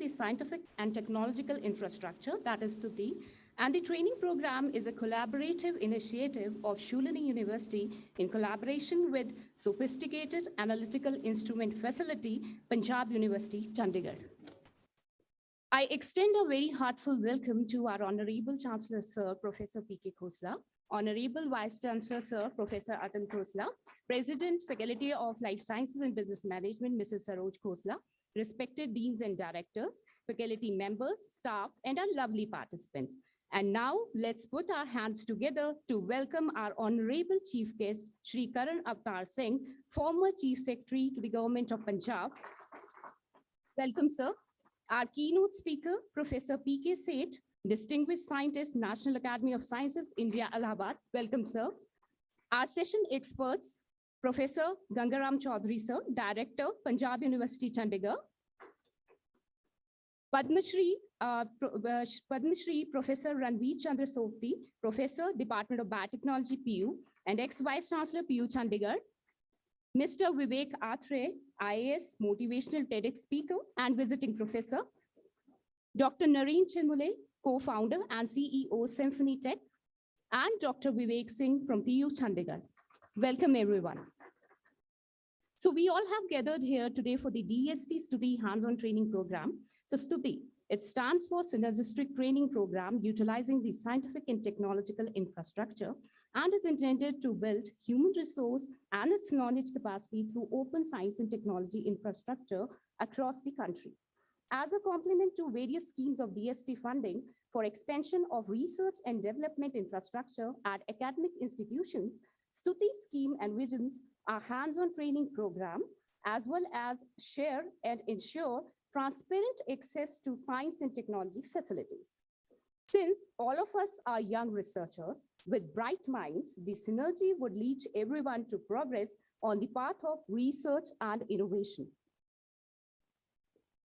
the scientific and technological infrastructure, that is STUTI, and the training program is a collaborative initiative of Shoolini University in collaboration with Sophisticated Analytical Instrument Facility, Punjab University, Chandigarh. I extend a very heartfelt welcome to our Honorable Chancellor, Sir, Professor P.K. Khosla, Honorable Vice Chancellor, Sir, Professor Atan Khosla, President, Faculty of Life Sciences and Business Management, Mrs. Saroj Khosla, respected deans and directors, faculty members, staff, and our lovely participants. And now let's put our hands together to welcome our Honorable Chief Guest, Shri Karan Avatar Singh, former Chief Secretary to the Government of Punjab. Welcome, sir. Our keynote speaker, Professor P.K. Seth, Distinguished Scientist, National Academy of Sciences, India, Allahabad. Welcome, sir. Our session experts, Professor Gangaram Chaudhary, sir, Director, Punjab University, Chandigarh. Padma Shri Professor Ranveer Chandra Softi, Professor, Department of Biotechnology, PU, and ex-Vice Chancellor, PU, Chandigarh. Mr. Vivek Atre, IAS, Motivational TEDx Speaker and Visiting Professor. Dr. Nareen Chinmule, Co-Founder and CEO, Symphony Tech. And Dr. Vivek Singh from PU, Chandigarh. Welcome, everyone. So we all have gathered here today for the DST STUTI hands-on training program. So STUTI, it stands for Synergistic Training Program, utilizing the scientific and technological infrastructure, and is intended to build human resource and its knowledge capacity through open science and technology infrastructure across the country. As a complement to various schemes of DST funding for expansion of research and development infrastructure at academic institutions, STUTI scheme envisions a hands-on training program, as well as share and ensure transparent access to science and technology facilities. Since all of us are young researchers with bright minds, the synergy would lead everyone to progress on the path of research and innovation.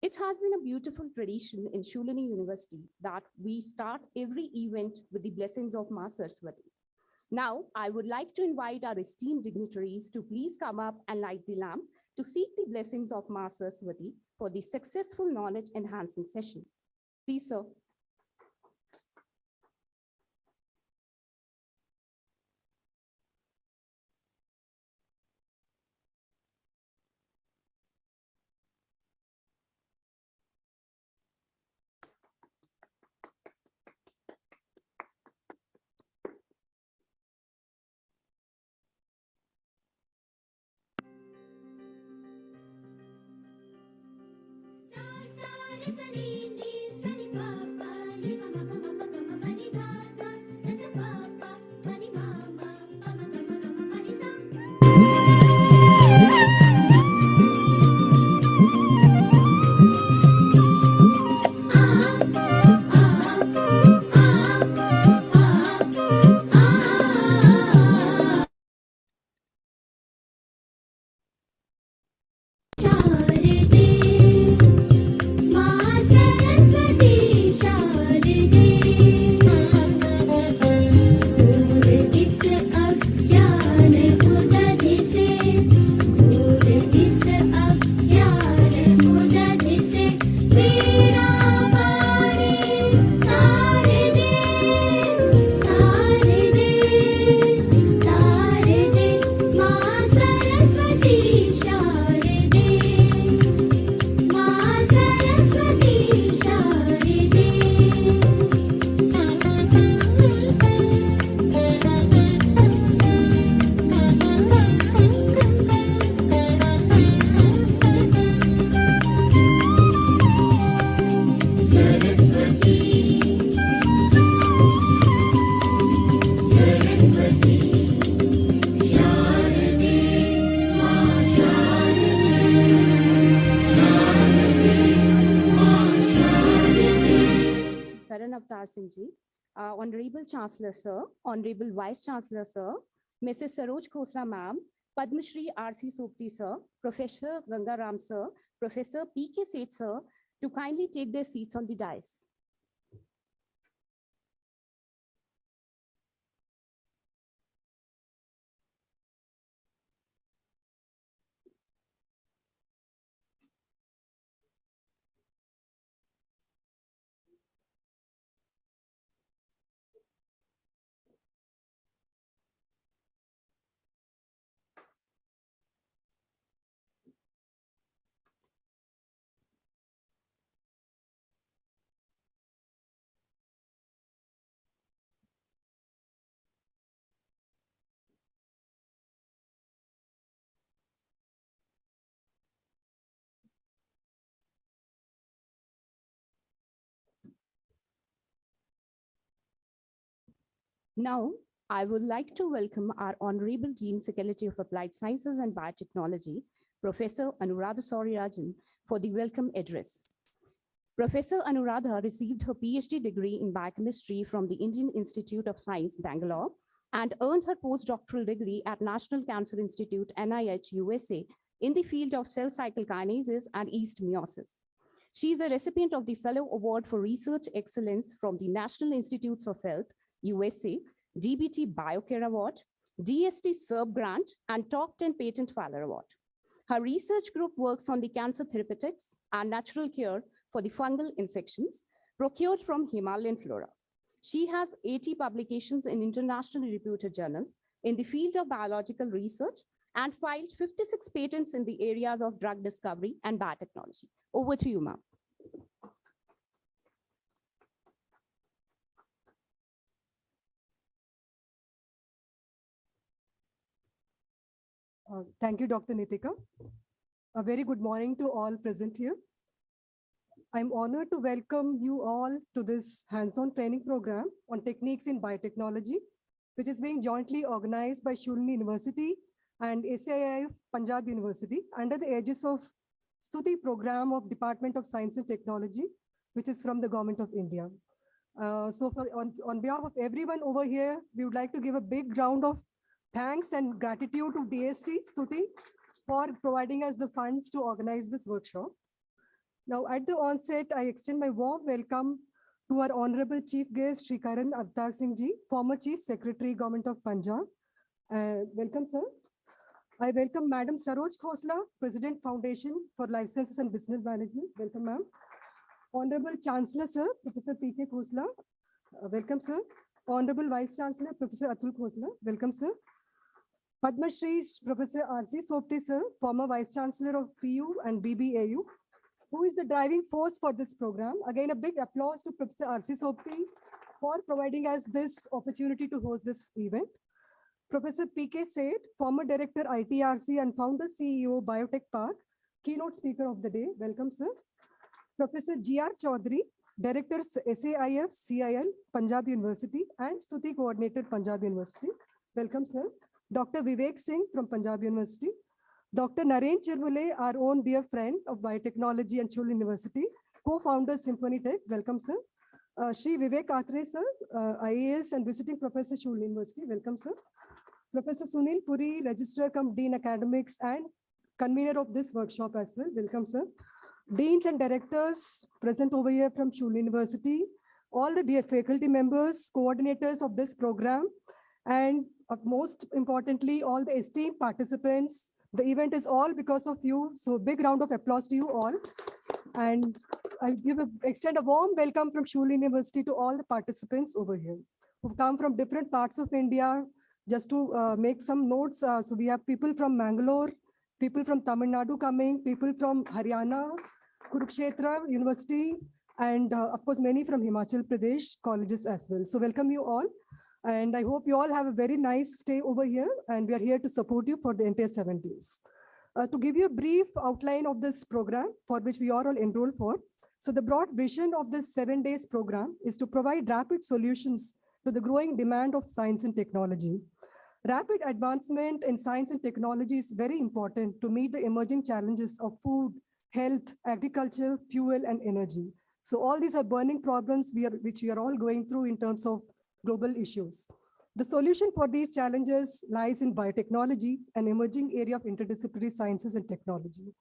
It has been a beautiful tradition in Shoolini University that we start every event with the blessings of Ma Saraswati. Now, I would like to invite our esteemed dignitaries to please come up and light the lamp to seek the blessings of Ma Saraswati for the successful knowledge enhancing session. Please, sir. Honorable Chancellor, Sir, Honorable Vice Chancellor, Sir, Mrs. Saroj Khosla, Ma'am, Padma Shri R.C. Sopti, Sir, Professor Gangaram, Sir, Professor P.K. Seth, Sir, to kindly take their seats on the dais. Now, I would like to welcome our Honorable Dean, Faculty of Applied Sciences and Biotechnology, Professor Anuradha Saurirajan, for the welcome address. Professor Anuradha received her PhD degree in biochemistry from the Indian Institute of Science, Bangalore, and earned her postdoctoral degree at National Cancer Institute, NIH, USA, in the field of cell cycle kinases and yeast meiosis. She is a recipient of the Fellow Award for Research Excellence from the National Institutes of Health, USA, DBT BioCare Award, DST SERB Grant, and Top 10 Patent Filer Award. Her research group works on the cancer therapeutics and natural cure for the fungal infections procured from Himalayan flora. She has 80 publications in internationally reputed journals in the field of biological research and filed 56 patents in the areas of drug discovery and biotechnology. Over to you, ma'am. Thank you, Dr. Nitika. A very good morning to all present here. I'm honored to welcome you all to this hands-on training program on techniques in biotechnology, which is being jointly organized by Shoolini University and SAIF Punjab University under the aegis of STUTI program of Department of Science and Technology, which is from the Government of India. On behalf of everyone over here, we would like to give a big round of thanks and gratitude to DST, STUTI, for providing us the funds to organize this workshop. Now, at the onset, I extend my warm welcome to our Honorable Chief Guest, Shri Karan Avtar Singh Ji, former Chief Secretary, Government of Punjab. Welcome, sir. I welcome Madam Saroj Khosla, President, Foundation for Life Sciences and Business Management. Welcome, ma'am. Honorable Chancellor, sir, Professor P.K. Khosla. Welcome, sir. Honorable Vice Chancellor, Professor Atul Khosla. Welcome, sir. Padma Shri Professor R.C. Sopte, sir, former Vice Chancellor of PU and BBAU, who is the driving force for this program. Again, a big applause to Professor R.C. Sopte for providing us this opportunity to host this event. Professor P.K. Seth, former Director ITRC and founder CEO Biotech Park, keynote speaker of the day. Welcome, sir. Professor G.R. Chaudhary, Director SAIF CIL, Punjab University and STUTI Coordinator, Punjab University. Welcome, sir. Dr. Vivek Singh from Punjab University. Dr. Naren Chirvule, our own dear friend of Biotechnology and Shoolini University, co-founder Symphony Tech. Welcome, sir. Shri Vivek Atre, sir, IAS and visiting professor, Shoolini University. Welcome, sir. Professor Sunil Puri, Registrar cum Dean Academics and convener of this workshop as well. Welcome, sir. Deans and directors present over here from Shoolini University, all the dear faculty members, coordinators of this program, and most importantly, all the esteemed participants. The event is all because of you. So big round of applause to you all. And I extend a warm welcome from Shoolini University to all the participants over here who've come from different parts of India. Just to make some notes, so we have people from Mangalore, people from Tamil Nadu coming, people from Haryana, Kurukshetra University, and of course, many from Himachal Pradesh colleges as well. So welcome you all. And I hope you all have a very nice stay over here. And we are here to support you for the entire 7 days. To give you a brief outline of this program for which we are all enrolled for. So the broad vision of this 7 days program is to provide rapid solutions to the growing demand of science and technology. Rapid advancement in science and technology is very important to meet the emerging challenges of food, health, agriculture, fuel, and energy. So all these are burning problems which we are all going through in terms of global issues. The solution for these challenges lies in biotechnology, an emerging area of interdisciplinary sciences and technology.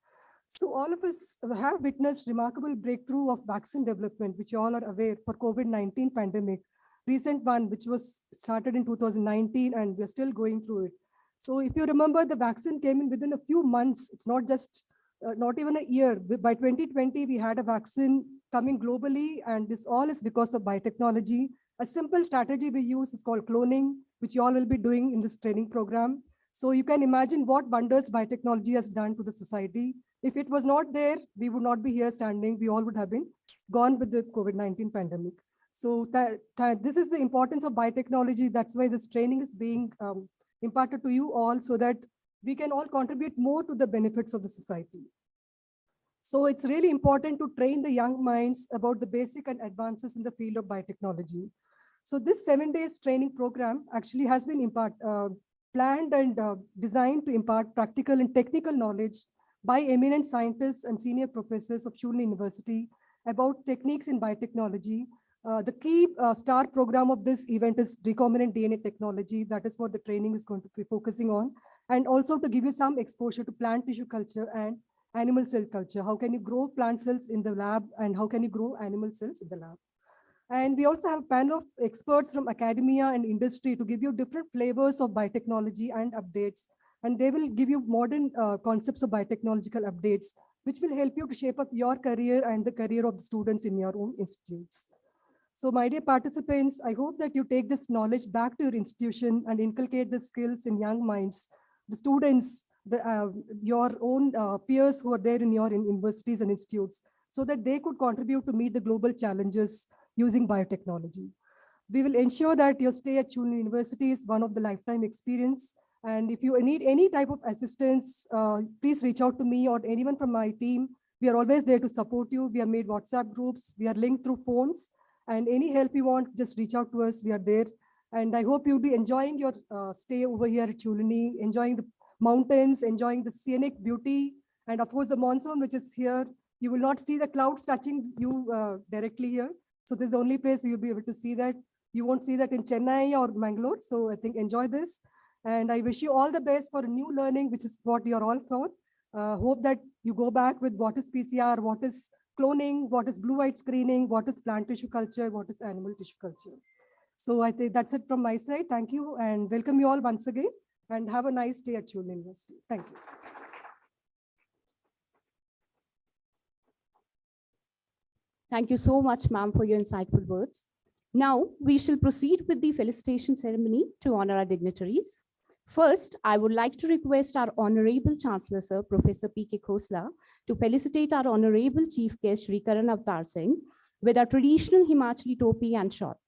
So all of us have witnessed remarkable breakthrough of vaccine development, which you all are aware, for COVID-19 pandemic. Recent one, which was started in 2019, and we're still going through it. So if you remember, the vaccine came in within a few months. It's not just, not even a year. By 2020, we had a vaccine coming globally, and this all is because of biotechnology. A simple strategy we use is called cloning, which you all will be doing in this training program. So you can imagine what wonders biotechnology has done to the society. If it was not there, we would not be here standing. We all would have been gone with the COVID-19 pandemic. So this is the importance of biotechnology. That's why this training is being imparted to you all so that we can all contribute more to the benefits of the society. So it's really important to train the young minds about the basic and advances in the field of biotechnology. So this 7 days training program actually has been planned and designed to impart practical and technical knowledge by eminent scientists and senior professors of Shoolini University about techniques in biotechnology. The key star program of this event is recombinant DNA technology. That is what the training is going to be focusing on. And also to give you some exposure to plant tissue culture and animal cell culture. How can you grow plant cells in the lab and how can you grow animal cells in the lab? And we also have a panel of experts from academia and industry to give you different flavors of biotechnology and updates. And they will give you modern concepts of biotechnological updates, which will help you to shape up your career and the career of the students in your own institutes. So my dear participants, I hope that you take this knowledge back to your institution and inculcate the skills in young minds, the students, your own peers who are there in your universities and institutes, so that they could contribute to meet the global challenges using biotechnology. We will ensure that your stay at Shoolini University is one of the lifetime experience. And if you need any type of assistance, please reach out to me or anyone from my team. We are always there to support you. We have made WhatsApp groups. We are linked through phones. And any help you want, just reach out to us. We are there. And I hope you'll be enjoying your stay over here at Shoolini, enjoying the mountains, enjoying the scenic beauty. And of course, the monsoon, which is here. You will not see the clouds touching you directly here. So this is the only place you'll be able to see that. You won't see that in Chennai or Mangalore. So I think enjoy this. And I wish you all the best for new learning, which is what you're all for. Hope that you go back with what is PCR, what is cloning, what is blue-white screening, what is plant tissue culture, what is animal tissue culture. So I think that's it from my side. Thank you and welcome you all once again and have a nice day at Shoolini University. Thank you. Thank you so much, ma'am, for your insightful words. Now, we shall proceed with the felicitation ceremony to honor our dignitaries. First, I would like to request our Honorable Chancellor, Sir, Professor P.K. Khosla, to felicitate our Honorable Chief Guest, Shri Karan Avatar Singh, with our traditional Himachali topi and shawl.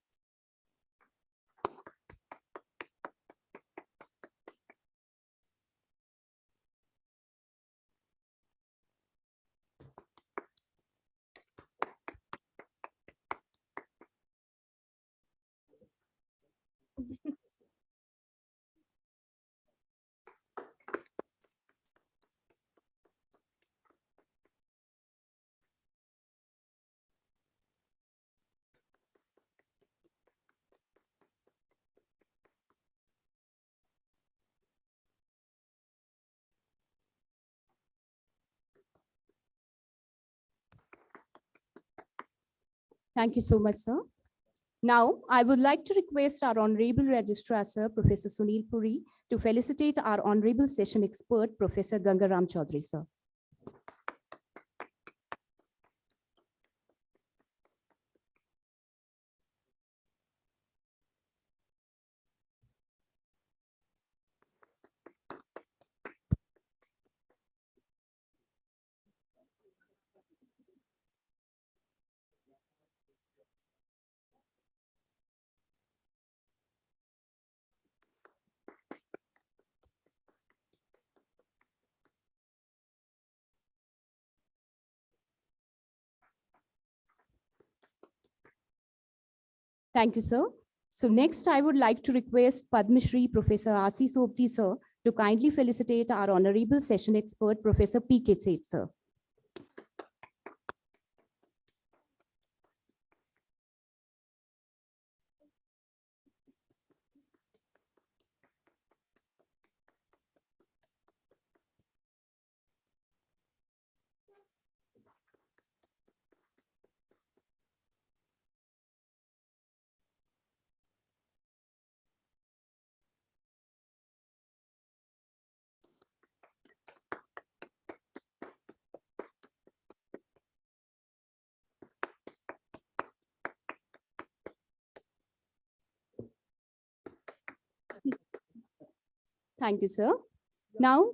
Thank you so much, sir. Now, I would like to request our Honorable Registrar, Sir, Professor Sunil Puri, to felicitate our Honorable Session Expert, Professor Gangaram Chaudhary, sir. Thank you, sir. So next, I would like to request Padma Shri Professor R.C. Sopti, sir, to kindly felicitate our Honorable Session Expert, Professor P.K. Seth, sir. Thank you, sir. Now,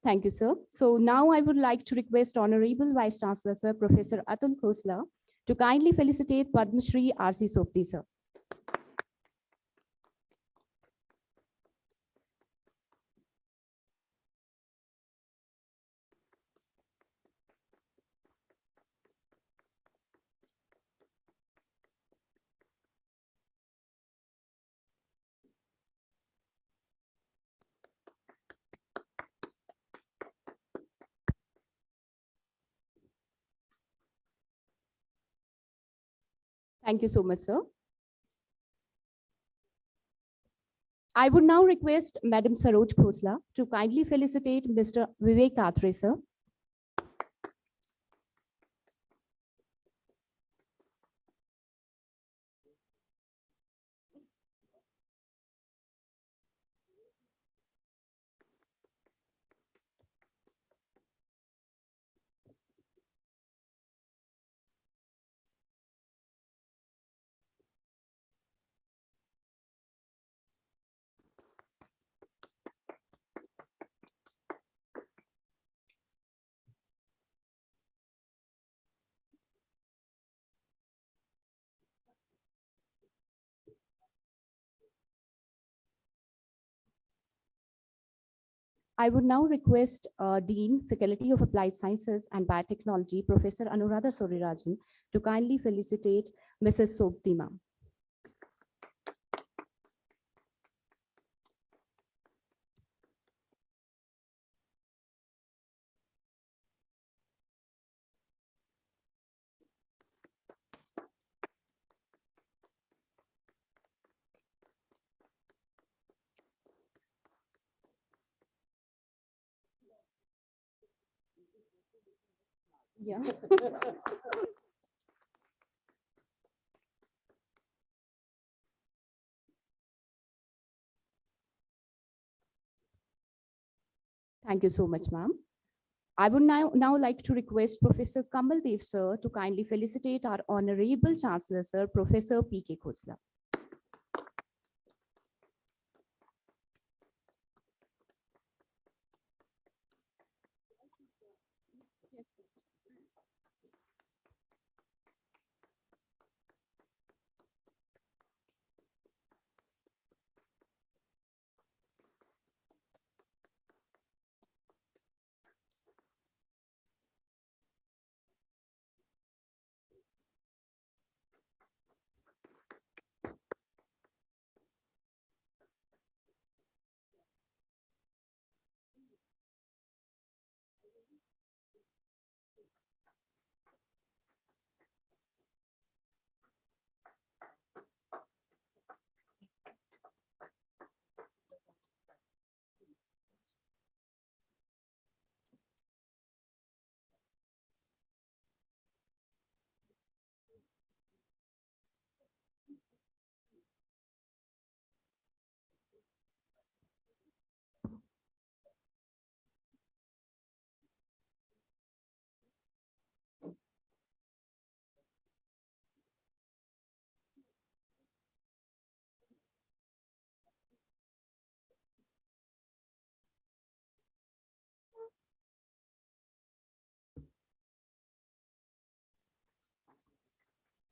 thank you, sir. So now I would like to request Honorable Vice Chancellor, Sir, Professor Atul Khosla, to kindly felicitate Padma Shri R.C. Sopti, sir. Thank you so much, sir. I would now request Madam Saroj Khosla to kindly felicitate Mr. Vivek Atre, sir. I would now request Dean, Faculty of Applied Sciences and Biotechnology, Professor Anuradha Sorirajan, to kindly felicitate Mrs. Sobti ma'am. Yeah. Thank you so much, ma'am. I would now like to request Professor Kamal Dev, sir, to kindly felicitate our Honorable Chancellor, sir, Professor P.K. Khosla.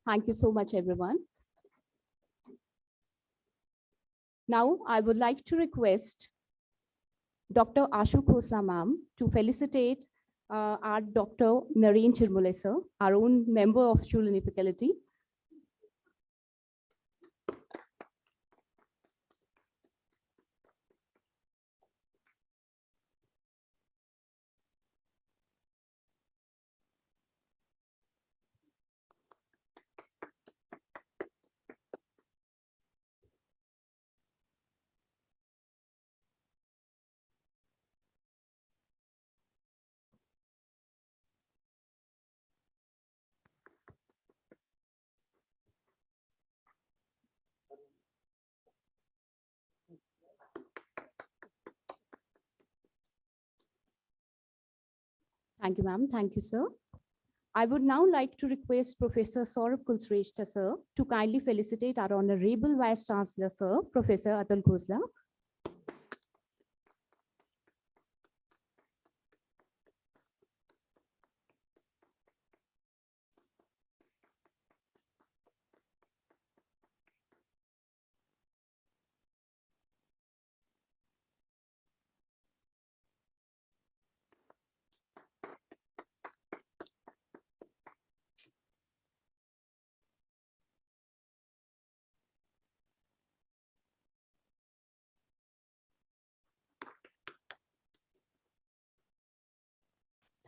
Thank you so much, everyone. Now, I would like to request Dr. Ashu Khosla ma'am to felicitate our Dr. Nareen Chirmule, sir, our own member of Shoolini faculty. Thank you, ma'am. Thank you, sir. I would now like to request Professor Saurabh Kulsreshta, sir, to kindly felicitate our Honorable Vice Chancellor, sir, Professor Atul Khosla.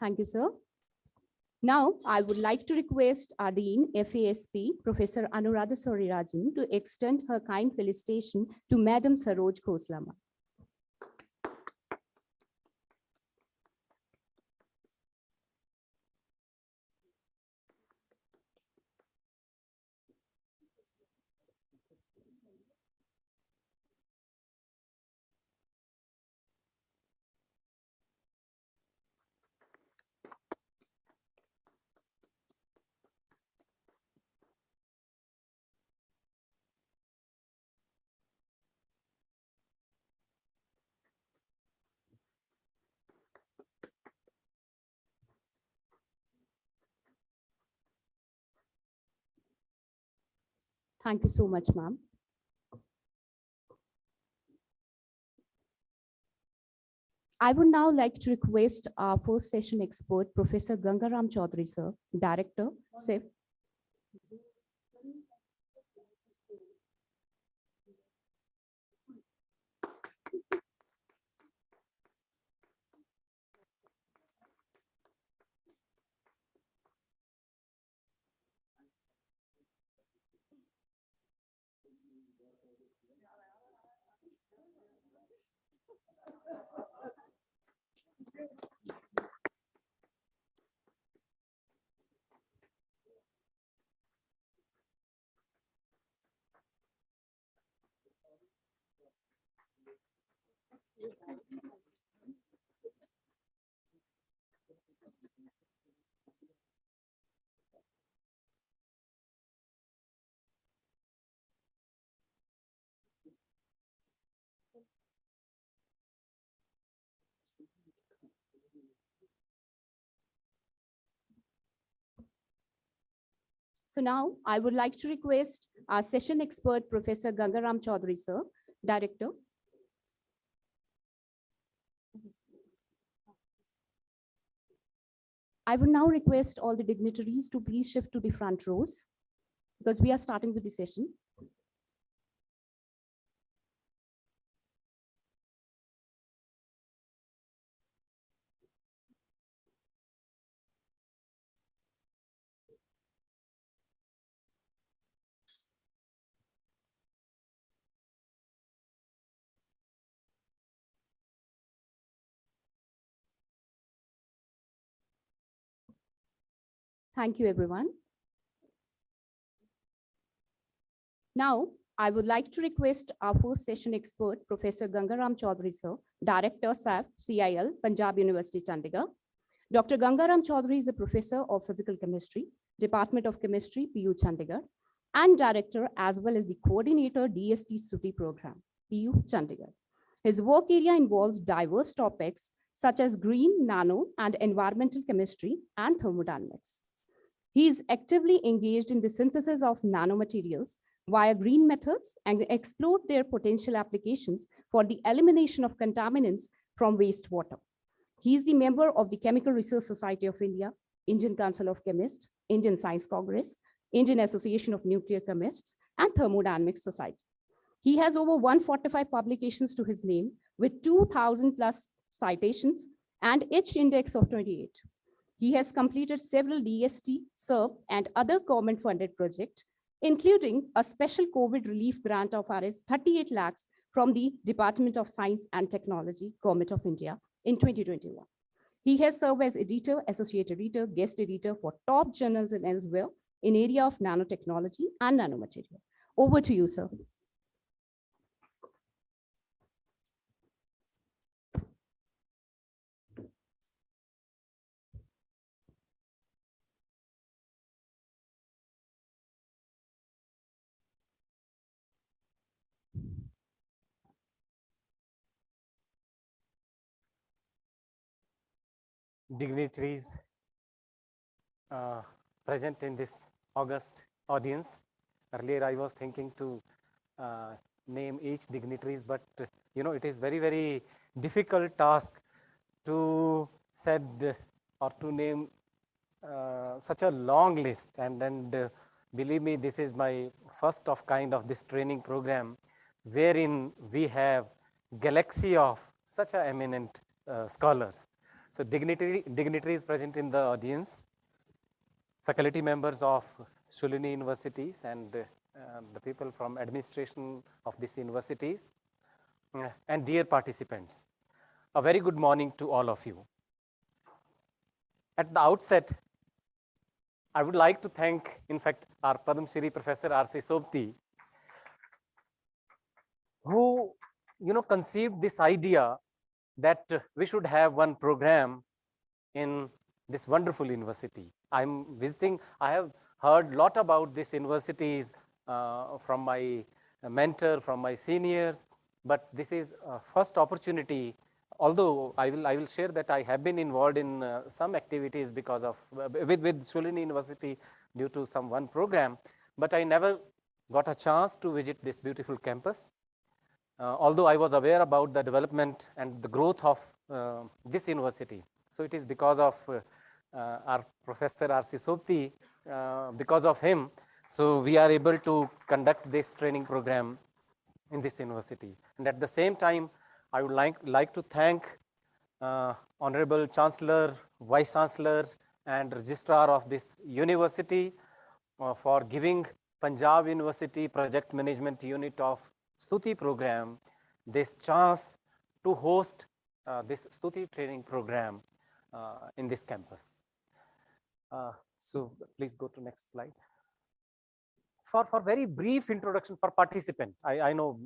Thank you, sir. Now, I would like to request our Dean, FASP, Professor Anuradha Sorirajan, to extend her kind felicitation to Madam Saroj Khoslama. Thank you so much, ma'am. I would now like to request our first session expert, Professor Gangaram Chaudhary, sir, Director, SIF. So now I would like to request our session expert, Professor Gangaram Chaudhary, sir, Director. I would now request all the dignitaries to please shift to the front rows because we are starting with the session. Thank you, everyone. Now, I would like to request our first session expert, Professor Gangaram Chaudhary, sir, Director, SAF, CIL, Punjab University, Chandigarh. Dr. Gangaram Chaudhary is a professor of physical chemistry, Department of Chemistry, PU Chandigarh, and director as well as the coordinator, DST STUTI program, PU Chandigarh. His work area involves diverse topics such as green, nano, and environmental chemistry and thermodynamics. He is actively engaged in the synthesis of nanomaterials via green methods and explored their potential applications for the elimination of contaminants from wastewater. He is the member of the Chemical Research Society of India, Indian Council of Chemists, Indian Science Congress, Indian Association of Nuclear Chemists, and Thermodynamics Society. He has over 145 publications to his name with 2,000 plus citations and each index of 28. He has completed several DST, SERP, and other government-funded projects, including a special COVID relief grant of Rs 38 lakhs from the Department of Science and Technology, Government of India, in 2021. He has served as editor, associate editor, guest editor for top journals and elsewhere in area of nanotechnology and nanomaterial. Over to you, sir. Dignitaries present in this august audience. Earlier, I was thinking to name each dignitaries, but it is very, very difficult task to said or to name such a long list. And believe me, this is my first of kind of this training program, wherein we have galaxy of such a eminent scholars. So dignitaries present in the audience. faculty members of Shoolini universities and the people from administration of these universities, and dear participants, a very good morning to all of you. At the outset, I would like to thank, in fact, our Padma Shri Professor R.C. STUTI, who conceived this idea that we should have one program in this wonderful university. I'm visiting, I have heard a lot about these universities from my mentor, from my seniors, but this is a first opportunity. Although I will share that I have been involved in some activities because of with Shoolini University due to some one program, but I never got a chance to visit this beautiful campus. Although I was aware about the development and the growth of this university. So it is because of our Professor R.C. STUTI, because of him, so we are able to conduct this training program in this university. And at the same time, I would like to thank Honorable Chancellor, Vice Chancellor, and Registrar of this university for giving Punjab University Project Management Unit of STUTI program this chance to host this STUTI training program in this campus. So please go to next slide. For very brief introduction for participant, I know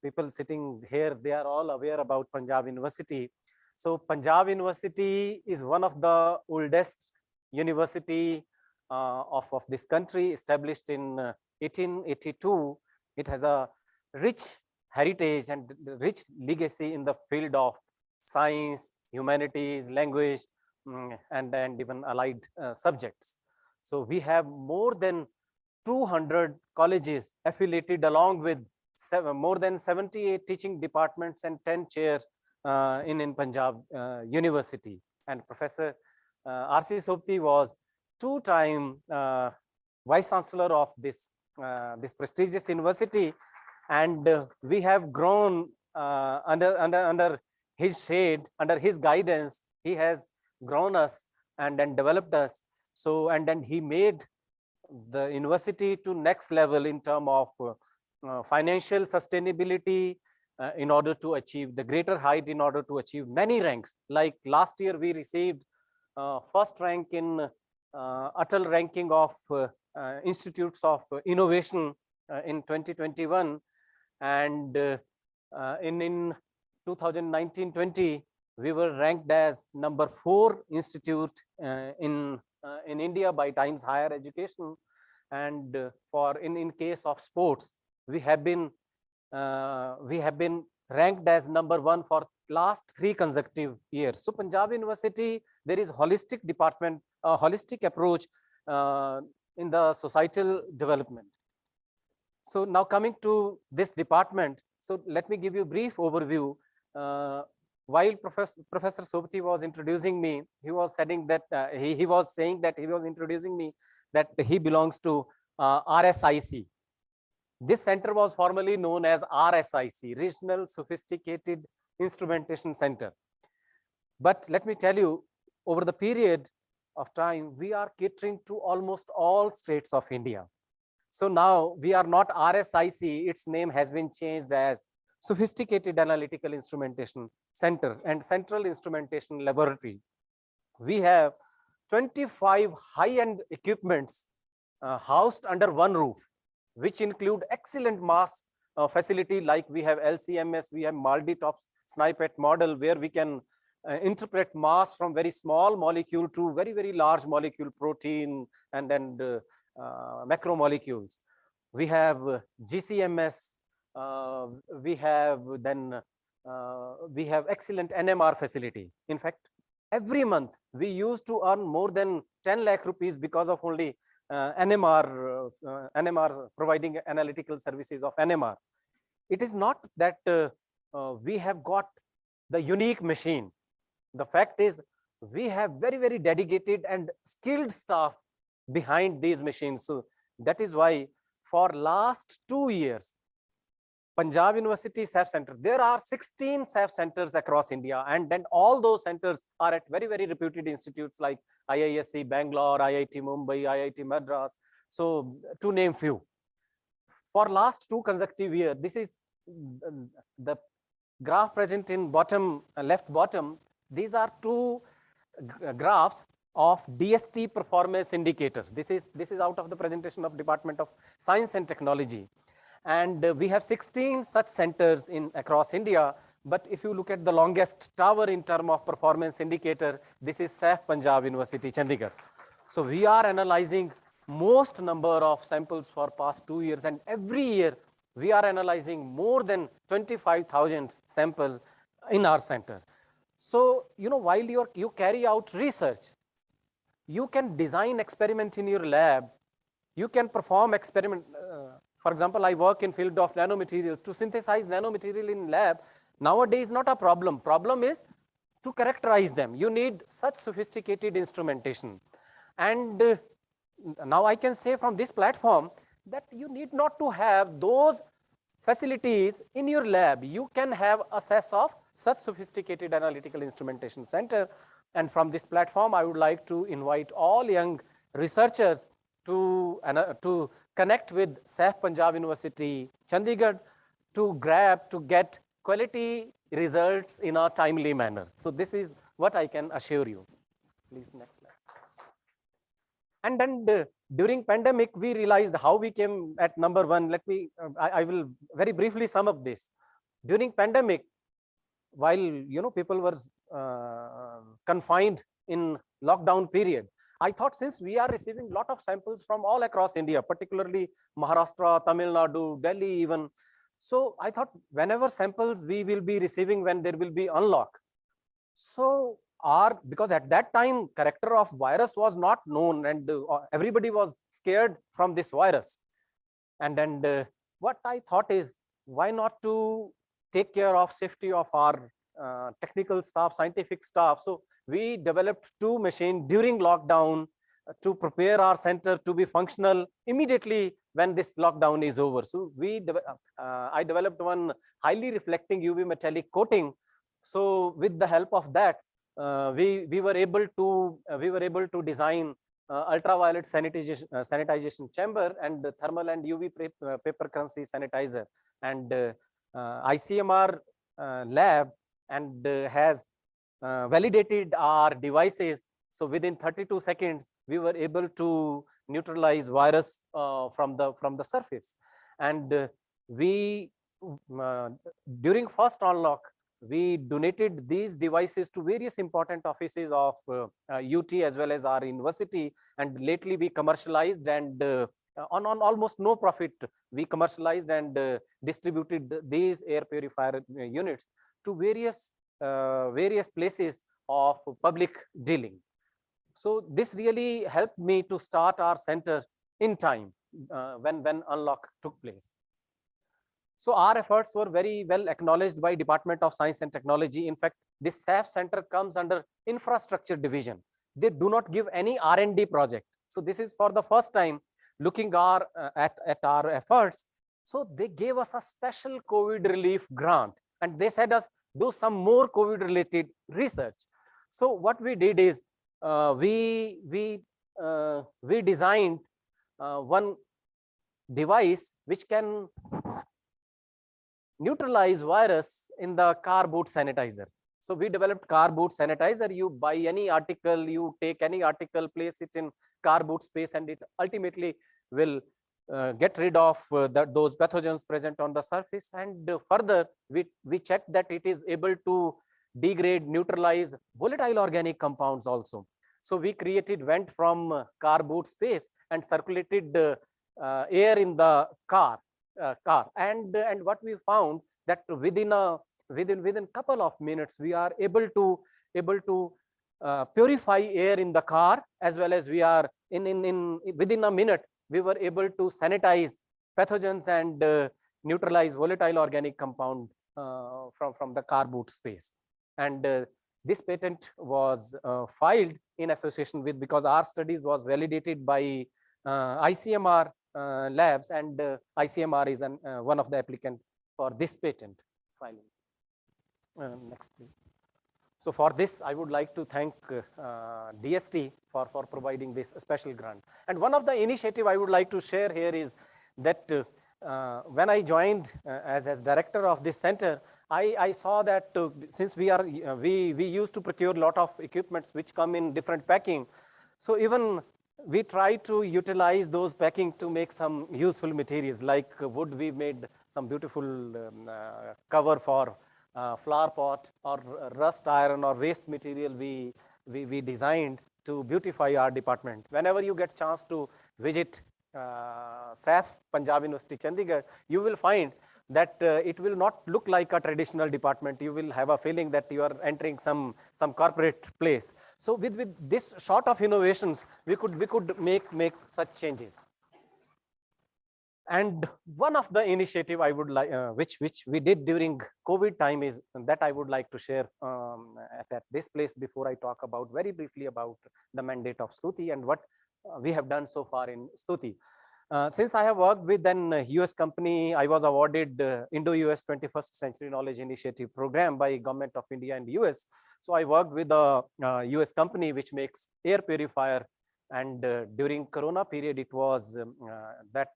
people sitting here, they are all aware about Punjab University. So Punjab University is one of the oldest university of this country, established in 1882. It has a rich heritage and rich legacy in the field of science, humanities, language, and even allied subjects. So we have more than 200 colleges affiliated, along with more than 78 teaching departments and 10 chairs in Punjab University. And Professor R.C. STUTI was two-time Vice Chancellor of this prestigious university, and we have grown under his shade, under his guidance. He has grown us and developed us. So, and then he made the university to next level in terms of financial sustainability, in order to achieve the greater height, in order to achieve many ranks. Like last year, we received first rank in Atal ranking of institutes of innovation in 2021, and in 2019-20, we were ranked as number 4 institute in India by Times Higher Education. And for in case of sports, we have been ranked as number 1 for last 3 consecutive years. So Punjab University, there is holistic department, holistic approach in the societal development. So now coming to this department, so let me give you a brief overview. While Professor STUTI was introducing me, he was saying that he was introducing me that he belongs to RSIC. This center was formerly known as RSIC, Regional Sophisticated Instrumentation Center. But let me tell you, over the period of time, we are catering to almost all states of India. So now we are not RSIC, its name has been changed as Sophisticated Analytical Instrumentation Center and Central Instrumentation Laboratory. We have 25 high-end equipments housed under one roof, which include excellent mass facility, like we have LCMS, we have multi-top snipet model, where we can interpret mass from very small molecule to very, very large molecule, protein and macromolecules. We have GCMS, we have excellent NMR facility. In fact, every month we used to earn more than 10 lakh rupees because of only NMR providing analytical services of NMR. It is not that we have got the unique machine. The fact is, we have very, very dedicated and skilled staff behind these machines. So that is why for last 2 years, Punjab University SAP Center. There are 16 SAP centers across India, and then all those centers are at very, very reputed institutes like IISc Bangalore, IIT Mumbai, IIT Madras. So to name few. For last 2 consecutive years, this is the graph present in bottom, left bottom. These are 2 graphs of DST performance indicators. This is out of the presentation of Department of Science and Technology. And we have 16 such centers in across India. But if you look at the longest tower in terms of performance indicator, this is SAP Punjab University, Chandigarh. So we are analyzing most number of samples for past 2 years, and every year we are analyzing more than 25,000 samples in our center. So, while you carry out research, you can design experiment in your lab, you can perform experiment. For example, I work in field of nanomaterials. To synthesize nanomaterial in lab, nowadays not a problem. Problem is to characterize them. You need such sophisticated instrumentation. And now I can say from this platform that you need not to have those facilities in your lab. You can have access of such sophisticated analytical instrumentation center. And from this platform, I would like to invite all young researchers to connect with SAP Punjab University, Chandigarh, to get quality results in a timely manner. So this is what I can assure you. Please, next slide. And then during pandemic, we realized how we came at number 1. Let me, I will very briefly sum up this. During pandemic, while people were confined in lockdown period, I thought since we are receiving a lot of samples from all across India, particularly Maharashtra, Tamil Nadu, Delhi even. So I thought whenever samples we will be receiving when there will be unlock. So because at that time character of virus was not known, and everybody was scared from this virus. And what I thought is, why not to take care of safety of our technical staff, scientific staff. So we developed 2 machines during lockdown to prepare our center to be functional immediately when this lockdown is over. So I developed one highly reflecting UV metallic coating. So with the help of that, we were able to design ultraviolet sanitization chamber and thermal and UV paper currency sanitizer, and ICMR lab and has validated our devices. So within 32 seconds, we were able to neutralize virus from the surface. And during first unlock, we donated these devices to various important offices of UT as well as our university. And lately we commercialized, and on almost no profit, we commercialized and distributed these air purifier units to various places of public dealing. So this really helped me to start our center in time when unlock took place. So our efforts were very well acknowledged by Department of Science and Technology. In fact, this SAP center comes under infrastructure division. They do not give any R&D project. So this is for the first time looking at our efforts. So they gave us a special COVID relief grant, and they said us do some more COVID related research. So what we did is we designed one device which can neutralize virus in the car boot sanitizer. So we developed car boot sanitizer. You buy any article, you take any article, place it in car boot space, and it ultimately will get rid of those pathogens present on the surface. And further, we checked that it is able to degrade, neutralize volatile organic compounds also. So we created vent from car boot space and circulated air in the car. And what we found that within couple of minutes we are able to purify air in the car, as well as we are within a minute we were able to sanitize pathogens and neutralize volatile organic compound from the car boot space. And this patent was filed in association with, because our studies was validated by ICMR labs, and ICMR is one of the applicant for this patent filing. Next, please. So for this, I would like to thank DST for providing this special grant. And one of the initiative I would like to share here is that when I joined as director of this center, I saw that since we used to procure a lot of equipments which come in different packing. So even we try to utilize those packing to make some useful materials, like wood. We made some beautiful cover for flower pot, or rust iron or waste material we designed to beautify our department. Whenever you get chance to visit SAF, Punjab University, Chandigarh, you will find that it will not look like a traditional department. You will have a feeling that you are entering some corporate place. So with this sort of innovations, we could make such changes. And one of the initiative I would like, which we did during COVID time, is that I would like to share at this place before I talk about very briefly about the mandate of STUTI and what we have done so far in STUTI. Since I have worked with an US company, I was awarded Indo-US 21st Century Knowledge Initiative program by Government of India and US. So I worked with a US company which makes air purifier, and during Corona period, it was that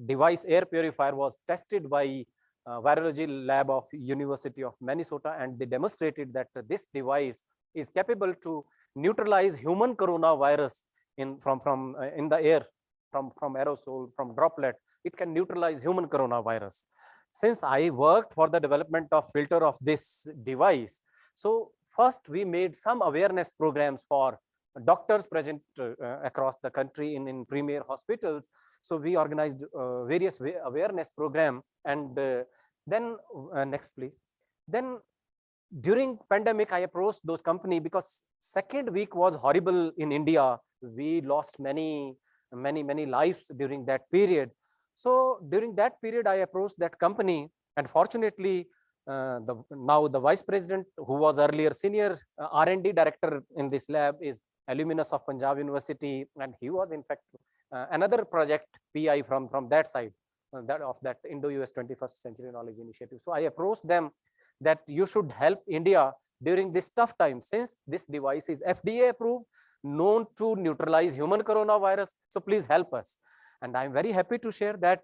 device, air purifier, was tested by virology lab of University of Minnesota, and they demonstrated that this device is capable to neutralize human coronavirus in the air, from aerosol, from droplet. It can neutralize human coronavirus. Since I worked for the development of filter of this device, so first we made some awareness programs for doctors present across the country in premier hospitals. So we organized various awareness program, and then next please. Then during pandemic, I approached those company because second week was horrible in India. We lost many lives during that period. So during that period, I approached that company, and fortunately, now the vice president, who was earlier senior R&D director in this lab, is alumnus of Punjab University, and he was in fact another project PI from that side, that Indo-US 21st Century Knowledge Initiative. So I approached them that you should help India during this tough time, since this device is FDA approved, known to neutralize human coronavirus. So please help us. And I'm very happy to share that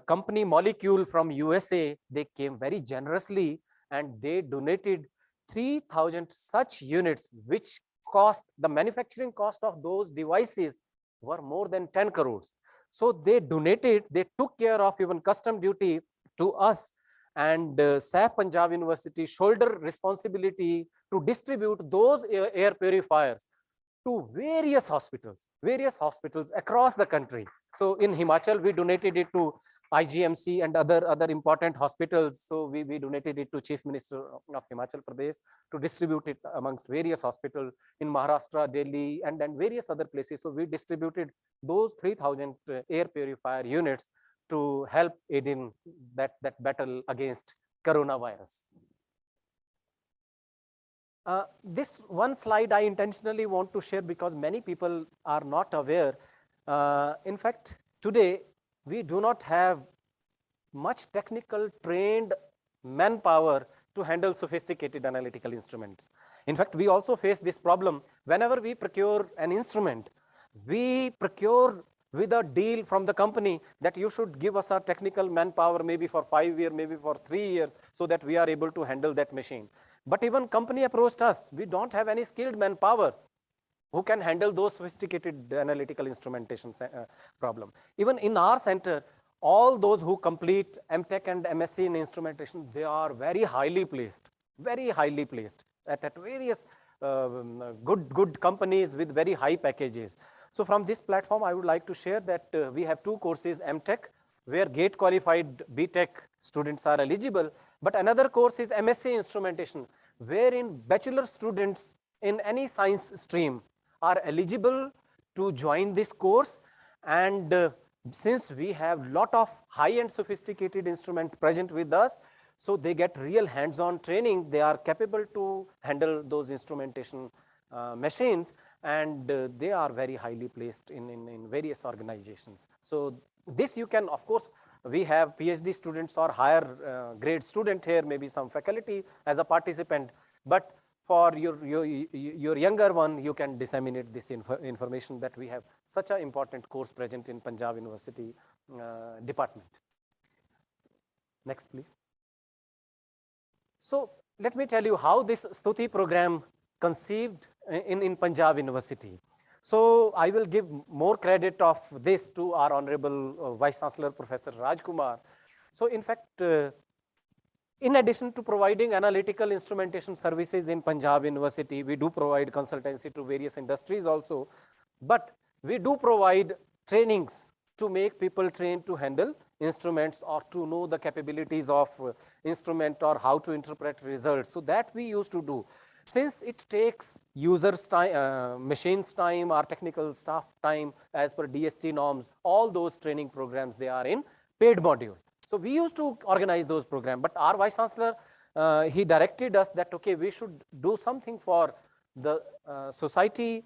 company Molecule from USA, they came very generously, and they donated 3,000 such units, which cost, the manufacturing cost of those devices were more than 10 crores. So they donated, they took care of even custom duty to us, and SAF Punjab University shoulder responsibility to distribute those air purifiers to various hospitals across the country. So in Himachal, we donated it to IGMC and other important hospitals. So we donated it to Chief Minister of Himachal Pradesh to distribute it amongst various hospitals in Maharashtra, Delhi, and then various other places. So we distributed those 3,000 air purifier units to help aid in that battle against coronavirus. This one slide I intentionally want to share because many people are not aware. In fact, today we do not have much technical trained manpower to handle sophisticated analytical instruments. In fact, we also face this problem. Whenever we procure an instrument, we procure with a deal from the company that you should give us our technical manpower maybe for 5 years, maybe for 3 years, so that we are able to handle that machine. But even company approached us, we don't have any skilled manpower who can handle those sophisticated analytical instrumentation problem. Even in our center, all those who complete MTech and MSc in instrumentation, they are very highly placed at various good companies with very high packages. So from this platform, I would like to share that we have 2 courses, MTech, where GATE qualified BTech students are eligible, but another course is MSc instrumentation, wherein bachelor students in any science stream are eligible to join this course. And since we have lot of high-end sophisticated instrument present with us, so they get real hands-on training. They are capable to handle those instrumentation machines, and they are very highly placed in various organizations. So this you can, of course, we have PhD students or higher grade student here, maybe some faculty as a participant, but for your younger one, you can disseminate this information that we have such an important course present in Punjab University department. Next, please. So let me tell you how this STUTI program conceived in Punjab University. So I will give more credit of this to our Honorable Vice Chancellor, Professor Rajkumar. So in fact, in addition to providing analytical instrumentation services in Punjab University, we do provide consultancy to various industries also, but we do provide trainings to make people trained to handle instruments or to know the capabilities of instrument or how to interpret results. So that we used to do. Since it takes users' time, machines' time or technical staff time as per DST norms, all those training programs, they are in paid module. So we used to organize those programs, but our Vice Chancellor, he directed us that, okay, we should do something for the society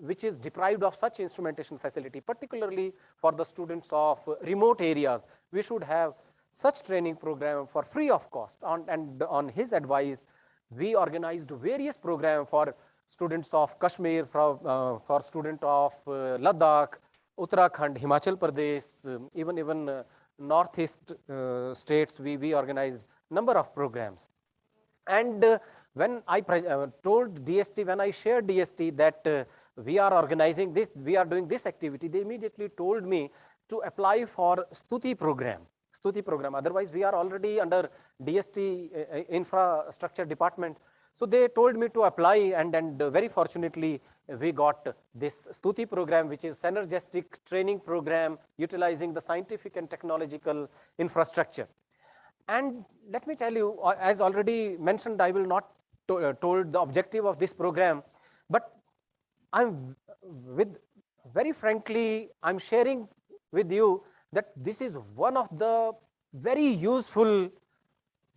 which is deprived of such instrumentation facility, particularly for the students of remote areas. We should have such training program for free of cost. And on his advice, we organized various programs for students of Kashmir, for students of Ladakh, Uttarakhand, Himachal Pradesh, even northeast states. We organized number of programs. And when I told DST, when I shared DST that we are organizing this, we are doing this activity, they immediately told me to apply for STUTI program. STUTI program. Otherwise, we are already under DST infrastructure department. So they told me to apply, and very fortunately, we got this STUTI program, which is synergistic training program utilizing the scientific and technological infrastructure. And let me tell you, as already mentioned, I will not told the objective of this program, but very frankly, I'm sharing with you that this is one of the very useful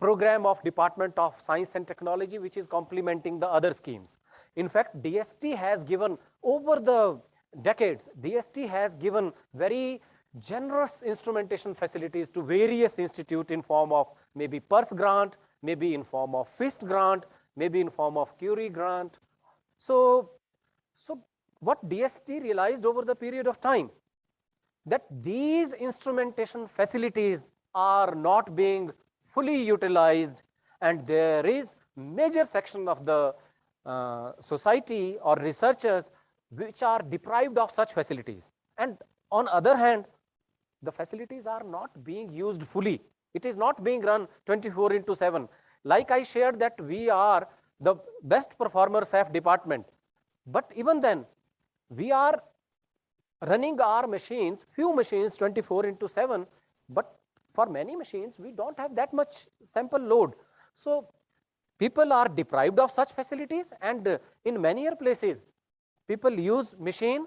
program of Department of Science and Technology, which is complementing the other schemes. In fact, DST has given over the decades, DST has given very generous instrumentation facilities to various institutes in form of maybe PERS grant, maybe in form of FIST grant, maybe in form of Curie grant. So what DST realized over the period of time, that these instrumentation facilities are not being fully utilized, and there is major section of the society or researchers which are deprived of such facilities. And on other hand, the facilities are not being used fully. It is not being run 24/7. Like I shared that we are the best performer SAF department, but even then we are running our machines, few machines 24/7, but for many machines, we don't have that much sample load. So people are deprived of such facilities, and in many other places, people use machine,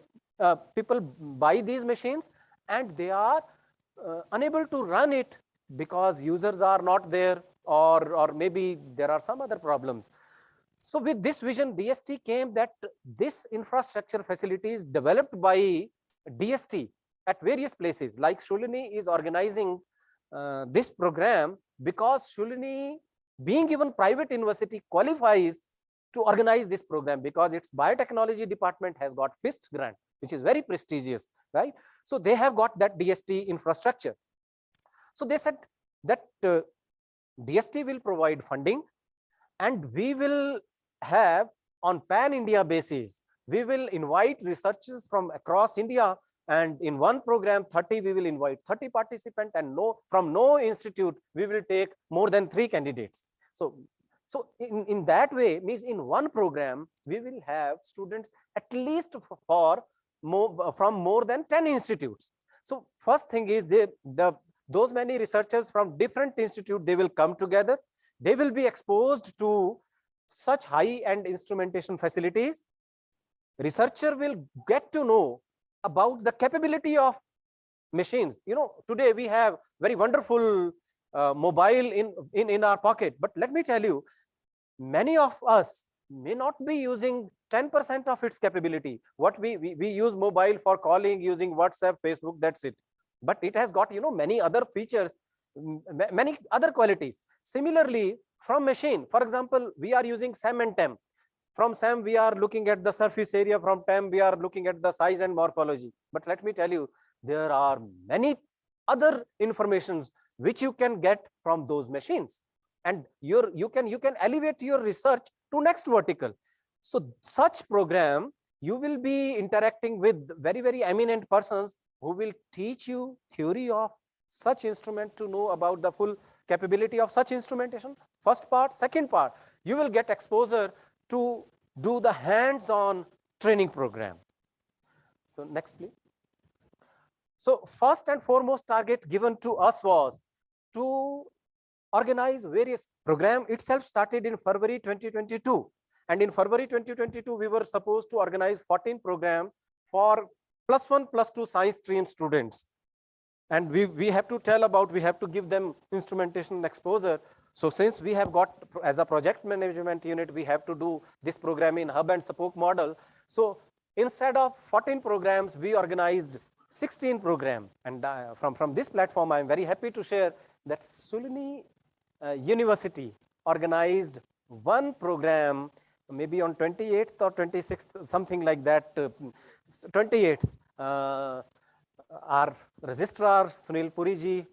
people buy these machines, and they are unable to run it because users are not there, or maybe there are some other problems. So with this vision, DST came that this infrastructure facilities developed by DST at various places, like Shoolini is organizing this program because Shoolini, being even private university, qualifies to organize this program because its biotechnology department has got FIST grant, which is very prestigious, right? So they have got that DST infrastructure. So they said that DST will provide funding, and we will have on pan-India basis, we will invite researchers from across India, and in one program, we will invite 30 participants, and from no institute, we will take more than 3 candidates. So in that way, means in one program, we will have students at least from more than 10 institutes. So first thing is those many researchers from different institutes, they will come together. They will be exposed to such high-end instrumentation facilities. Researcher will get to know about the capability of machines. You know, today we have very wonderful mobile in our pocket, but let me tell you, many of us may not be using 10% of its capability. What we use mobile for calling, using WhatsApp, Facebook, that's it. but it has got, many other features, many other qualities. Similarly, from machine, for example, we are using SEM and TEM. From SEM, we are looking at the surface area. From TEM, we are looking at the size and morphology. But let me tell you, there are many other informations which you can get from those machines, and you can elevate your research to next vertical. So such program, you will be interacting with very, very eminent persons who will teach you theory of such instrument to know about the full capability of such instrumentation. First part. Second part, you will get exposure to do the hands-on training program. So next, please. So first and foremost target given to us was to organize various program. Itself started in February 2022. And in February 2022, we were supposed to organize 14 program for +1, +2 science stream students. And we have to tell about, we have to give them instrumentation exposure. So since we have got, as a project management unit, we have to do this program in hub and spoke model. So instead of 14 programs, we organized 16 program. And from this platform, I am very happy to share that Shoolini University organized one program, maybe on 28th or 26th, something like that, 28th. Our registrar, Sunil Puriji,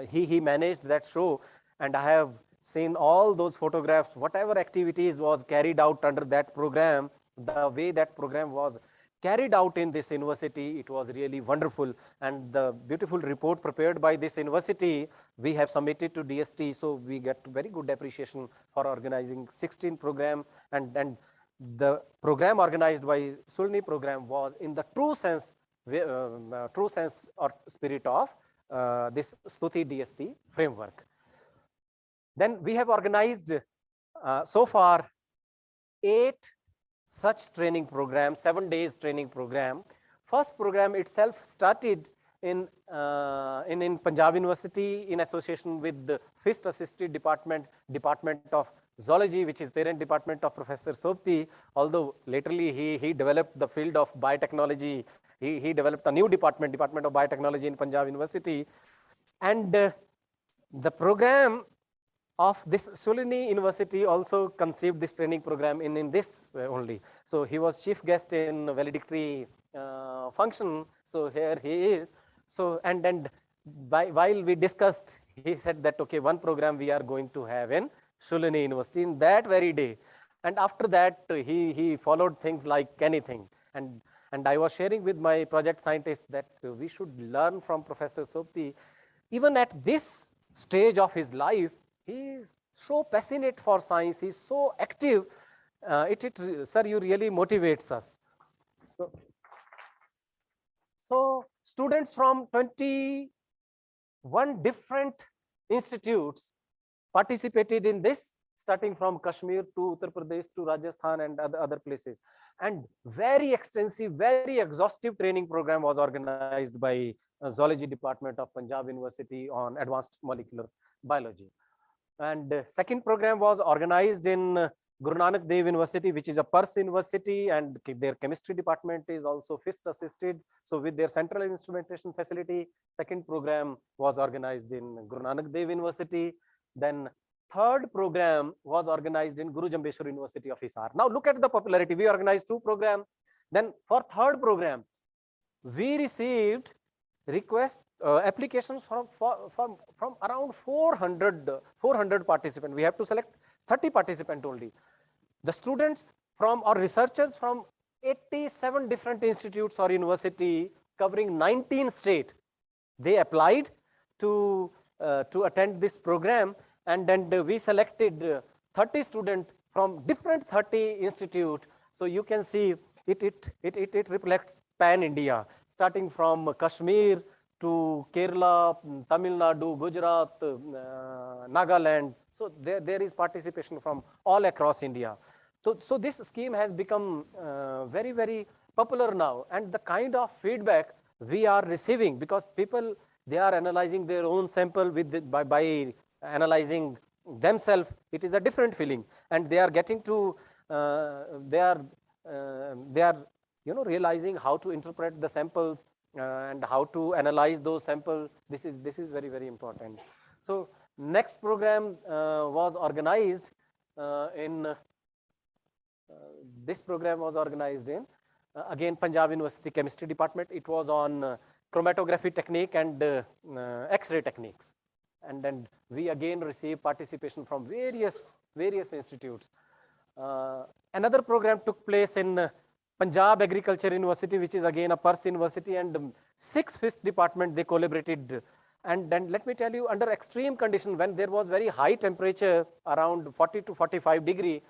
he managed that show, and I have seen all those photographs, whatever activities was carried out under that program, the way that program was carried out in this university, it was really wonderful. And the beautiful report prepared by this university, we have submitted to DST, so we get very good appreciation for organizing 16 program. And the program organized by Shoolini program was in the true sense or spirit of this STUTI DST framework. Then we have organized so far 8 such training programs, 7 days training program. First program itself started in Punjab University in association with the FIST assisted department of zoology, which is parent department of Professor STUTI. Although laterly he developed the field of biotechnology. He developed a new department of biotechnology in Punjab University. And the program of this Shoolini University also conceived this training program in this only. So he was chief guest in valedictory function. So here he is. So and while we discussed, he said that, okay, one program we are going to have in Shoolini University in that very day. And after that, he followed things like anything. And I was sharing with my project scientist that we should learn from Professor STUTI. Even at this stage of his life, he is so passionate for science. He is so active. Sir, you really motivates us. So students from 21 different institutes participated in this, starting from Kashmir to Uttar Pradesh to Rajasthan and other places. And very extensive, very exhaustive training program was organized by Zoology Department of Punjab University on advanced molecular biology. And second program was organized in Guru Nanak Dev University, which is a Pars University, and their chemistry department is also FIST assisted. So with their central instrumentation facility, second program was organized in Guru Nanak Dev University. Then third program was organized in Guru Jambeshwar University of Hisar. Now look at the popularity. We organized 2 programs. Then for third program, we received applications from around 400 participants. We have to select 30 participants only. The students from or researchers from 87 different institutes or university covering 19 states, they applied to attend this program, and then we selected 30 students from different 30 institutes. So you can see it reflects pan India, starting from Kashmir to Kerala, Tamil Nadu, Gujarat, Nagaland. So there is participation from all across India. So this scheme has become very, very popular now, and the kind of feedback we are receiving, because people, they are analyzing their own sample by analyzing themselves, it is a different feeling, and they are getting to they are realizing how to interpret the samples, and how to analyze those samples. This is very, very important. So next program was organized in this program was organized in again Punjab University Chemistry Department. It was on chromatography technique and X-ray techniques, and then we again received participation from various institutes. Another program took place in Punjab Agriculture University, which is again a Pars University, and 6 FIST department, they collaborated. And then let me tell you, under extreme condition, when there was very high temperature around 40 to 45 degree,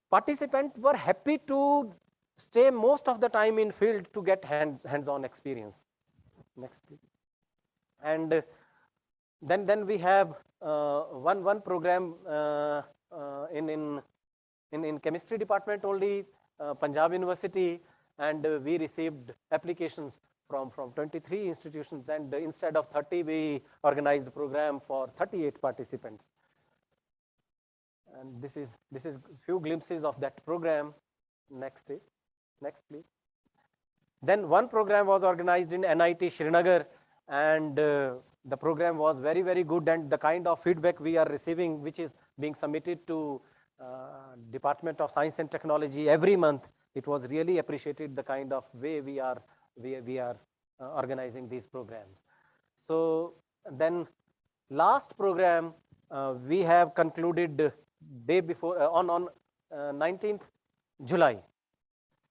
participants were happy to stay most of the time in field to get hands-on experience. Next, please. And then we have one program in chemistry department only, Punjab University, and we received applications from 23 institutions, and instead of 30, we organized a program for 38 participants. And this is few glimpses of that program. Next, please. Then one program was organized in NIT Srinagar, and the program was very, very good, and the kind of feedback we are receiving, which is being submitted to Department of Science and Technology every month, it was really appreciated, the kind of way we are organizing these programs. So then last program we have concluded day before on 19th July,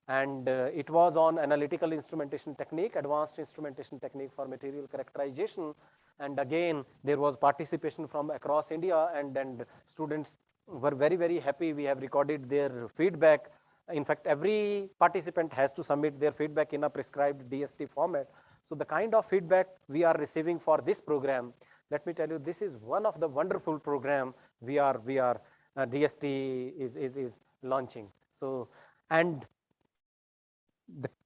and it was on analytical instrumentation technique, advanced instrumentation technique for material characterization. And again, there was participation from across India, and students were very, very happy. We have recorded their feedback. In fact, every participant has to submit their feedback in a prescribed DST format. So the kind of feedback we are receiving for this program, let me tell you, this is one of the wonderful program we are DST is launching. So, and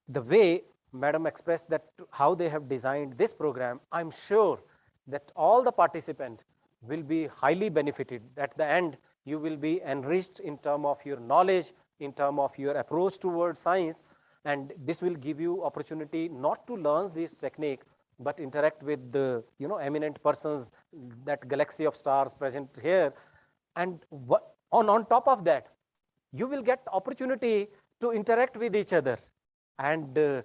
the way Madam expressed that how they have designed this program, I'm sure that all the participants will be highly benefited. At the end, you will be enriched in terms of your knowledge, in terms of your approach towards science, and this will give you opportunity not to learn this technique, but interact with the eminent persons, that galaxy of stars present here. And on top of that, you will get opportunity to interact with each other, and then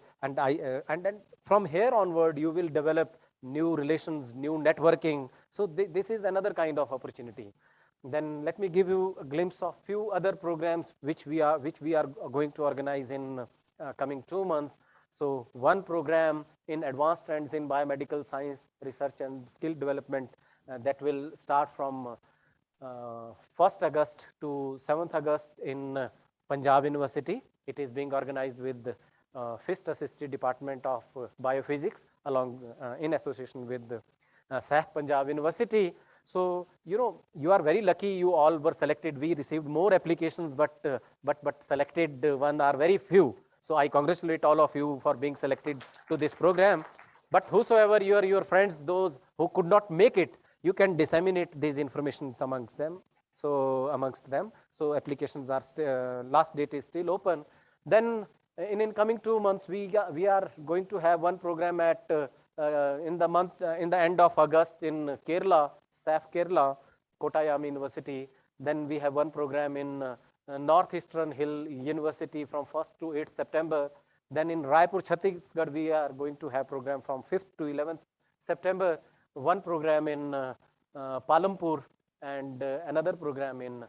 from here onward you will develop new relations, new networking. So this is another kind of opportunity. Then let me give you a glimpse of few other programs which we are going to organize in coming 2 months. So one program in advanced trends in biomedical science research and skill development that will start from 1st August to 7th August in Punjab University. It is being organized with FIST Assisted Department of Biophysics along in association with SAF Punjab University. So, you are very lucky you all were selected. We received more applications, but selected one are very few. So I congratulate all of you for being selected to this program. But whosoever your friends, those who could not make it, you can disseminate these informations amongst them. So applications are last date is still open. Then in coming 2 months, we are going to have one program at in the end of August in Kerala, SAF Kerala, Kottayam University. Then we have one program in Northeastern Hill University from 1st to 8th September. Then in Raipur, Chhattisgarh, we are going to have program from 5th to 11th September. One program in Palampur, and another program in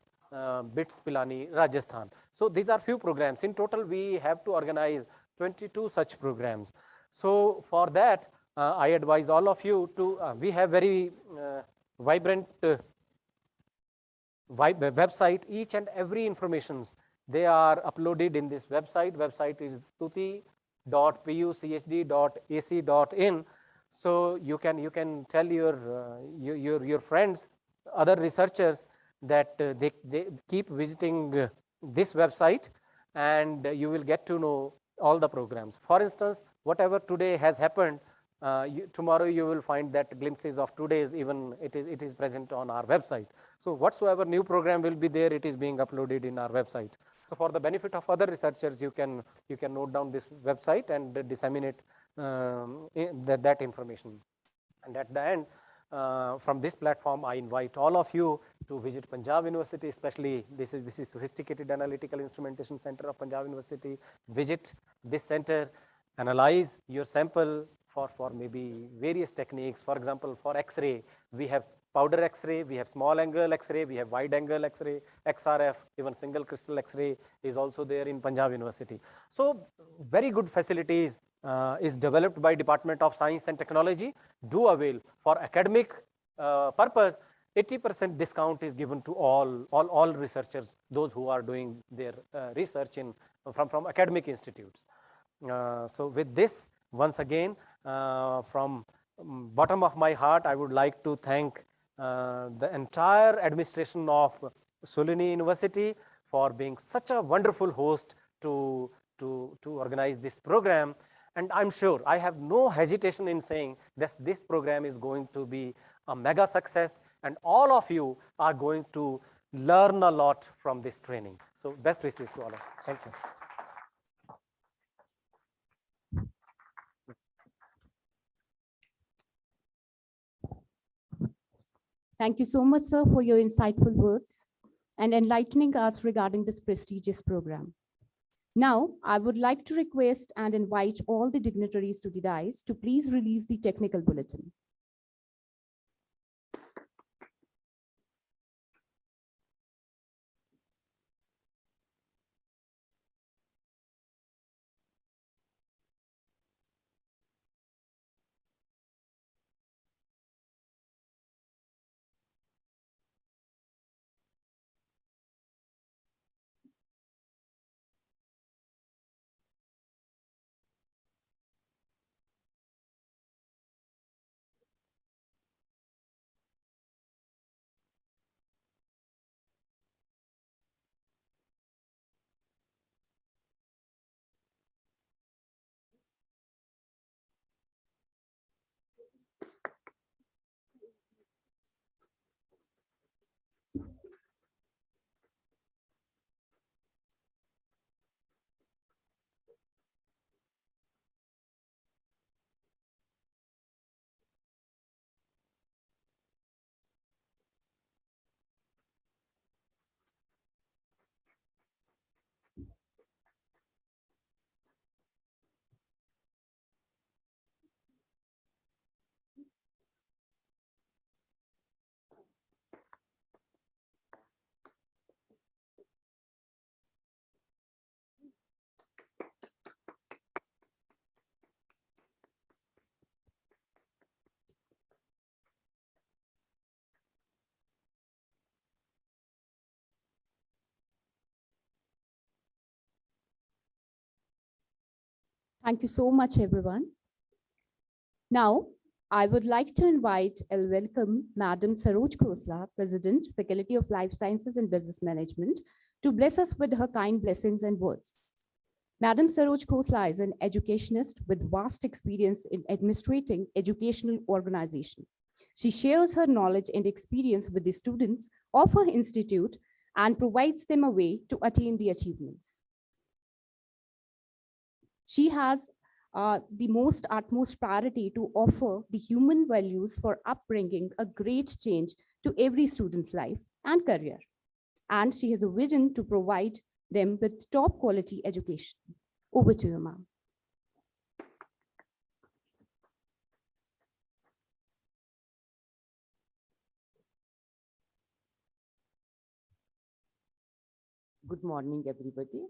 BITS Pilani, Rajasthan. So these are few programs. In total, we have to organize 22 such programs. So for that, I advise all of you to, we have very vibrant website. Each and every informations, they are uploaded in this website. Website is stuti.puchd.ac.in. So you can tell your friends, other researchers, that they keep visiting this website, and you will get to know all the programs. For instance, whatever today has happened, tomorrow you will find that glimpses of today's, even it is present on our website. So whatsoever new program will be there, it is being uploaded in our website. So for the benefit of other researchers, you can note down this website and disseminate that information. And at the end, from this platform, I invite all of you to visit Punjab University, especially this is Sophisticated Analytical Instrumentation Center of Punjab University. Visit this center, analyze your sample for maybe various techniques. For example, for X-ray, we have powder X-ray, we have small angle X-ray, we have wide angle X-ray, XRF, even single crystal X-ray is also there in Punjab University. So very good facilities is developed by Department of Science and Technology. Do avail. For academic purpose, 80% discount is given to all researchers, those who are doing their research from academic institutes. So with this, once again, from bottom of my heart, I would like to thank the entire administration of Shoolini University for being such a wonderful host to organize this program. And I'm sure, I have no hesitation in saying that this program is going to be a mega success, and all of you are going to learn a lot from this training. So best wishes to all of you. Thank you. Thank you so much, sir, for your insightful words and enlightening us regarding this prestigious program. Now, I would like to request and invite all the dignitaries to the dais to please release the technical bulletin. Thank you so much, everyone. Now, I would like to invite and welcome Madam Saroj Khosla, President, Faculty of Life Sciences and Business Management, to bless us with her kind blessings and words. Madam Saroj Khosla is an educationist with vast experience in administrating educational organization. She shares her knowledge and experience with the students of her institute and provides them a way to attain the achievements. She has the utmost priority to offer the human values for upbringing a great change to every student's life and career. And she has a vision to provide them with top quality education. Over to you, ma'am. Good morning, everybody.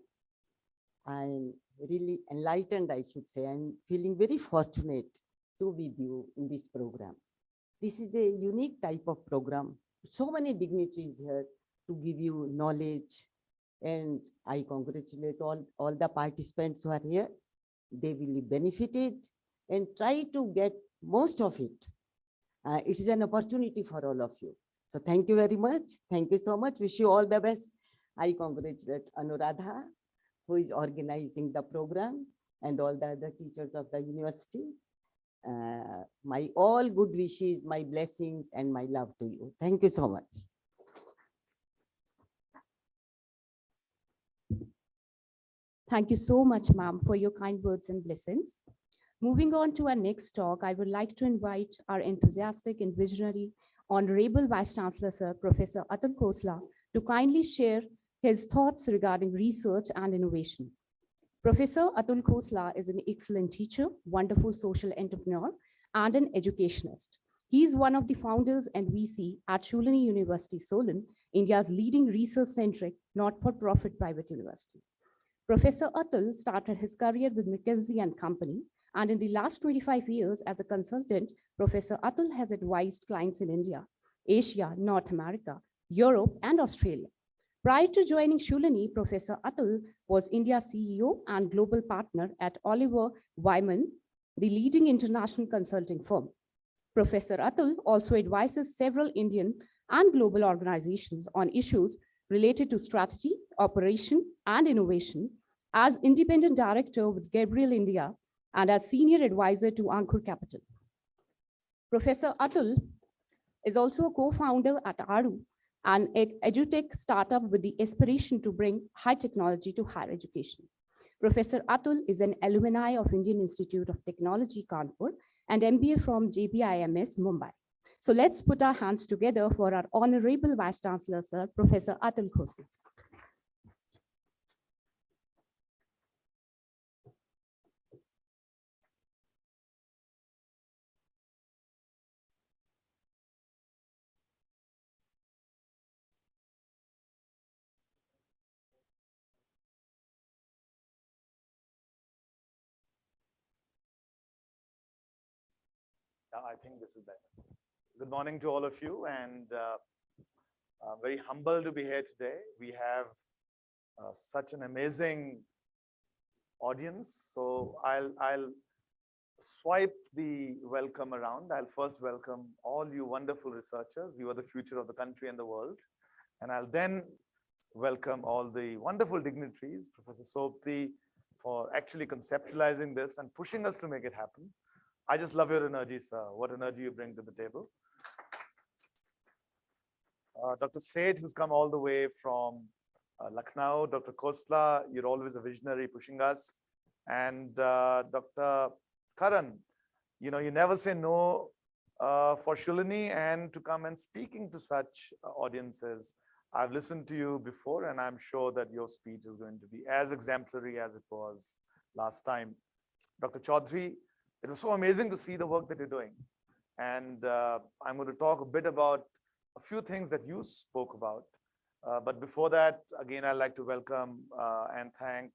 I'm really enlightened, I should say. I'm feeling very fortunate to be with you in this program. This is a unique type of program. So many dignitaries here to give you knowledge, and I congratulate all the participants who are here. They will be benefited and try to get most of it. It is an opportunity for all of you. So thank you very much. Thank you so much. Wish you all the best. I congratulate Anuradha, who is organizing the program, and all the other teachers of the university. My all good wishes, my blessings, and my love to you. Thank you so much. Thank you so much, ma'am, for your kind words and blessings. Moving on to our next talk, I would like to invite our enthusiastic and visionary Honorable Vice Chancellor, Sir, Professor Atul Khosla, to kindly share his thoughts regarding research and innovation. Professor Atul Khosla is an excellent teacher, wonderful social entrepreneur, and an educationist. He is one of the founders and VC at Shoolini University, Solon, India's leading research-centric, not-for-profit private university. Professor Atul started his career with McKinsey & Company, and in the last 25 years as a consultant, Professor Atul has advised clients in India, Asia, North America, Europe, and Australia. Prior to joining Shoolini, Professor Atul was India's CEO and global partner at Oliver Wyman, the leading international consulting firm. Professor Atul also advises several Indian and global organizations on issues related to strategy, operation, and innovation as independent director with Gabriel India and as senior advisor to Ankur Capital. Professor Atul is also a co-founder at Aru, an edutech startup with the aspiration to bring high technology to higher education. Professor Atul is an alumni of Indian Institute of Technology, Kanpur, and MBA from JBIMS, Mumbai. So let's put our hands together for our Honorable Vice Chancellor, Sir, Professor Atul Khosla. I think this is better. Good morning to all of you, and I'm very humbled to be here today. We have such an amazing audience, so I'll swipe the welcome around. I'll first welcome all you wonderful researchers. You are the future of the country and the world. And I'll then welcome all the wonderful dignitaries, Professor STUTI, for actually conceptualizing this and pushing us to make it happen. I just love your energy, sir. What energy you bring to the table. Dr. Seth, who's come all the way from Lucknow. Dr. Khosla, you're always a visionary pushing us. And Dr. Karan, you know, you never say no for Shoolini and to come and speaking to such audiences. I've listened to you before, and I'm sure that your speech is going to be as exemplary as it was last time. Dr. Chaudhary, it was so amazing to see the work that you're doing. And I'm going to talk a bit about a few things that you spoke about. But before that, again, I'd like to welcome and thank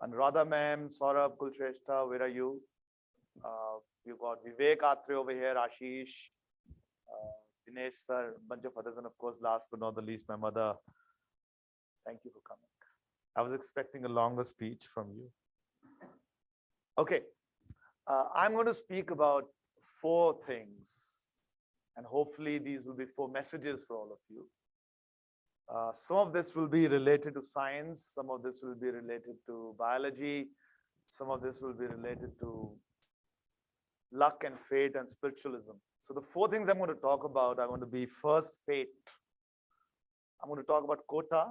Anuradha ma'am, Saurabh, Kulshrestha, where are you? You've got Vivek Atre over here, Ashish, Dinesh sir, a bunch of others, and of course, last but not the least, my mother. Thank you for coming. I was expecting a longer speech from you. Okay. I'm going to speak about 4 things, and hopefully these will be 4 messages for all of you. Some of this will be related to science, some of this will be related to biology, some of this will be related to luck and fate and spiritualism. So the 4 things I'm going to talk about are going to be first, fate. I'm going to talk about quota.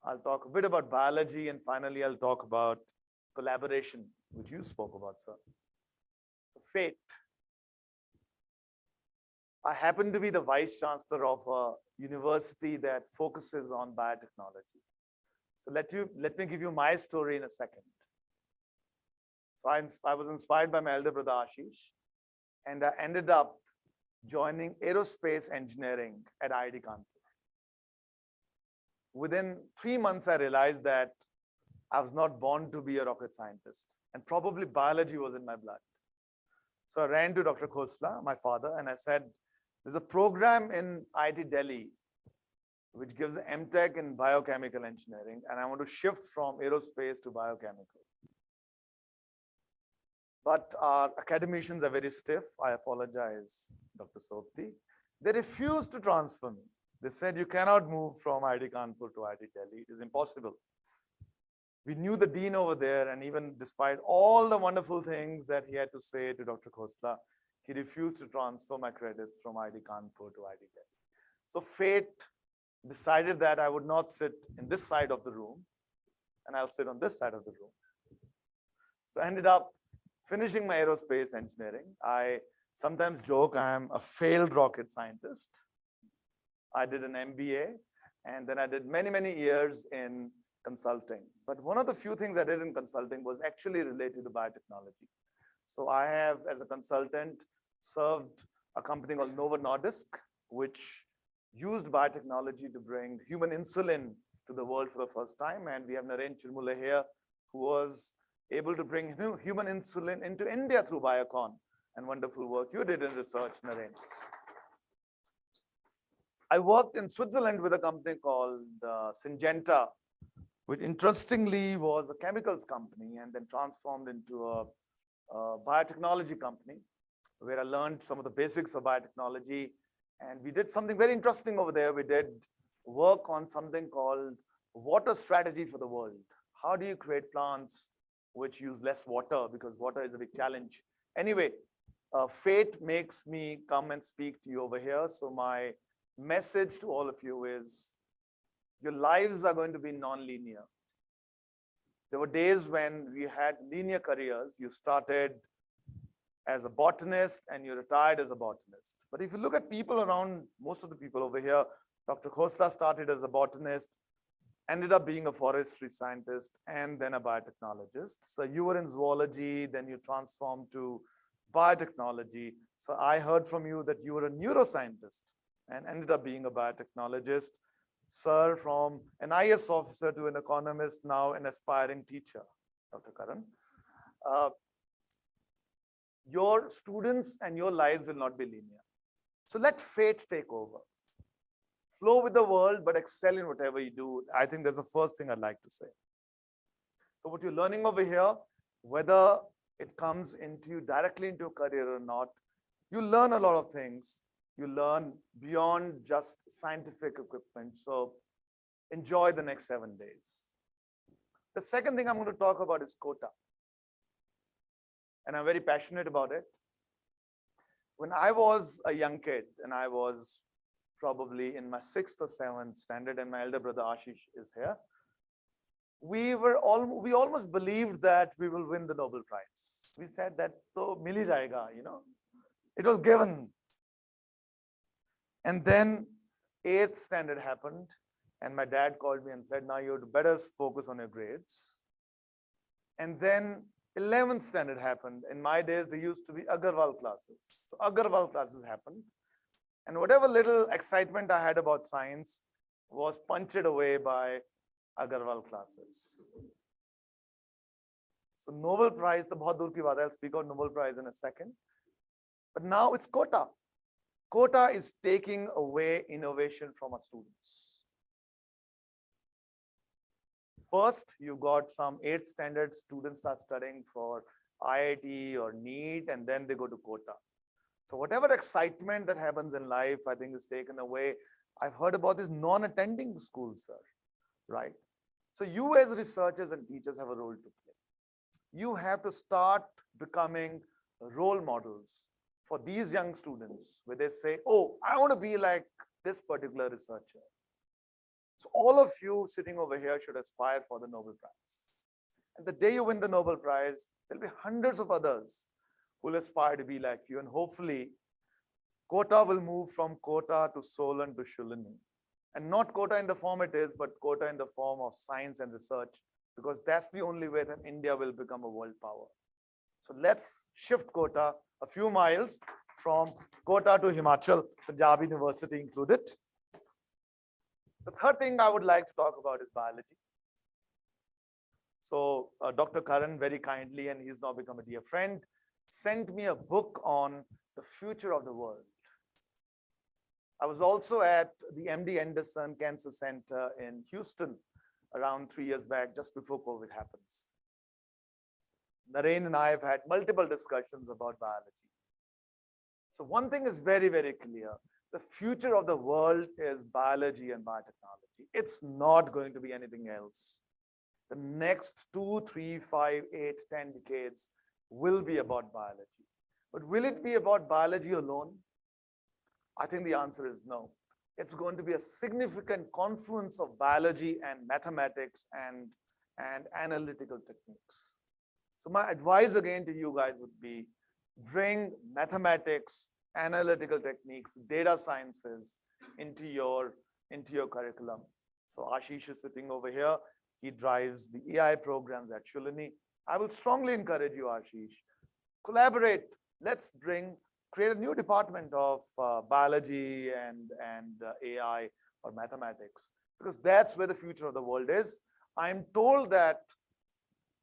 I'll talk a bit about biology, and finally I'll talk about collaboration, which you spoke about, sir. So fate. I happen to be the vice chancellor of a university that focuses on biotechnology. So let me give you my story in a second. So I was inspired by my elder brother Ashish, and I ended up joining aerospace engineering at IIT Kanpur. Within 3 months, I realized that I was not born to be a rocket scientist, and probably biology was in my blood. So I ran to Dr. Khosla, my father, and I said, there's a program in IIT Delhi which gives MTech in biochemical engineering, and I want to shift from aerospace to biochemical. But our academicians are very stiff. I apologize, Dr. STUTI. They refused to transfer me. They said, you cannot move from IIT Kanpur to IIT Delhi. It is impossible. We knew the dean over there, and even despite all the wonderful things that he had to say to Dr. Khosla, he refused to transfer my credits from IIT Kanpur to IIT Delhi. So fate decided that I would not sit in this side of the room, and I'll sit on this side of the room. So I ended up finishing my aerospace engineering. I sometimes joke I am a failed rocket scientist. I did an MBA, and then I did many, many years in consulting. But one of the few things I did in consulting was actually related to biotechnology. So I have, as a consultant, served a company called Novo Nordisk, which used biotechnology to bring human insulin to the world for the first time. And we have Naren Chirmule here, who was able to bring human insulin into India through Biocon, and wonderful work you did in research, Naren. I worked in Switzerland with a company called Syngenta, which interestingly was a chemicals company and then transformed into a biotechnology company, where I learned some of the basics of biotechnology. And we did something very interesting over there. We did work on something called water strategy for the world. How do you create plants which use less water, because water is a big challenge. Anyway, fate makes me come and speak to you over here. So my message to all of you is, your lives are going to be non-linear. There were days when we had linear careers. You started as a botanist and you retired as a botanist. But if you look at people around, most of the people over here, Dr. Khosla started as a botanist, ended up being a forestry scientist, and then a biotechnologist. So you were in zoology, then you transformed to biotechnology. So I heard from you that you were a neuroscientist and ended up being a biotechnologist. Sir, from an IS officer to an economist, now an aspiring teacher, Dr. Karan. Your students and your lives will not be linear. So let fate take over. Flow with the world, but excel in whatever you do. I think that's the first thing I'd like to say. So what you're learning over here, whether it comes into you directly into a career or not, you learn a lot of things. You learn beyond just scientific equipment. So enjoy the next 7 days. The second thing I'm going to talk about is quota. And I'm very passionate about it. When I was a young kid, and I was probably in my 6th or 7th standard, and my elder brother Ashish is here, we almost believed that we will win the Nobel Prize. We said that to mil hi jayega, it was given. And then 8th standard happened, and my dad called me and said, now you better focus on your grades. And then 11th standard happened. In my days, there used to be Agarwal classes. So Agarwal classes happened. And whatever little excitement I had about science was punctured away by Agarwal classes. So Nobel Prize, the bahut dur ki baat hai, I'll speak about Nobel Prize in a second. But now it's quota. Quota is taking away innovation from our students. First, you got some 8th standard students start studying for IIT or NEET, and then they go to quota. So whatever excitement that happens in life, I think is taken away. I've heard about this non-attending schools, sir, right? So you as researchers and teachers have a role to play. You have to start becoming role models for these young students, where they say, oh, I want to be like this particular researcher. So all of you sitting over here should aspire for the Nobel Prize. And the day you win the Nobel Prize, there'll be hundreds of others who will aspire to be like you. And hopefully, quota will move from quota to Solon to Shoolini. And not quota in the form it is, but quota in the form of science and research, because that's the only way that India will become a world power. So let's shift quota a few miles from Kota to Himachal, Punjab University included. The third thing I would like to talk about is biology. So Dr. Karan very kindly, and he's now become a dear friend, sent me a book on the future of the world. I was also at the MD Anderson Cancer Center in Houston around 3 years back, just before COVID happens. Naren and I have had multiple discussions about biology. So one thing is very, very clear. The future of the world is biology and biotechnology. It's not going to be anything else. the next 2, 3, 5, 8, 10 decades will be about biology. But will it be about biology alone? I think the answer is no. It's going to be a significant confluence of biology and mathematics and analytical techniques. So my advice again to you guys would be, bring mathematics, analytical techniques, data sciences into your curriculum. So Ashish is sitting over here. He drives the AI programs at Shoolini. I will strongly encourage you, Ashish, collaborate. Let's create a new department of biology and AI or mathematics, because that's where the future of the world is. I'm told that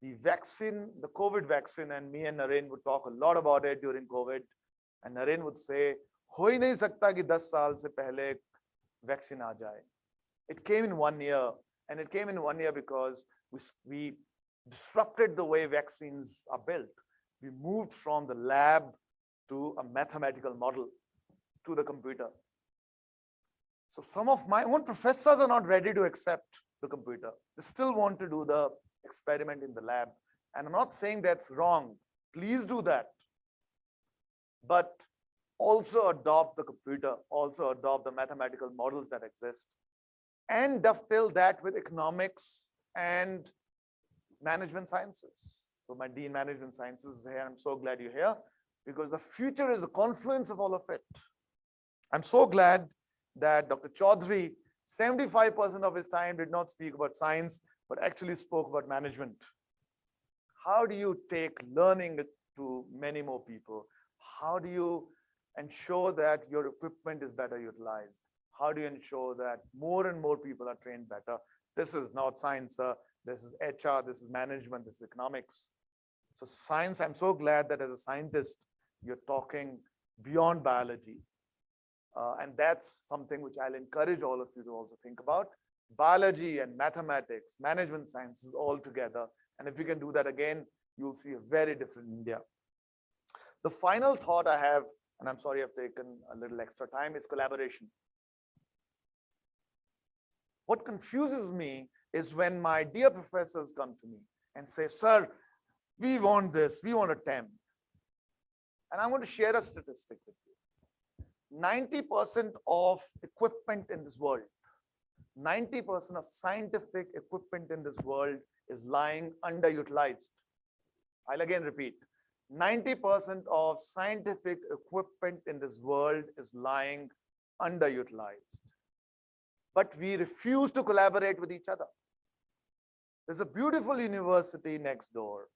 the vaccine, the COVID vaccine, and me and Naren would talk a lot about it during COVID. And Naren would say, हो ही नहीं सकता कि 10 साल से पहले vaccine आ जाए. It came in 1 year, and it came in 1 year because we disrupted the way vaccines are built. We moved from the lab to a mathematical model, to the computer. So some of my own professors are not ready to accept the computer. They still want to do the experiment in the lab. And I'm not saying that's wrong. Please do that. But also adopt the computer, also adopt the mathematical models that exist, and dovetail that with economics and management sciences. So my Dean Management Sciences is here. I'm so glad you're here, because the future is a confluence of all of it. I'm so glad that Dr. Chaudhary, 75% of his time did not speak about science, but actually spoke about management. How do you take learning to many more people? How do you ensure that your equipment is better utilized? How do you ensure that more and more people are trained better? This is not science, this is HR, this is management, this is economics. So science, I'm so glad that as a scientist, you're talking beyond biology. And that's something which I'll encourage all of you to also think about. Biology and mathematics, management sciences all together. And if you can do that again, you'll see a very different India. The final thought I have, and I'm sorry I've taken a little extra time, is collaboration. What confuses me is when my dear professors come to me and say, sir, we want this, we want a TEM. And I want to share a statistic with you. 90% of equipment in this world, 90% of scientific equipment in this world is lying underutilized. I'll again repeat, 90% of scientific equipment in this world is lying underutilized. But we refuse to collaborate with each other. There's a beautiful university next door,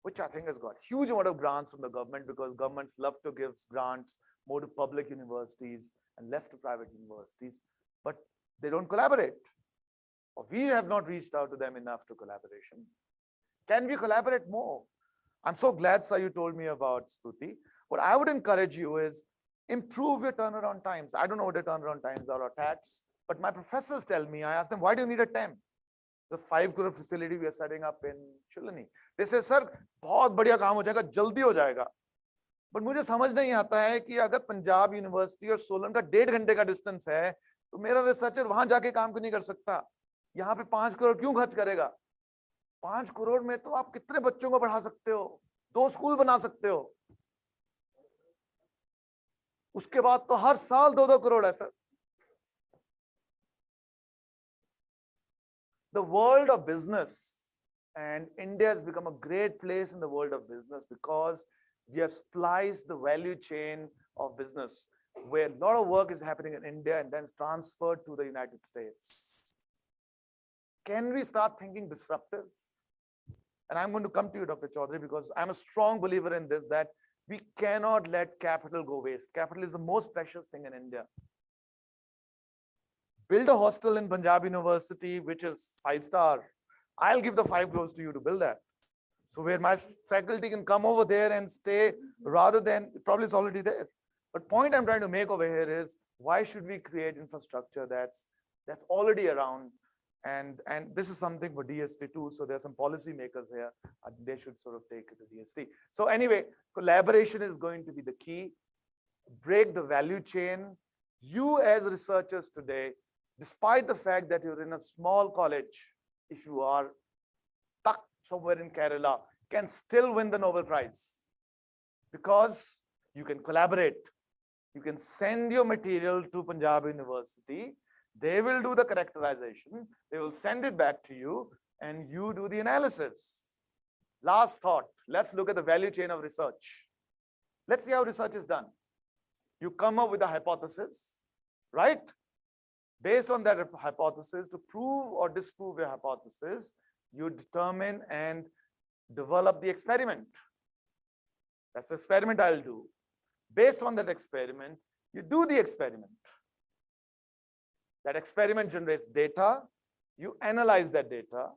which I think has got huge amount of grants from the government, because governments love to give grants more to public universities and less to private universities, but they don't collaborate. Or we have not reached out to them enough to collaboration. Can we collaborate more? I'm so glad, sir, you told me about STUTI. What I would encourage you is improve your turnaround times. I don't know what the turnaround times are or tax, but my professors tell me, I ask them, why do you need a TEM? The 5 crore facility we are setting up in Shoolini. They say, sir, बहुत बढ़िया काम हो जाएगा, जल्दी हो जाएगा. But मुझे समझ नहीं आता है कि अगर पंजाब यूनिवर्सिटी और सोलन का 1.5 घंटे का डिस्टेंस है, तो मेरा रिसर्चर वहां जाके काम क्यों नहीं कर सकता? यहाँ पे 5 करोड़ क्यों खर्च करेगा? 5 करोड़ में तो आप कितने बच्चों को पढ़ा सकते हो? 2 स्कूल बना सकते हो. उसके बाद तो हर साल 2-2 करोड़ है sir. The world of business, and India has become a great place in the world of business because we have spliced the value chain of business, where a lot of work is happening in India and then transferred to the United States. Can we start thinking disruptive? And I'm going to come to you, Dr. Chaudhary, because I'm a strong believer in this, that we cannot let capital go waste. Capital is the most precious thing in India. Build a hostel in Punjab University, which is 5-star. I'll give the 5 crores to you to build that. So where my faculty can come over there and stay, rather than, probably it's already there. But point I'm trying to make over here is, why should we create infrastructure that's already around? And this is something for DST too. So there's some policy makers here. They should sort of take it to DST. So anyway, collaboration is going to be the key. Break the value chain. You as researchers today, despite the fact that you're in a small college, if you are stuck somewhere in Kerala, can still win the Nobel Prize because you can collaborate. You can send your material to Punjab University. They will do the characterization. They will send it back to you and you do the analysis. Last thought, let's look at the value chain of research. Let's see how research is done. You come up with a hypothesis, right? Based on that hypothesis, to prove or disprove your hypothesis, you determine and develop the experiment. That's the experiment I'll do. Based on that experiment, you do the experiment. That experiment generates data. You analyze that data.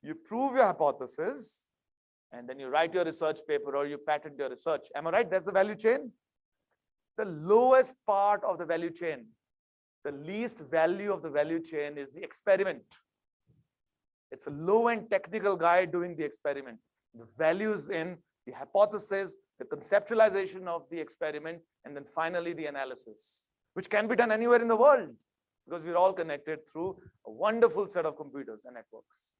You prove your hypothesis, and then you write your research paper or you patent your research. Am I right? That's the value chain. The lowest part of the value chain, the least value of the value chain is the experiment. It's a low-end technical guy doing the experiment. The value is in the hypothesis, the conceptualization of the experiment, and then finally the analysis, which can be done anywhere in the world because we're all connected through a wonderful set of computers and networks.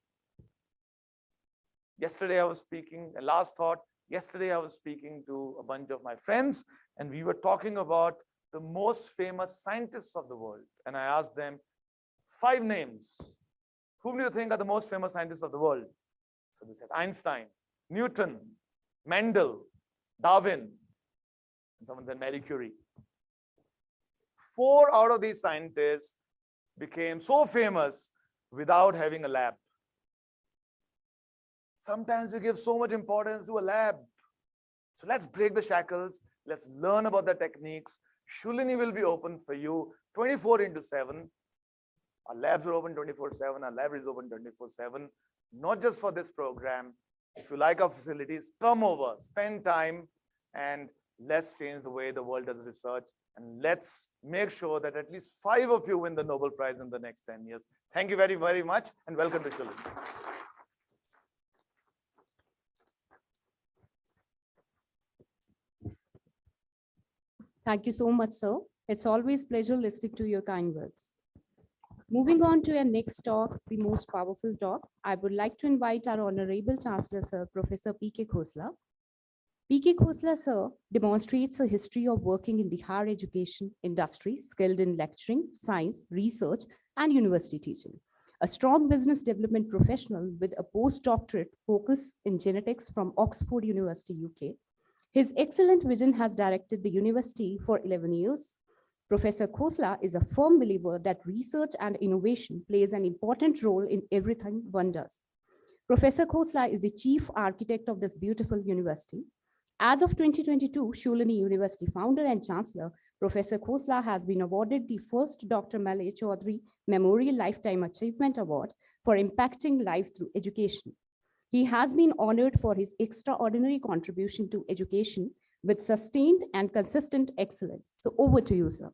Yesterday I was speaking, a last thought, yesterday I was speaking to a bunch of my friends and we were talking about the most famous scientists of the world. And I asked them 5 names. Whom do you think are the most famous scientists of the world? So they said Einstein, Newton, Mendel, Darwin, and someone said Marie Curie. 4 out of these scientists became so famous without having a lab. Sometimes we give so much importance to a lab. So let's break the shackles. Let's learn about the techniques. Shoolini will be open for you 24/7. Our labs are open 24/7. Our library is open 24/7. Not just for this program. If you like our facilities, come over, spend time, and let's change the way the world does research. And let's make sure that at least 5 of you win the Nobel Prize in the next 10 years. Thank you very, very much, and welcome to Shoolini. Thank you so much, sir. It's always a pleasure listening to your kind words. Moving on to our next talk, the most powerful talk, I would like to invite our Honorable Chancellor, Sir, Professor P.K. Khosla. P.K. Khosla, sir, demonstrates a history of working in the higher education industry, skilled in lecturing, science, research, and university teaching. A strong business development professional with a postdoctorate focus in genetics from Oxford University, UK. His excellent vision has directed the university for 11 years. Professor Khosla is a firm believer that research and innovation plays an important role in everything one does. Professor Khosla is the chief architect of this beautiful university. As of 2022, Shoolini University founder and chancellor, Professor Khosla has been awarded the first Dr. Malay Chaudhary Memorial Lifetime Achievement Award for impacting life through education. He has been honored for his extraordinary contribution to education with sustained and consistent excellence. So over to you, sir.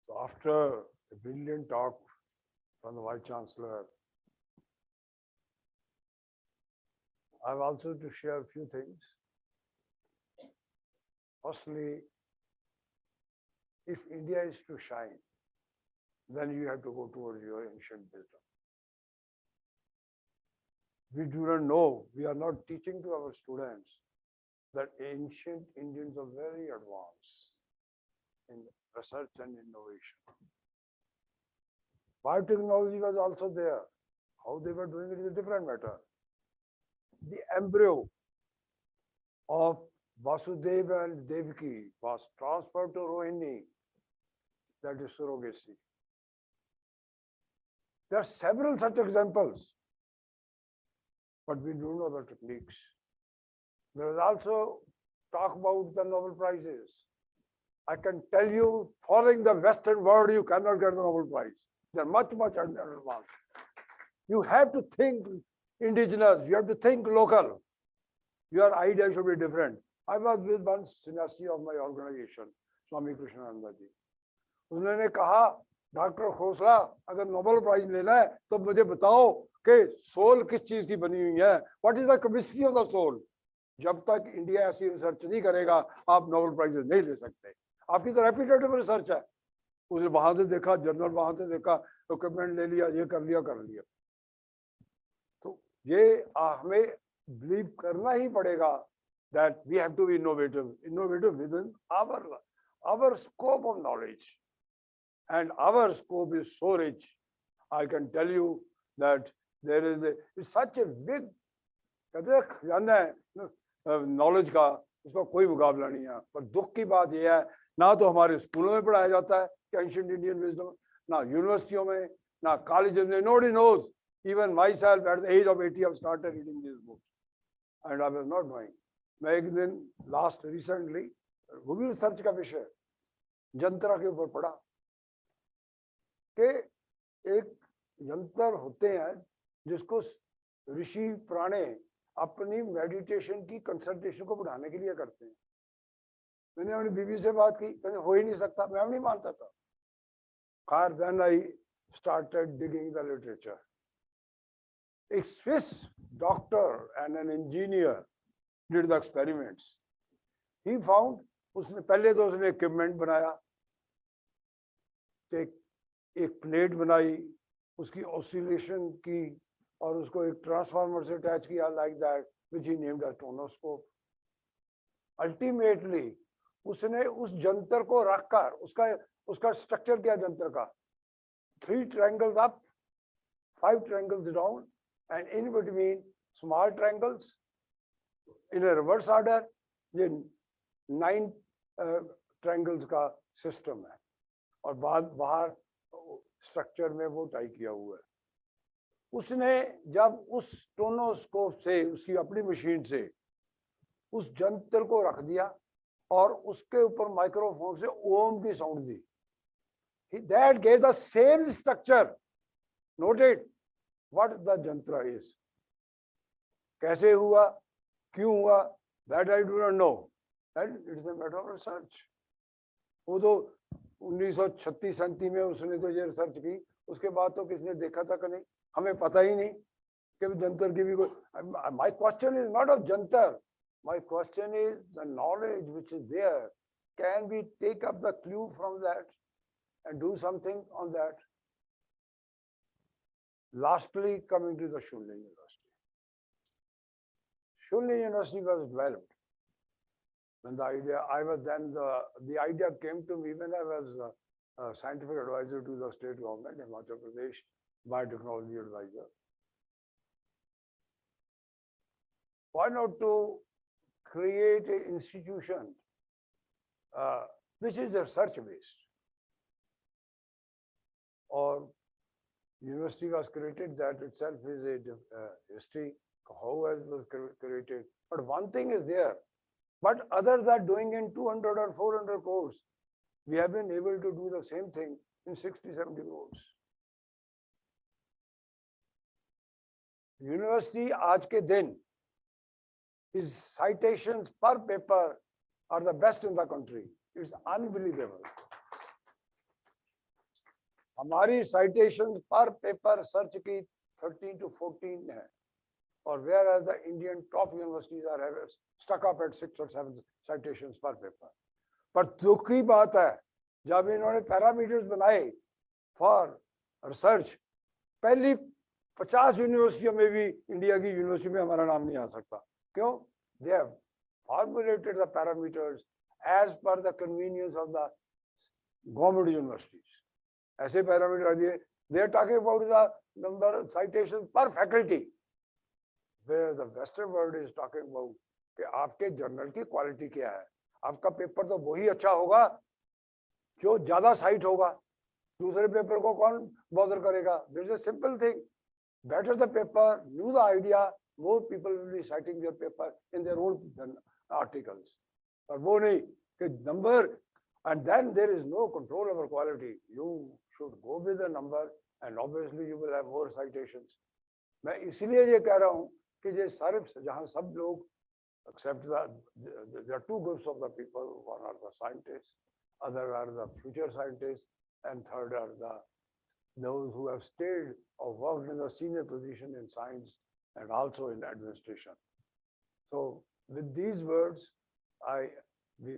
So after a brilliant talk from the Vice Chancellor, I have also to share a few things. Firstly, if India is to shine, then you have to go towards your ancient wisdom. We do not know, we are not teaching to our students that ancient Indians are very advanced in research and innovation. Biotechnology was also there. How they were doing it is a different matter. The embryo of Vasudeva and Devaki was transferred to Rohini. That is surrogacy. There are several such examples, but we don't know the techniques. There is also talk about the Nobel Prizes. I can tell you, following the Western world, you cannot get the Nobel Prize. They're much, much advanced. You have to think indigenous, you have to think local. Your idea should be different. I was with one sannyasi of my organization, Swami Krishnananda ji. उन्होंने कहा, doctor Khosla, अगर Nobel prize लेना है तो मुझे बताओ कि soul किस चीज की बनी हुई है. What is the chemistry of the soul? जब तक इंडिया ऐसी रिसर्च नहीं करेगा, आप नोबेल प्राइज नहीं ले सकते. आपकी तो रेपिटेटिव रिसर्च है, उसने वहां से देखा, जर्नल वहां से देखा, इक्विपमेंट ले लिया, ये कर लिया। तो ये हमें बिलीव करना ही पड़ेगा that we have to be innovative within our scope of knowledge, and our scope is so rich. I can tell you that there is it's such a big knowledge का उसका कोई मुकाबला नहीं है। पर दुख की बात यह है, ना तो हमारे स्कूलों में पढ़ाया जाता है कि एंशिएंट इंडियन विजडम, ना यूनिवर्सिटियों में, ना कॉलेजेस में। Nobody knows. Even myself at the age of 80 I've started reading these books and I was not knowing. मैं एक दिन लास्ट रिसेंटली वो भी रिसर्च का विषय यंत्र के ऊपर पढ़ा कि एक यंत्र होते हैं जिसको ऋषि पुराने अपनी मेडिटेशन की कंसंट्रेशन को बढ़ाने के लिए करते हैं। मैंने अपनी बीवी से बात की, कहते हो ही नहीं सकता, मैं नहीं मानता था। खैर then I started digging the literature. एक Swiss doctor and an engineer did the experiments. He found, उसने पहले तो उसने इक्विपमेंट बनाया, एक प्लेट बनाई, उसकी ऑसिलेशन की और उसको एक ट्रांसफार्मर से अटैच किया like that, which he named as tonoscope. Ultimately उसने उस जंतर को रखकर उसका स्ट्रक्चर किया जंतर का, 3 triangles up, 5 triangles down, and in between small triangles in a reverse order, ये 9 triangles का सिस्टम है और बाहर स्ट्रक्चर में वो टाई किया हुआ है। उसने जब उस टोनोस्कोप से, उसकी अपनी मशीन से उस जंतर को रख दिया और उसके ऊपर माइक्रोफोन से ओम की sound the, that gave the same structure. Noted what the jantra is. कैसे हुआ, क्यों हुआ, that I do not know. And it is a matter of research. वो तो 1936-37 में उसने तो ये रिसर्च की, उसके बाद तो किसने देखा था कि नहीं, हमें पता ही नहीं कि जंतर की भी कोई। My question is not of jantar. My question is the knowledge which is there. Can we take up the clue from that and do something on that? Lastly, coming to the Shoolini University. Shoolini University was developed when the idea, the idea came to me when I was a scientific advisor to the state government, Himachal Pradesh Biotechnology advisor. Why not to create an institution which is research based? Or university was created, that itself is a history, how it was created. But one thing is there, but others are doing in 200 or 400 crores. We have been able to do the same thing in 60, 70 crores. University आज के दिन, his citations per paper are the best in the country. It's unbelievable. हमारी citations per paper search की 13 to 14 है, और whereas the Indian top universities are stuck up at 6 or 7 citations per paper. पर दुख की बात है, जब इन्होंने पैरामीटर्स बनाए फॉर रिसर्च, पहली 50 यूनिवर्सिटियों में भी इंडिया की यूनिवर्सिटी में हमारा नाम नहीं आ सकता। क्यों? They have formulated the parameters as per the convenience of the government universities. ऐसे पैरामीटर दिए, they are talking about the number of citations per faculty, where the Western world is talking about कि आपके journal की quality क्या है। आपका paper तो वही अच्छा होगा जो ज्यादा साइट होगा, दूसरे पेपर को कौन बॉदर करेगा? There is a simple thing, better the paper, new the idea, more people will be citing your paper in their own articles. But वो नहीं कि number, and then there is no control over quality. You should go with the number and obviously you will have more citations. मैं इसीलिए ये कह रहा हूँ कि ये सिर्फ जहाँ सब लोग except there are 2 groups of the people, one are the scientists, other are the future scientists, and third are those who have stayed or worked in a senior position in science and also in administration. So with these words,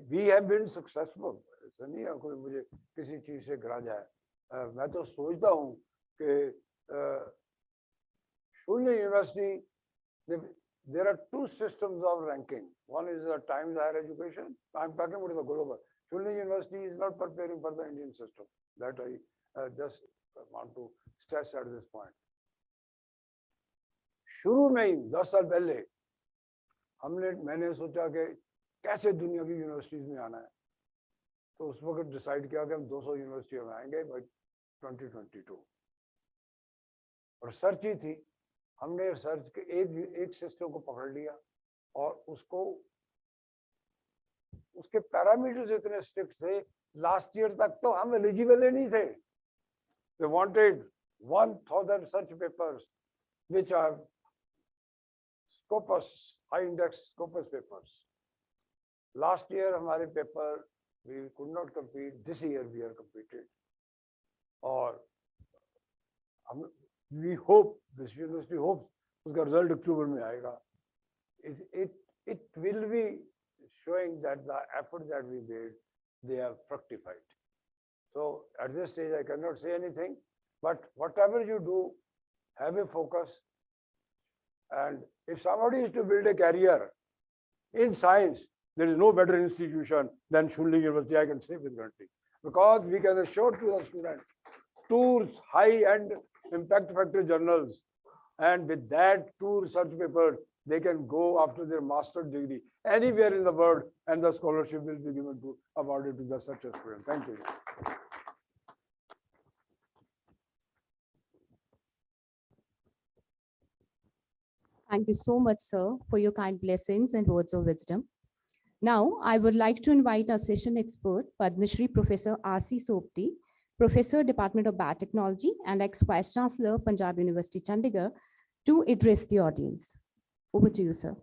we have been successful. ऐसा नहीं है कोई मुझे किसी चीज से गिरा जाए। मैं तो सोचता हूँ कि Shoolini University, there are two systems of ranking. One is the Times Higher Education. I'm talking about the global. Shoolini University is not preparing for the Indian system. That I just want to stress at this point. शुरू में ही 10 साल पहले मैंने सोचा कि कैसे दुनिया की यूनिवर्सिटीज में आना है, तो उस वक्त डिसाइड किया कि हम 200 यूनिवर्सिटियों में आएंगे बाय 2022। और सर्च ही थी, हमने सर्च के एक सिस्टम को पकड़ लिया और उसको उसके पैरामीटर्स इतने स्ट्रिक्ट थे, लास्ट ईयर तक तो हम एलिजिबल ही नहीं थे। They wanted 1000 search papers which are Scopus, high index Scopus papers. Last year हमारे paper we could not compete. This year we are competed. और we hope, this university hopes, उसका result October में आएगा. It will be showing that the effort that we made, they have fructified. So at this stage, I cannot say anything, but whatever you do, have a focus. And if somebody is to build a career in science, there is no better institution than Shoolini University, I can say with guarantee. Because we can assure to the students two high-end impact factor journals, and with that two research papers, they can go after their master's degree anywhere in the world, and the scholarship will be given to awarded to the such a student. Thank you. Thank you so much, sir, for your kind blessings and words of wisdom. Now, I would like to invite our session expert, Padma Shri Professor R.C. Sopti, Professor, Department of Biotechnology and ex-Vice Chancellor, Punjab University, Chandigarh, to address the audience. Over to you, sir.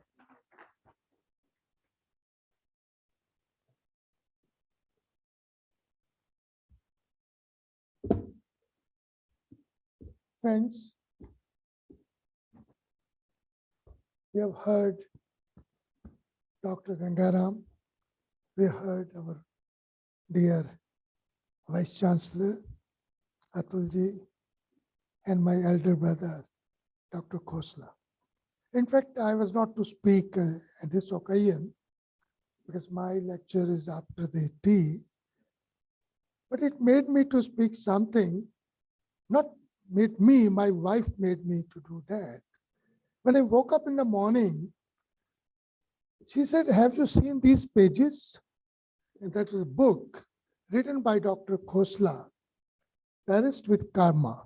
Friends, we have heard Dr. Gangaram, we heard our dear Vice Chancellor, Atulji, and my elder brother, Dr. Khosla. In fact, I was not to speak at this occasion because my lecture is after the tea, but it made me to speak something, not made me, my wife made me to do that. When I woke up in the morning, she said, have you seen these pages? And that was a book written by Dr. Khosla, Perished with Karma.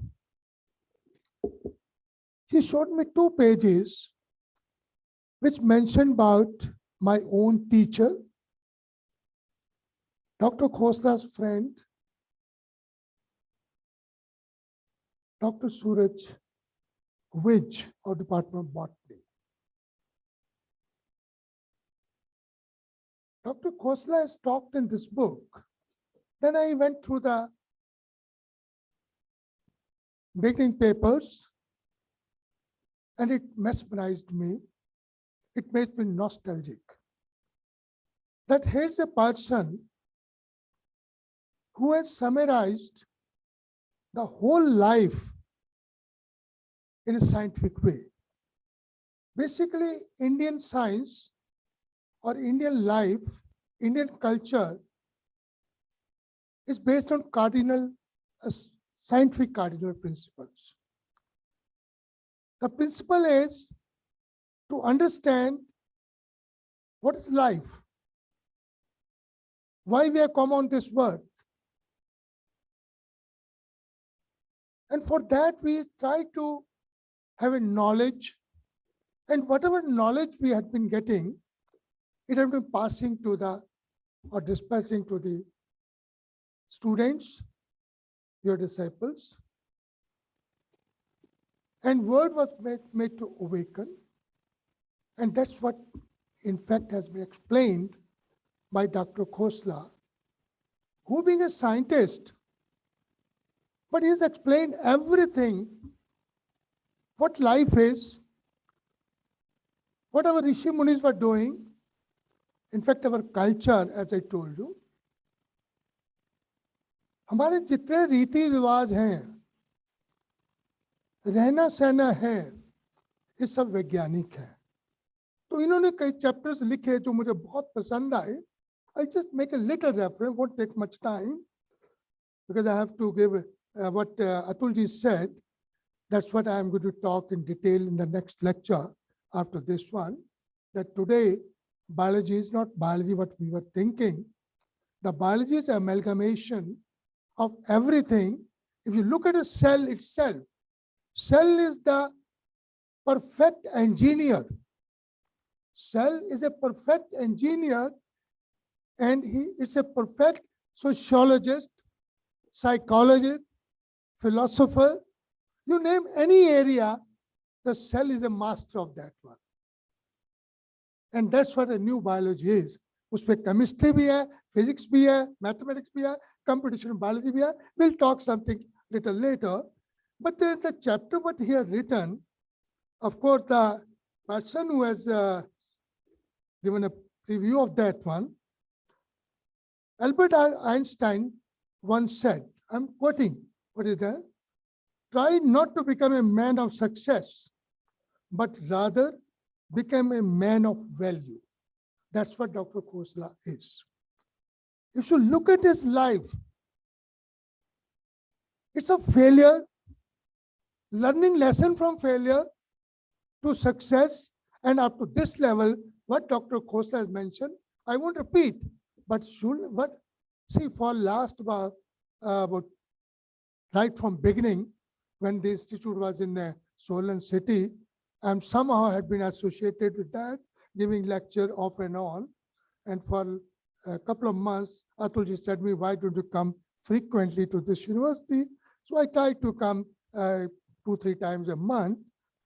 She showed me 2 pages which mentioned about my own teacher, Dr. Khosla's friend, Dr. Suraj Vij of Department of Botany. Dr. Khosla has talked in this book. Then I went through the beginning papers and it mesmerized me. It made me nostalgic. That here's a person who has summarized the whole life in a scientific way. Basically, Indian science or Indian life, Indian culture is based on scientific cardinal principles. The principle is to understand what is life, why we have come on this world. And for that, we try to have a knowledge, and whatever knowledge we had been getting, it had been passing to or dispensing to the students, your disciples. And word was made to awaken. And that's what, in fact, has been explained by Dr. Khosla, who being a scientist, but he has explained everything, what life is, what our Rishi Munis were doing. In fact, our culture, as I told you, हमारे जितने रीति रिवाज हैं, रहना सहना है, ये सब वैज्ञानिक है। तो इन्होंने कई चैप्टर्स लिखे जो मुझे बहुत पसंद आए। I just make a little reference, won't take much time because I have to give what Atulji said. That's what I am going to talk in detail in the next lecture after this one. That today biology is not biology what we were thinking. The biology is amalgamation of everything. If you look at a cell itself, cell is the perfect engineer. Cell is a perfect engineer, and it's a perfect sociologist, psychologist, philosopher. You name any area, the cell is a master of that one. And that's what a new biology is. उसमें chemistry भी है, physics भी है, mathematics भी है, computational biology भी है. We'll talk something little later. But the chapter what he has written, of course, the person who has given a preview of that one, Albert Einstein once said, I'm quoting, what is that? Try not to become a man of success, but rather become a man of value. That's what Dr. Khosla is. If you look at his life, it's a failure, learning lesson from failure to success, and up to this level, what Dr. Khosla has mentioned, I won't repeat, but see, for last about right from beginning, when the institute was in Solan City, and somehow had been associated with that, giving lecture off and on. And for a couple of months, Atulji said me, why don't you come frequently to this university? So I tried to come 2-3 times a month,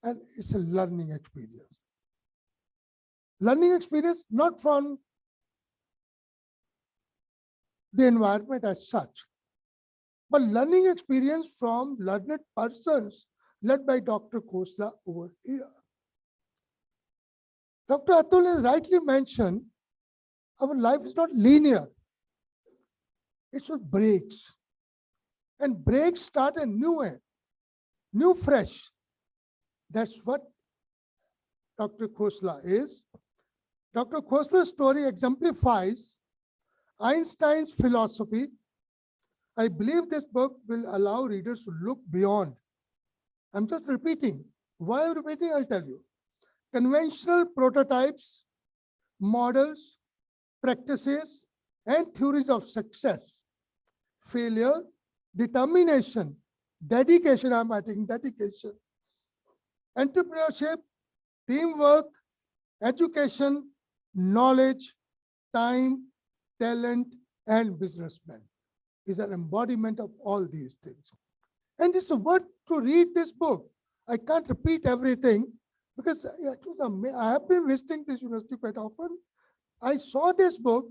and it's a learning experience. Learning experience not from the environment as such, but learning experience from learned persons led by Dr. Khosla over here. Dr. Atul has rightly mentioned, our life is not linear. It's with breaks. And breaks start a new end, new fresh. That's what Dr. Khosla is. Dr. Khosla's story exemplifies Einstein's philosophy. I believe this book will allow readers to look beyond. I'm just repeating. Why I'm repeating, I'll tell you. Conventional prototypes, models, practices, and theories of success, failure, determination, dedication, I'm adding dedication, entrepreneurship, teamwork, education, knowledge, time, talent, and businessmen is an embodiment of all these things. And it's worth to read this book. I can't repeat everything because I have been visiting this university quite often. I saw this book,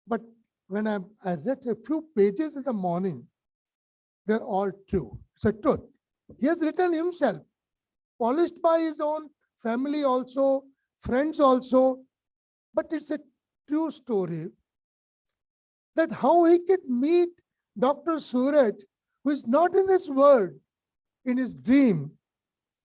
but when I read a few pages in the morning, they're all true. It's a truth. He has written himself, polished by his own family also, friends also, but it's a true story that how he could meet Dr. Suraj, who is not in this world, in his dream.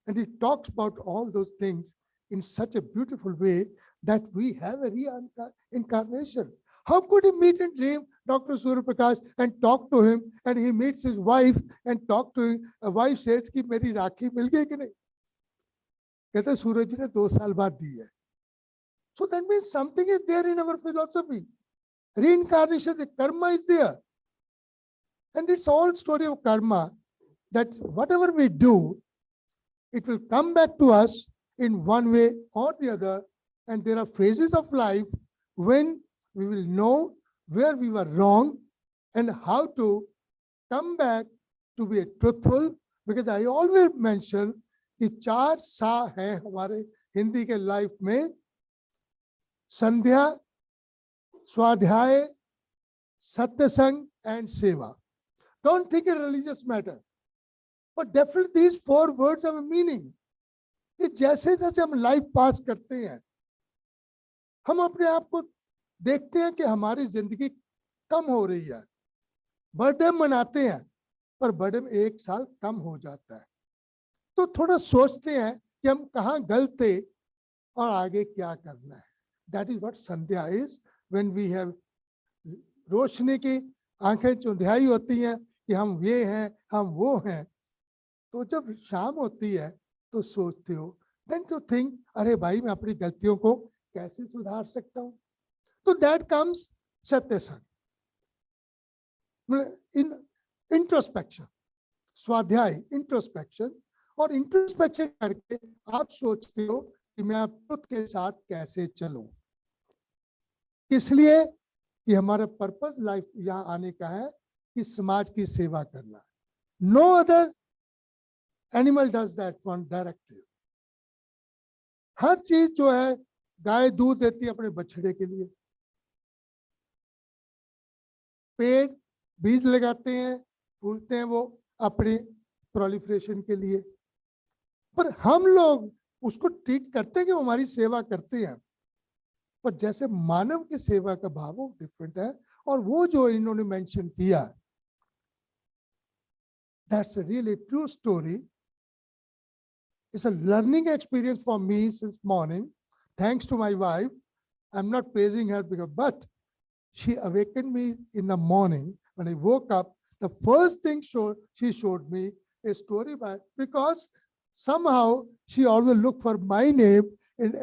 And he talks about all those things in such a beautiful way that we have a reincarnation. How could he meet in dream Dr. Surya Prakash and talk to him, and he meets his wife and talk to him? A wife says कि मेरी राखी मिल गई कि नहीं? कहते सूरज ने 2 साल बाद दी है. So that means something is there in our philosophy. Reincarnation, the karma is there. And it's all story of karma, that whatever we do, it will come back to us in one way or the other. And there are phases of life when we will know where we were wrong and how to come back to be truthful. Because I always mention कि 4 सा है हमारे हिंदी के life में, संध्या, स्वाध्याय, satyasang, and seva. Don't think a religious matter, but definitely these 4 words have a meaning. कि जैसे जैसे हम लाइफ पास करते हैं, हम अपने आप को देखते हैं कि हमारी जिंदगी कम हो रही है, बर्थडे मनाते हैं पर बर्थडे में 1 साल कम हो जाता है। तो थोड़ा सोचते हैं कि हम कहाँ गलत थे और आगे क्या करना है। That is what sandhya is, when we have रोशनी की आंखें चुंधियाई होती हैं कि हम ये हैं, हम वो हैं। तो जब शाम होती है तो सोचते हो, देन टू थिंक, अरे भाई मैं अपनी गलतियों को कैसे सुधार सकता हूँ। तो दैट कम्स सत्य इन इंट्रोस्पेक्शन, स्वाध्याय इंट्रोस्पेक्शन। और इंट्रोस्पेक्शन करके आप सोचते हो कि मैं खुद के साथ कैसे चलूं, इसलिए कि हमारा पर्पस लाइफ यहाँ आने का है कि समाज की सेवा करना। No other animal does that one directly. हर चीज जो है, गाय दूध देती है अपने बछड़े के लिए, पेड़ बीज लगाते हैं, फूलते हैं वो अपने प्रोलिफरेशन के लिए, पर हम लोग उसको ट्रीट करते हैं कि वो हमारी सेवा करते हैं। पर जैसे मानव की सेवा का भाव वो डिफरेंट है। और वो जो इन्होंने मेंशन किया, that's a really true story. It's a learning experience for me since morning, thanks to my wife. I am not praising her because but she awakened me in the morning. When I woke up, the first thing she showed me a story because somehow she always looked for my name in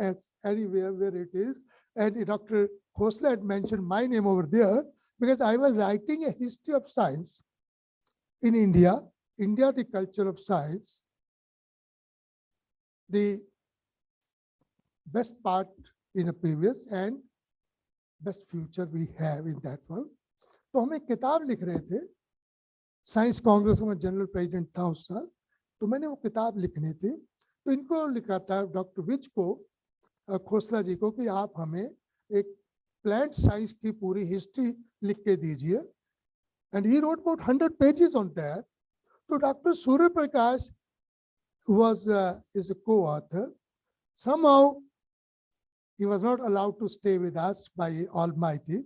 anywhere where it is. And Dr. Khosla had mentioned my name over there because I was writing a history of science in India, the culture of science, the best part in a previous and best future we have in that one. तो हम एक किताब लिख रहे थे, science Congress में general president था उस साल, तो मैंने वो किताब लिखनी थी। तो इनको लिखा था डॉक्टर विज को, खोसला जी को, कि आप हमें एक प्लांट साइंस की पूरी हिस्ट्री लिख के दीजिए। And he wrote about 100 pages on that. तो doctor Surya Prakash was is a co-author. Somehow he was not allowed to stay with us by Almighty,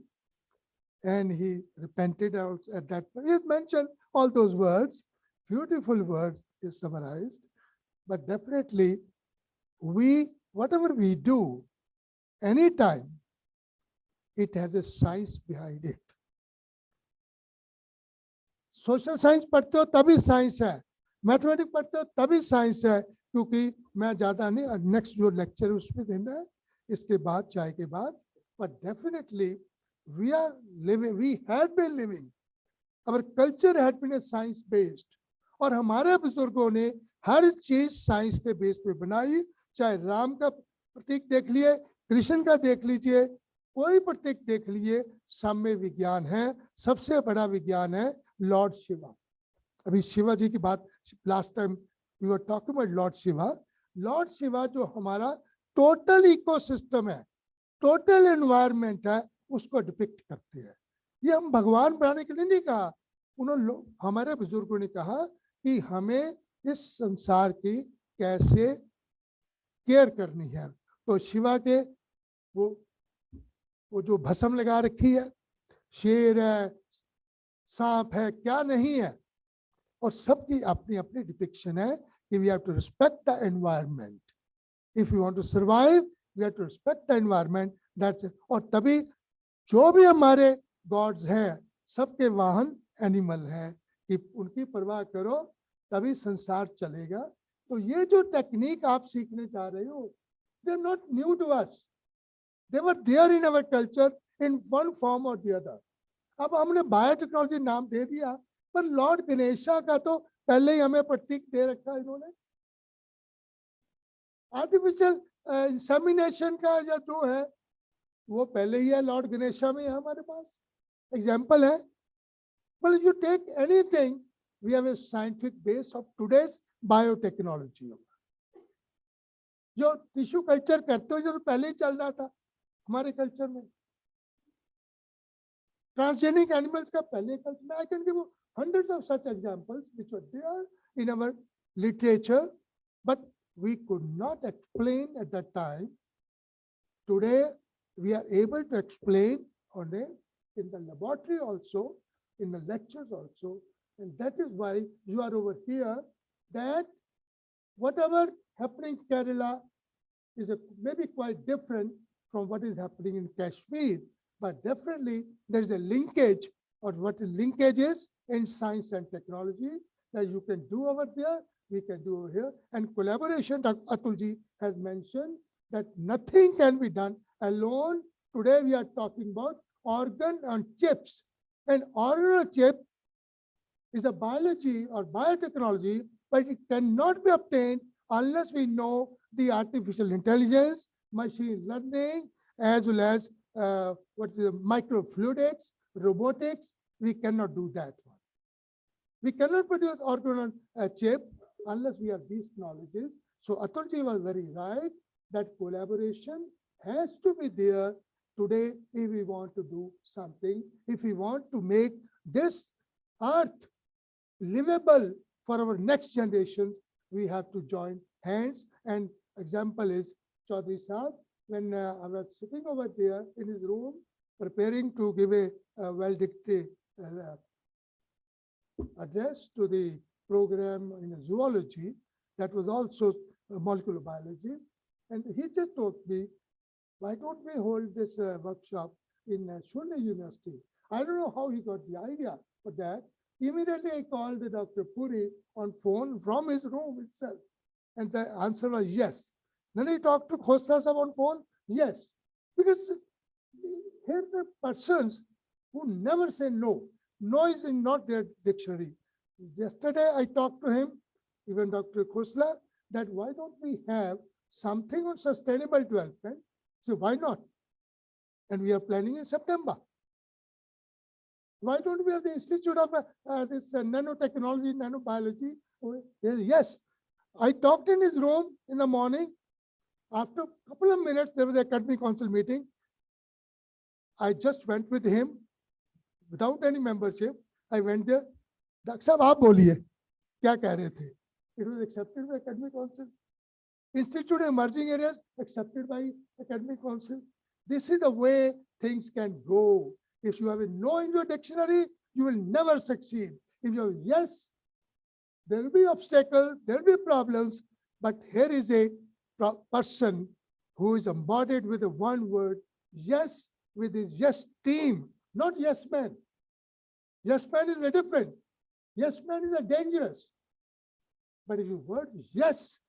and he repented at that point. He has mentioned all those words, beautiful words is summarized. But definitely, whatever we do, anytime, it has a science behind it. Social science पढ़ते हो तभी science है, mathematics पढ़ते हो तभी science है। क्योंकि मैं ज्यादा नहीं, नेक्स्ट जो लेक्चर उसमें देना है इसके बाद, चाय के बाद। But definitely we are living, we had been living, our culture had been science based. और हमारे बुजुर्गों ने हर चीज साइंस के बेस पे बनाई। चाहे राम का प्रतीक देख लिए, कृष्ण का देख लीजिए, कोई प्रतीक देख लीजिए, सब में विज्ञान है। सबसे बड़ा विज्ञान है लॉर्ड शिवा। अभी शिवा जी की बात, last time we were talking about Lord Shiva. Lord Shiva जो हमारा टोटल इकोसिस्टम है, टोटल एनवायरनमेंट है, उसको डिपिक्ट करते हैं। ये हम भगवान बनाने के लिए नहीं कहा, उन्होंने हमारे बुजुर्गों ने कहा कि हमें इस संसार की कैसे केयर करनी है। तो शिवा के वो जो भस्म लगा रखी है, शेर है, सांप है, क्या नहीं है, और सबकी अपनी अपनी डिपिक्शन है कि we have to respect the environment. If you want to survive, we have to respect the environment, that's it. और तभी जो भी हमारे गॉड्स हैं, सबके वाहन एनिमल हैं, कि उनकी परवाह करो तभी संसार चलेगा। तो ये जो टेक्निक आप सीखने जा रहे हो, they are not new to us, they were there in our culture in one form और द अदर। अब हमने बायोटेक्नोलॉजी नाम दे दिया, पर लॉर्ड गणेशा का तो पहले ही हमें प्रतीक दे रखा इन्होंने। आर्टिफिशियल इंसेमिनेशन का या जो है वो पहले ही है, लॉर्ड गणेशा में है हमारे पास एग्जाम्पल है। But you take anything, we have a scientific base of today's biotechnology. जो टिश्यू कल्चर करते हो, जो पहले ही चल रहा था हमारे कल्चर में, ट्रांसजेनिक एनिमल्स का पहले कल्चर में, I can give you hundreds of such examples which were there in our literature, but we could not explain at that time. Today, we are able to explain on in the laboratory also in the lectures also. And that is why you are over here, that whatever happening in Kerala is maybe quite different from what is happening in Kashmir, but definitely there is a linkage, or what the linkage is in science and technology, that you can do over there, we can do over here. And collaboration, Dr. Atulji has mentioned that nothing can be done alone. Today we are talking about organ on chips. And organ on chip is a biology or biotechnology, but it cannot be obtained unless we know the artificial intelligence, machine learning, as well as what's the microfluidics, robotics. We cannot do that one. We cannot produce organ on a chip unless we have these knowledges. So Atulji was very right that collaboration has to be there today if we want to do something, if we want to make this earth livable for our next generations, we have to join hands. And example is Chaudhary Saab, when I was sitting over there in his room, preparing to give a well-dictated address to the program in zoology, that was also molecular biology. And he just told me, why don't we hold this workshop in Shoolini University? I don't know how he got the idea for that. Immediately I called Dr. Puri on phone from his room itself. And the answer was yes. Then I talked to Khosla Sahab on phone, yes. Because here the persons who never say no. No is in not their dictionary. Yesterday I talked to him, even Dr. Khosla, that why don't we have something on sustainable development? So why not? And we are planning in September. Why don't we have the Institute of this nanotechnology, nanobiology? Yes. I talked in his room in the morning. After a couple of minutes, there was a academic council meeting. I just went with him without any membership. I went there. Dr. Sahab, aap boliye, kya keh rahe the? It was accepted by academic council. Institute Emerging Areas accepted by academic council. This is the way things can go. If you have a no in your dictionary, you will never succeed. If you have yes, there will be obstacles, there will be problems, but here is a person who is embodied with a one word, yes, with his yes team, not yes man. Yes man is a different. Yes man is a dangerous. But if you word yes,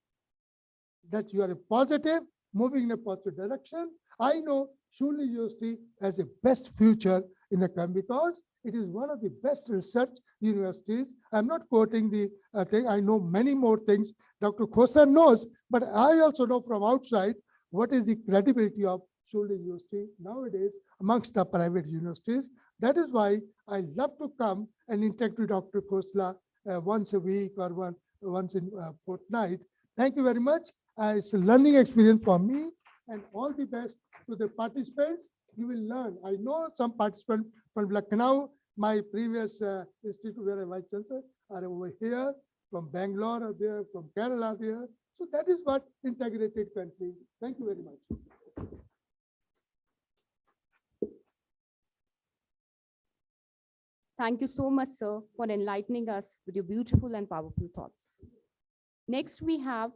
that you are a positive, moving in a positive direction, I know Shoolini University has a best future in the country because it is one of the best research universities. I'm not quoting the thing. I know many more things Dr. Khosa knows, but I also know from outside what is the credibility of Shoolini University nowadays amongst the private universities. That is why I love to come and interact with Dr. Khosla once a week or once in a fortnight. Thank you very much. It's a learning experience for me, and all the best to the participants. You will learn. I know some participants from Lucknow, my previous institute where I was chancellor, are over here, from Bangalore are there, from Kerala there. So that is what integrated country. Thank you very much. Thank you so much, sir, for enlightening us with your beautiful and powerful thoughts. Next, we have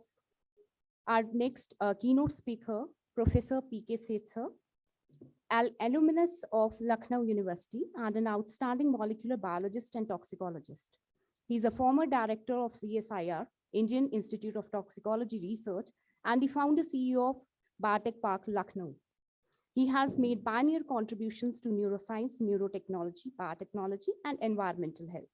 our next keynote speaker, Professor P.K. Seth, sir, alumnus of Lucknow University and an outstanding molecular biologist and toxicologist. He is a former director of CSIR, Indian Institute of Toxicology Research, and the founder CEO of Biotech Park, Lucknow. He has made pioneer contributions to neuroscience, neurotechnology, biotechnology, and environmental health.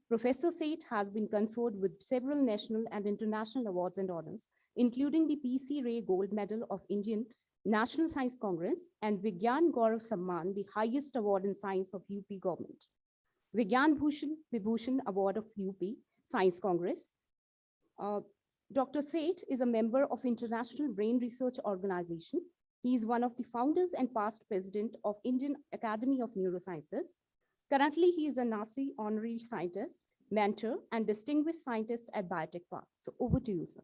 Professor Seth has been conferred with several national and international awards and honors, including the P.C. Ray Gold Medal of Indian National Science Congress and Vigyan Gaurav Samman, the highest award in science of UP government. Vigyan Vibhushan Award of UP Science Congress. Dr. Seth is a member of International Brain Research Organization. He is one of the founders and past president of Indian Academy of Neurosciences. Currently, he is a NACI honorary scientist, mentor, and distinguished scientist at Biotech Park. So over to you, sir.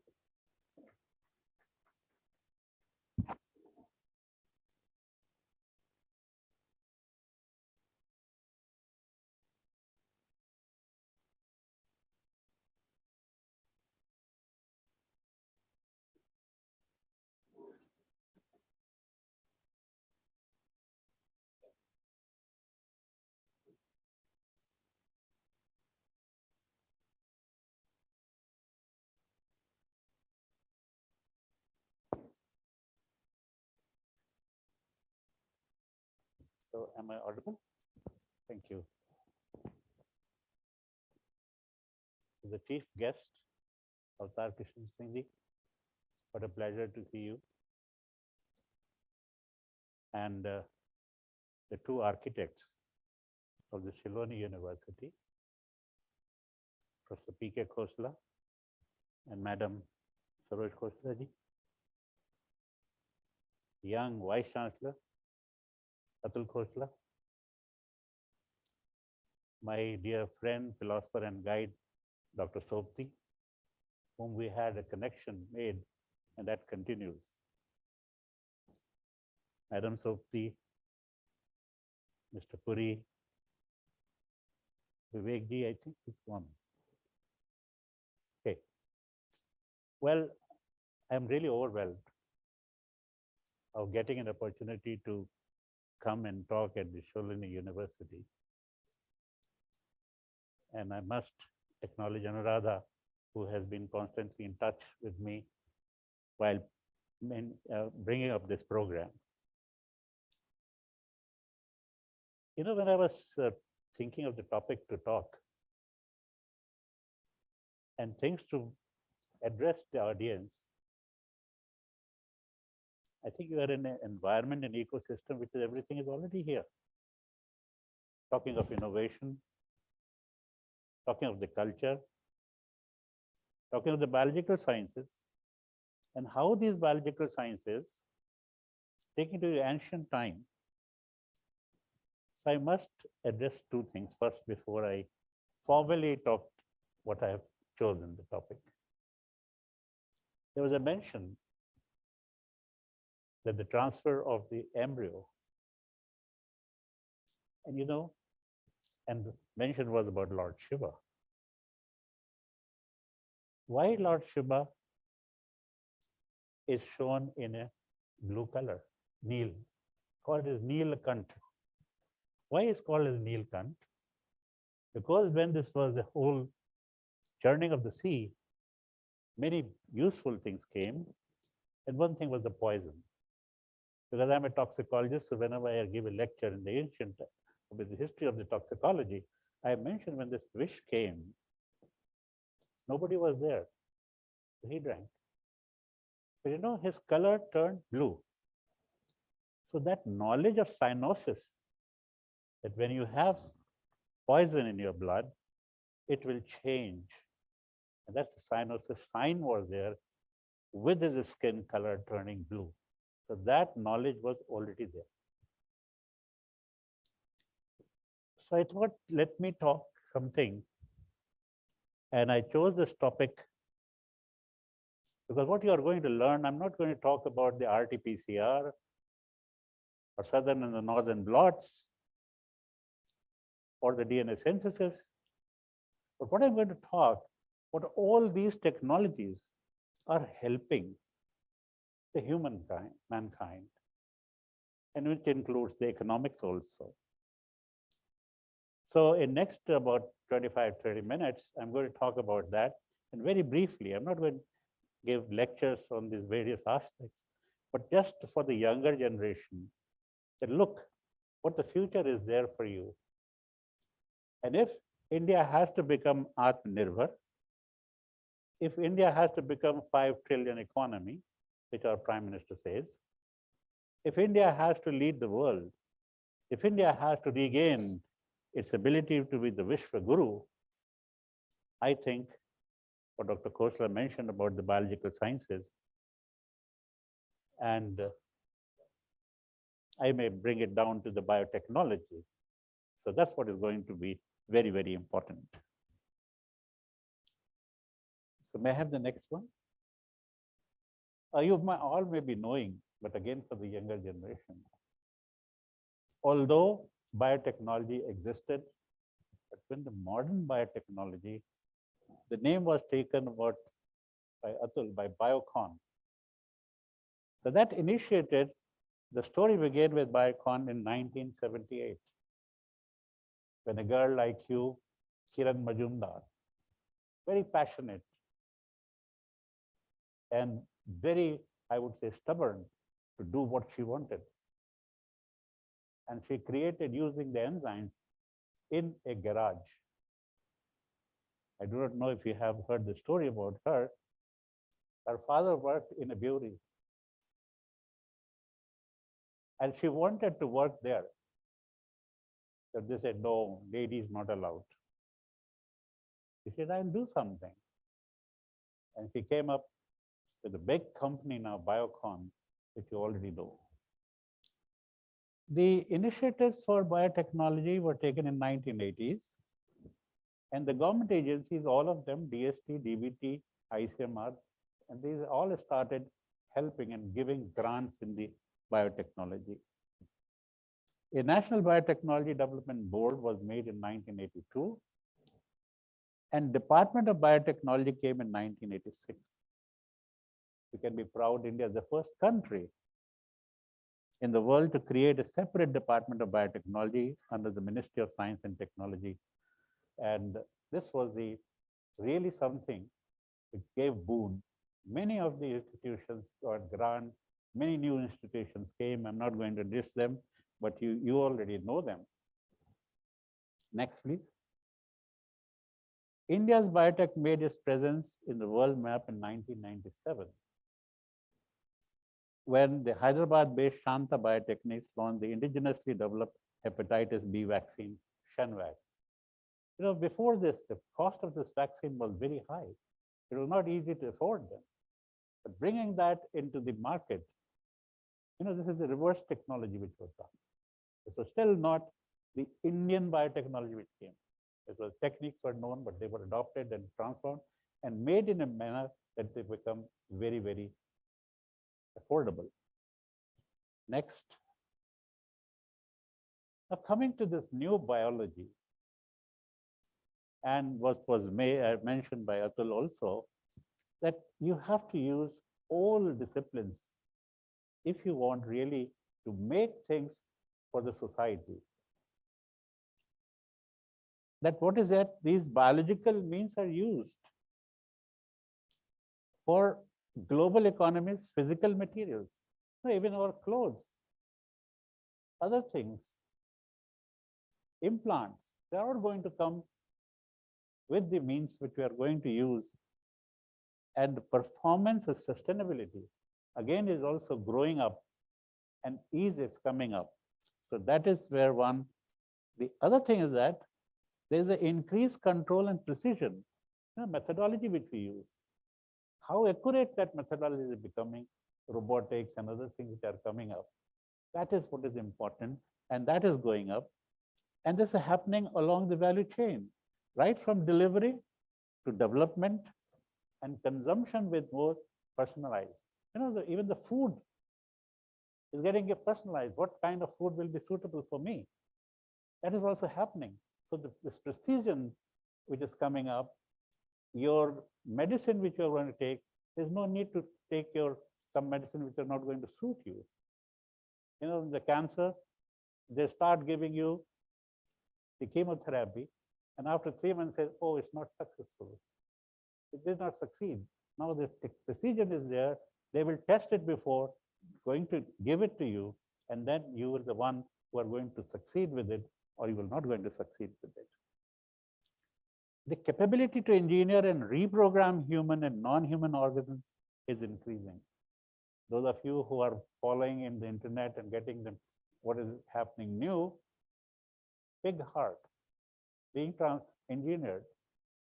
So am I audible? Thank you. So the chief guest, Avtar Kishan Singh ji, what a pleasure to see you. And the two architects of the Shoolini University, Professor P.K. Khosla and Madam Saroj Khosla ji, young Vice Chancellor Atul Khosla, my dear friend, philosopher and guide, Dr. Sopti, whom we had a connection made, and that continues. Madam Sopti, Mr. Puri, Vivek ji, I think is one. Okay. Well, I'm really overwhelmed of getting an opportunity to come and talk at the Shoolini University. And I must acknowledge Anuradha, who has been constantly in touch with me while bringing up this program. You know, when I was thinking of the topic to talk and things to address the audience, I think you are in an environment and ecosystem which is everything is already here. Talking of innovation, talking of the culture, talking of the biological sciences, and how these biological sciences take into the ancient time. So I must address two things first before I formally talk what I have chosen the topic. There was a mention that the transfer of the embryo, and you know, and the mention was about Lord Shiva. Why Lord Shiva is shown in a blue color, Neel, called as Neelkant. Why is called as Neelkant? Because when this was a whole churning of the sea, many useful things came, and one thing was the poison. Because I'm a toxicologist, so whenever I give a lecture in the ancient, with the history of the toxicology, I mentioned when this wish came, nobody was there. So he drank. But you know, his color turned blue. So that knowledge of cyanosis, that when you have poison in your blood, it will change. And that's the cyanosis sign was there with his skin color turning blue. So that knowledge was already there. So I thought, let me talk something. And I chose this topic because what you are going to learn, I'm not going to talk about the RT-PCR or southern and the northern blots or the DNA synthesis. But what I'm going to talk, what all these technologies are helping the humankind, mankind, and which includes the economics also. So in next about 25, 30 minutes, I'm going to talk about that. And very briefly, I'm not going to give lectures on these various aspects, but just for the younger generation, that look, what the future is there for you. And if India has to become Atmanirbhar, if India has to become 5 trillion economy, which our Prime Minister says, if India has to lead the world, if India has to regain its ability to be the Vishwa Guru, I think what Dr. Khosla mentioned about the biological sciences, and I may bring it down to the biotechnology. So that's what is going to be very, very important. So may I have the next one? You all may be knowing, but again for the younger generation, although biotechnology existed, but when the modern biotechnology, the name was taken about by Atul, by Biocon. So that initiated, the story began with Biocon in 1978, when a girl like you, Kiran Majumdar, very passionate and very, I would say, stubborn to do what she wanted. and she created using the enzymes in a garage. I do not know if you have heard the story about her. Her father worked in a brewery, and she wanted to work there. But they said, no, ladies not allowed. She said, I'll do something. And she came up with a big company now, Biocon, which you already know. The initiatives for biotechnology were taken in 1980s. And the government agencies, all of them, DST, DBT, ICMR, and these all started helping and giving grants in the biotechnology. A National Biotechnology Development Board was made in 1982, and Department of Biotechnology came in 1986. We can be proud India is the first country in the world to create a separate Department of Biotechnology under the Ministry of Science and Technology. And this was really something which gave boon. Many of the institutions got grant, many new institutions came. I'm not going to list them, but you already know them. Next, please. India's biotech made its presence in the world map in 1997, when the Hyderabad-based Shanta Biotechnics launched the indigenously developed hepatitis B vaccine, Shenvac. Before this, the cost of this vaccine was very high. It was not easy to afford them. But bringing that into the market, this is the reverse technology which was done. This was still not the Indian biotechnology which came. It was techniques were known, but they were adopted and transformed and made in a manner that they become very, very affordable. Next. Now coming to this new biology, and what was mentioned by Atul also, that you have to use all disciplines if you want really to make things for the society. That what is that? These biological means are used for global economies, physical materials, even our clothes, other things, implants, they are all going to come with the means which we are going to use. And performance and sustainability, again, is also growing up and ease is coming up. So that is where one. The other thing is that there's an increased control and precision, methodology which we use. How accurate that methodology is becoming, robotics and other things which are coming up. That is what is important, and that is going up. And this is happening along the value chain, right from delivery to development and consumption with more personalized. Even the food is getting personalized. What kind of food will be suitable for me? That is also happening. So this precision which is coming up, your medicine which you're going to take, there's no need to take some medicine which are not going to suit you. The cancer, they start giving you the chemotherapy, and after 3 months says, oh, it's not successful. It did not succeed. Now the precision is there. They will test it before going to give it to you, and then you are the one who are going to succeed with it, or you will not going to succeed with it. The capability to engineer and reprogram human and non-human organisms is increasing. Those of you who are following in the internet and getting them, what is happening new, pig heart being engineered,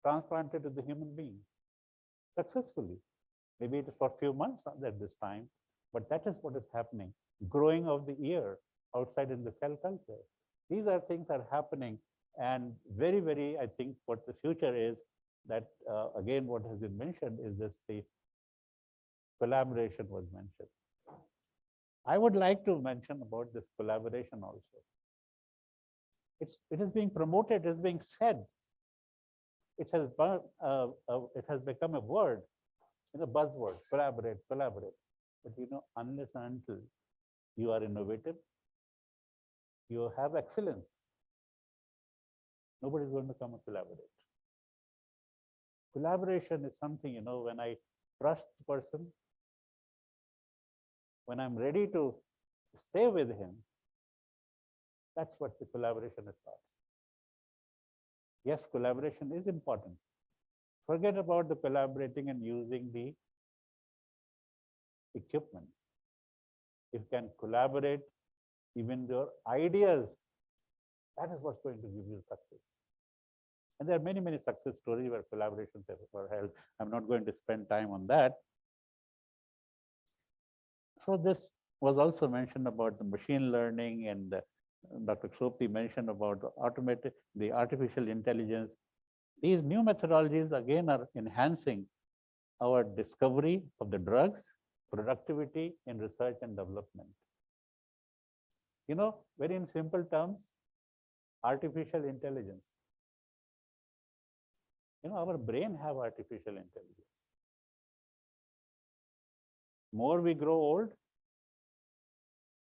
transplanted to the human being successfully. Maybe it is for a few months at this time, but that is what is happening. Growing of the ear outside in the cell culture. These are things that are happening, and very, very, I think what the future is that, again, what has been mentioned is this, the collaboration was mentioned. I would like to mention about this collaboration also. It is being promoted, it is being said. It has become a word, buzzword, collaborate, collaborate. But unless and until you are innovative, you have excellence, nobody is going to come and collaborate. Collaboration is something, when I trust the person, when I'm ready to stay with him, That's what the collaboration starts. Yes, collaboration is important. Forget about the collaborating and using the equipments. If you can collaborate, even your ideas, that is what's going to give you success. And there are many, many success stories where collaborations were held. I'm not going to spend time on that. So this was also mentioned about the machine learning, and Dr. Shopti mentioned about the artificial intelligence. These new methodologies again are enhancing our discovery of the drugs, productivity in research and development. You know, very in simple terms, artificial intelligence. You know, our brain have artificial intelligence. More we grow old,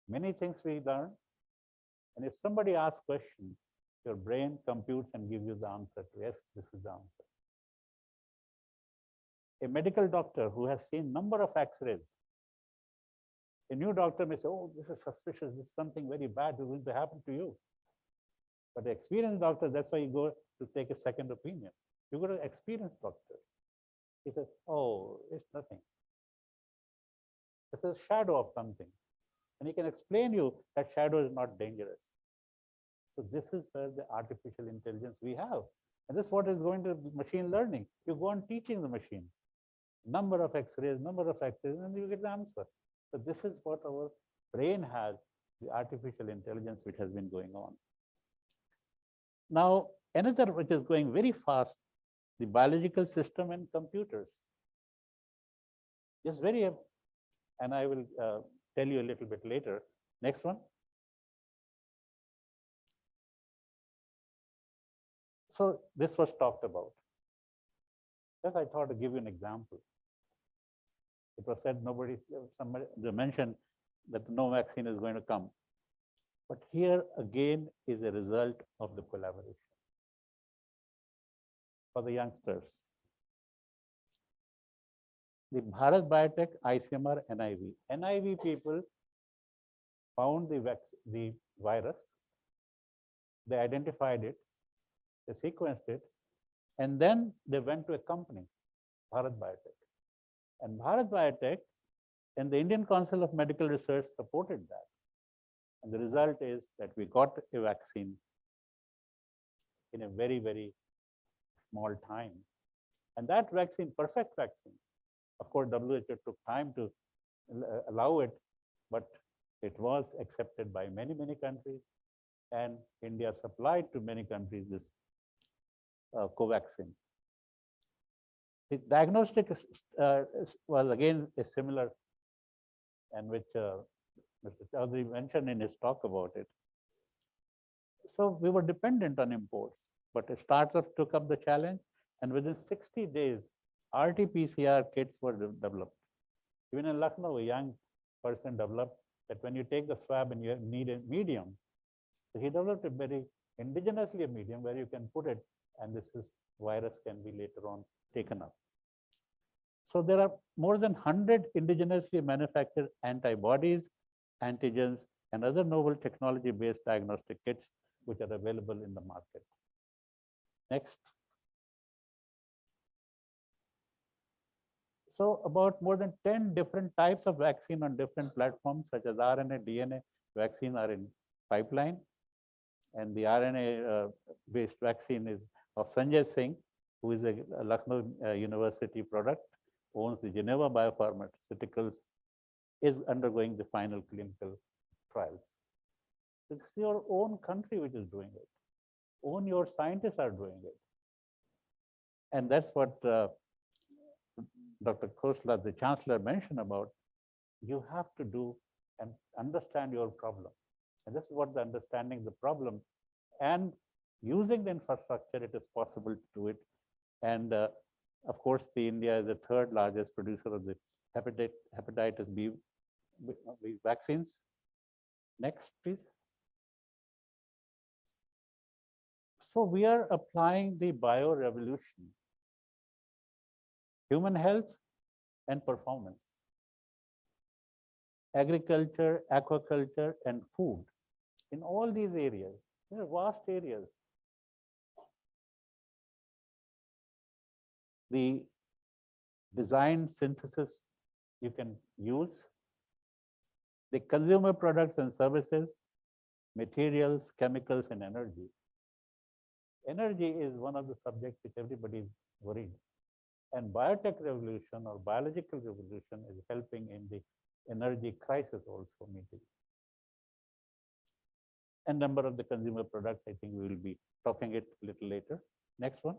many things we learn. And if somebody asks a question, your brain computes and gives you the answer to, yes, this is the answer. A medical doctor who has seen number of X-rays, a new doctor may say, oh, this is suspicious, this is something very bad is going to happen to you. But the experienced doctor, that's why you go to take a second opinion. You go to an experienced doctor. He says, oh, it's nothing. It's a shadow of something. And he can explain you that shadow is not dangerous. So this is where the artificial intelligence we have. And this is what is going to machine learning. You go on teaching the machine. Number of X-rays, and you get the answer. So this is what our brain has, the artificial intelligence which has been going on. Now, another which is going very fast, the biological system and computers. Just very, and I will tell you a little bit later. Next one. So this was talked about. Just I thought to give you an example. It was said somebody they mentioned that no vaccine is going to come. But here again is a result of the collaboration for the youngsters. The Bharat Biotech, ICMR, NIV. NIV people found the virus, they identified it, they sequenced it, and then they went to a company, Bharat Biotech. And Bharat Biotech and the Indian Council of Medical Research supported that. And the result is that we got a vaccine in a very, very small time. And that vaccine, perfect vaccine, of course, WHO took time to allow it, but it was accepted by many, many countries. And India supplied to many countries this Covaxin. The diagnostic was again a similar, and which Mr. Chaudhary mentioned in his talk about it. So we were dependent on imports, but startups took up the challenge, and within 60 days, RT-PCR kits were developed. Even in Lucknow, a young person developed that when you take the swab and you need a medium, so he developed a very indigenously a medium where you can put it, and this virus can be later on taken up. So there are more than 100 indigenously manufactured antibodies, antigens, and other novel technology-based diagnostic kits which are available in the market. Next. So about more than 10 different types of vaccine on different platforms, such as RNA, DNA vaccine are in pipeline. And the RNA-based vaccine is of Sanjay Singh, who is a Lucknow University product, owns the Geneva Biopharmaceuticals, is undergoing the final clinical trials. It's your own country which is doing it. Own your scientists are doing it. And that's what Dr. Khosla, the chancellor, mentioned about. You have to do and understand your problem. And this is what the understanding the problem and using the infrastructure, it is possible to do it. And of course, India is the third largest producer of the hepatitis B vaccines. Next, please. So we are applying the bio-revolution, human health and performance, agriculture, aquaculture, and food. in all these areas. There are vast areas. The design synthesis you can use, the consumer products and services, materials, chemicals, and energy. Energy is one of the subjects which everybody is worried. And biotech revolution or biological revolution is helping in the energy crisis also meeting. And number of the consumer products, I think we will be talking it a little later. Next one.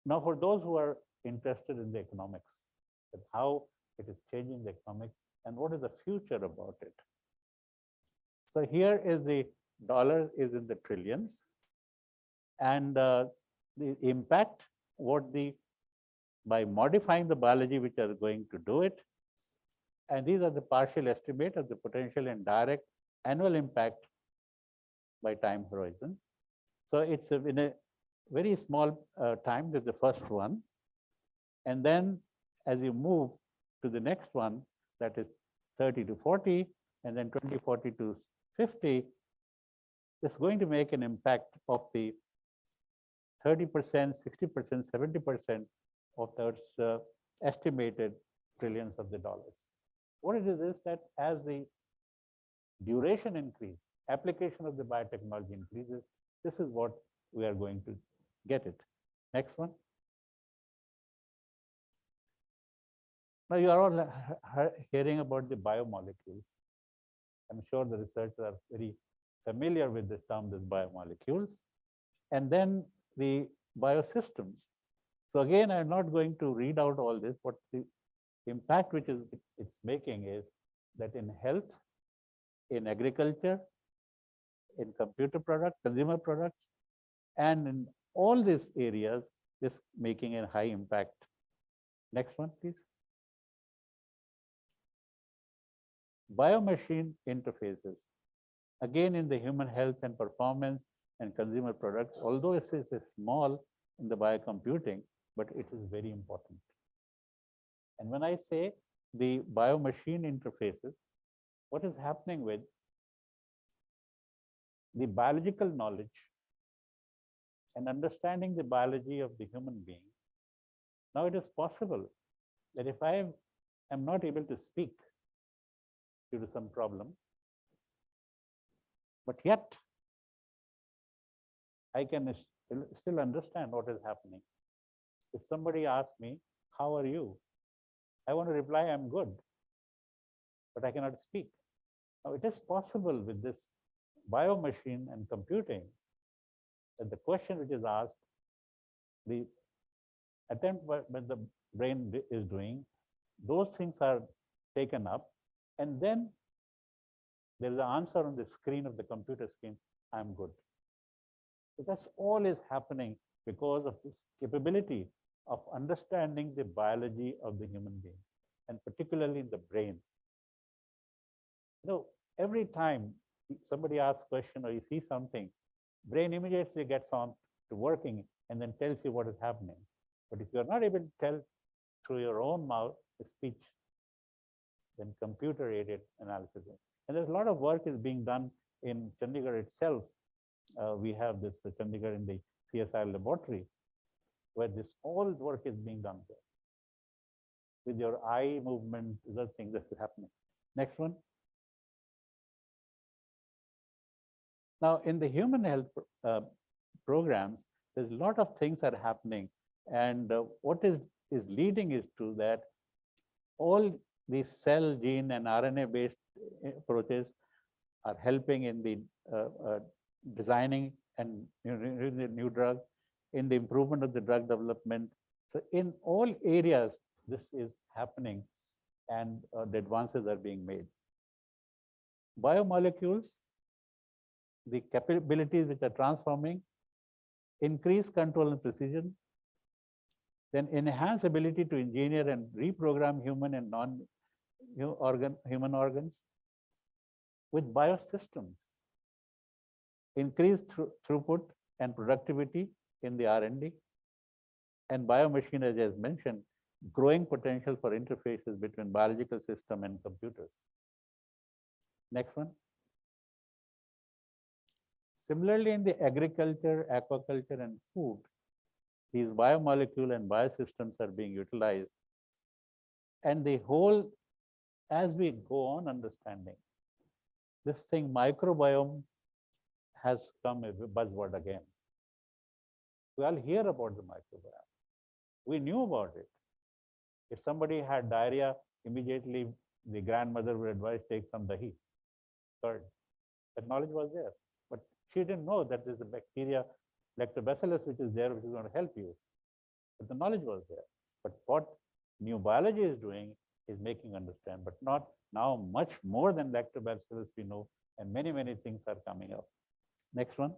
Now, for those who are interested in the economics, and how it is changing the economic and what is the future about it. So here is the dollar is in the trillions, and the impact, by modifying the biology which are going to do it, and these are the partial estimate of the potential and direct annual impact by time horizon. So it's in a very small time, that's the first one. And then as you move to the next one, that is 30 to 40, and then 2040 to 50, it's going to make an impact of the 30%, 60%, 70% of those estimated trillions of the dollars. What it is that as the duration increase, application of the biotechnology increases, this is what we are going to get it. Next one. Now you are all hearing about the biomolecules. I'm sure the researchers are very familiar with the term, this biomolecules. And then the biosystems. So again, I'm not going to read out all this, but the impact which it's making is that in health, in agriculture, in computer products, consumer products, and in all these areas, this making a high impact. Next one, please. Biomachine interfaces. Again, in the human health and performance and consumer products, although it is small in the biocomputing, but it is very important. And when I say the biomachine interfaces, what is happening with the biological knowledge and understanding the biology of the human being? Now it is possible that if I am not able to speak due to some problem, but yet I can still understand what is happening. If somebody asks me, how are you? I want to reply, I'm good, but I cannot speak. Now it is possible with this biomachine and computing that the question which is asked, the attempt when the brain is doing, those things are taken up, and then there is an answer on the screen of the computer screen, I'm good. So that's all is happening because of this capability of understanding the biology of the human being, and particularly in the brain. You know, every time somebody asks a question or you see something, brain immediately gets on to working and then tells you what is happening. But if you're not able to tell through your own mouth, speech, then computer-aided analysis. And there's a lot of work is being done in Chandigarh itself. We have this Chandigarh in the CSI laboratory, where this all work is being done there. With your eye movement, other things that is happening. Next one. Now, in the human health programs, there's a lot of things that are happening. And what is leading is to that all these cell, gene, and RNA-based approaches are helping in the designing and new drug, in the improvement of the drug development. So in all areas, this is happening, and the advances are being made. Biomolecules, the capabilities which are transforming, increase control and precision, then enhance ability to engineer and reprogram human and non-human organs with biosystems, increase throughput and productivity in the R&D, and biomachine, as I mentioned, growing potential for interfaces between biological system and computers. Next one. Similarly, in the agriculture, aquaculture, and food, these biomolecule and biosystems are being utilized. And the whole, as we go on understanding, this thing microbiome has come a buzzword again. We all hear about the microbiome. We knew about it. If somebody had diarrhea, immediately the grandmother would advise take some dahi, curd. That knowledge was there. But she didn't know that there's a bacteria, lactobacillus, which is there, which is going to help you. But the knowledge was there. But what new biology is doing is making understand, but not now much more than lactobacillus we know, and many, many things are coming up. Next one.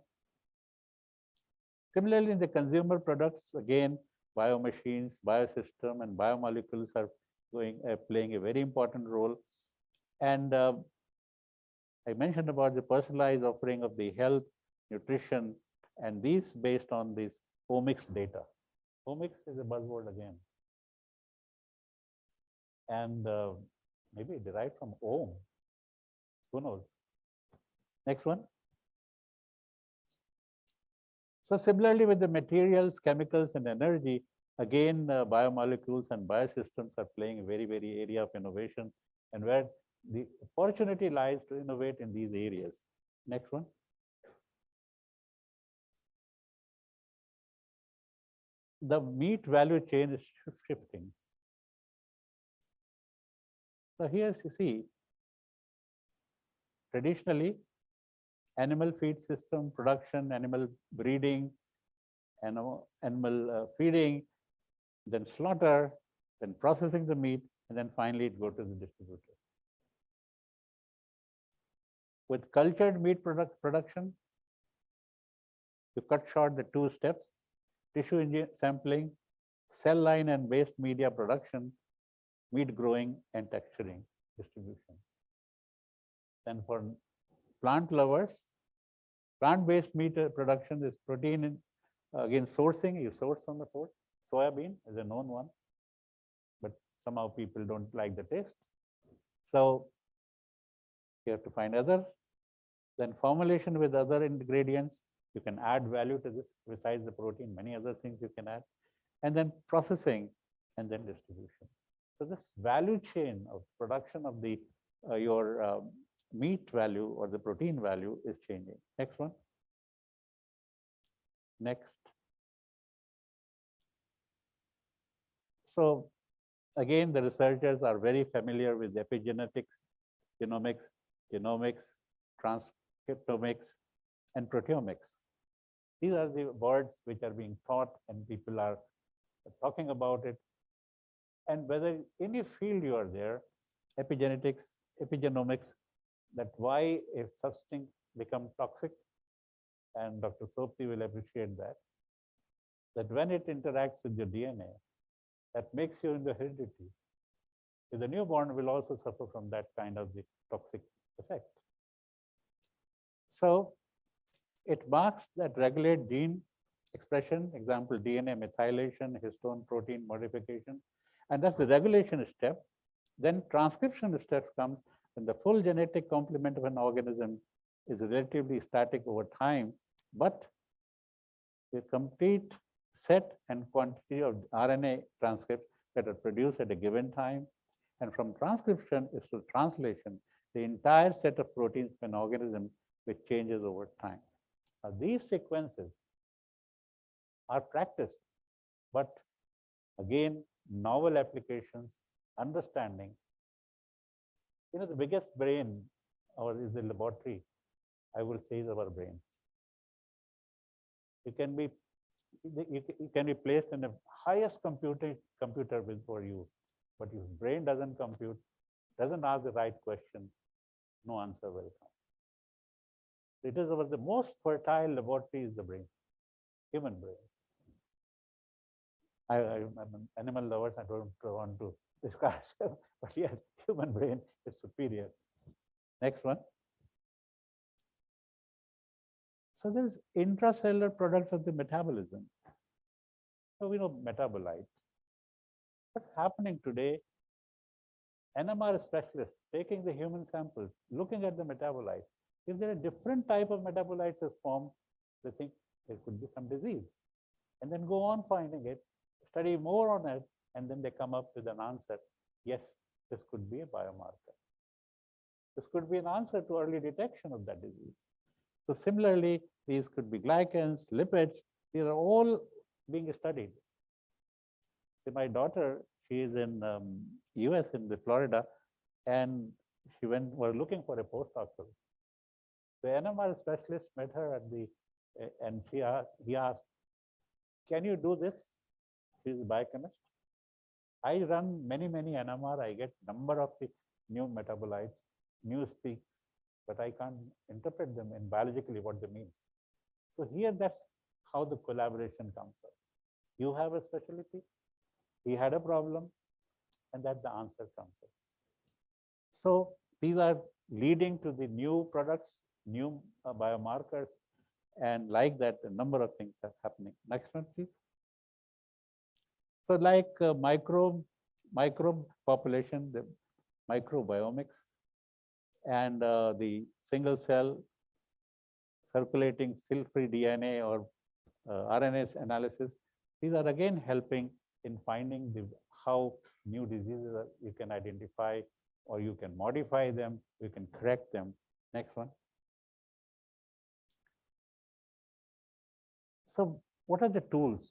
Similarly, in the consumer products, again, biomachines, biosystem, and biomolecules are playing a very important role. And I mentioned about the personalized offering of the health, nutrition, and these based on this omics data. Omics is a buzzword again. And maybe derived from ohm. Who knows? Next one. So similarly with the materials, chemicals, and energy, again, biomolecules and biosystems are playing a very, very area of innovation, and where the opportunity lies to innovate in these areas. Next one. The meat value chain is shifting. So here you see, traditionally, animal feed system, production, animal breeding, animal feeding, then slaughter, then processing the meat, and then finally it goes to the distributor. With cultured meat production, you cut short the two steps: tissue sampling, cell line and waste media production, meat growing and texturing, distribution. Then for plant lovers, plant-based meat production is protein, again sourcing, you source from the food. Soybean is a known one, but somehow people don't like the taste. So you have to find other. Then formulation with other ingredients, you can add value to this besides the protein, many other things you can add. And then processing, and then distribution. So this value chain of production of the your meat value or the protein value is changing. Next one. Next. So again, the researchers are very familiar with epigenetics, genomics, transcriptomics, and proteomics. These are the words which are being taught and people are talking about it. And whether any field you are there, epigenetics, epigenomics, that why if such thing become toxic, and Dr. Sopti will appreciate that when it interacts with your DNA, that makes you in the heredity. The newborn will also suffer from that kind of the toxic effect. So it marks that regulate gene expression, example, DNA methylation, histone protein modification, and that's the regulation step. Then transcription steps comes when the full genetic complement of an organism is relatively static over time, but the complete set and quantity of RNA transcripts that are produced at a given time. And from transcription is to translation, the entire set of proteins of an organism which changes over time. Now, these sequences are practiced, but again, novel applications, understanding. The biggest brain is the laboratory, I will say, is our brain. It can be placed in the highest computer for you, but if brain doesn't compute, doesn't ask the right question, no answer will come. It is the most fertile laboratory is the brain, human brain. I'm an animal lover, I don't want to discuss, but yeah, human brain is superior. Next one. So there's intracellular products of the metabolism. So we know metabolite. What's happening today? NMR specialist taking the human samples, looking at the metabolites. If there are different type of metabolites is formed, they think there could be some disease. And then go on finding it, study more on it, and then they come up with an answer. Yes, this could be a biomarker. This could be an answer to early detection of that disease. So similarly, these could be glycans, lipids, these are all being studied. See, my daughter, she is in US in the Florida, and were looking for a postdoctoral. The NMR specialist met her at the, and he asked, can you do this? She's a biochemist. I run many NMR, I get number of the new metabolites, new speaks, but I can't interpret them in biologically what they means. So here, that's how the collaboration comes up. You have a specialty, he had a problem, and that the answer comes up. So these are leading to the new products, new biomarkers, and like that, a number of things are happening. Next one, please. So like microbe population, the microbiomics, and the single cell circulating cell-free DNA or RNA analysis, these are again helping in finding how new diseases you can identify, or you can modify them, you can correct them. Next one. So what are the tools?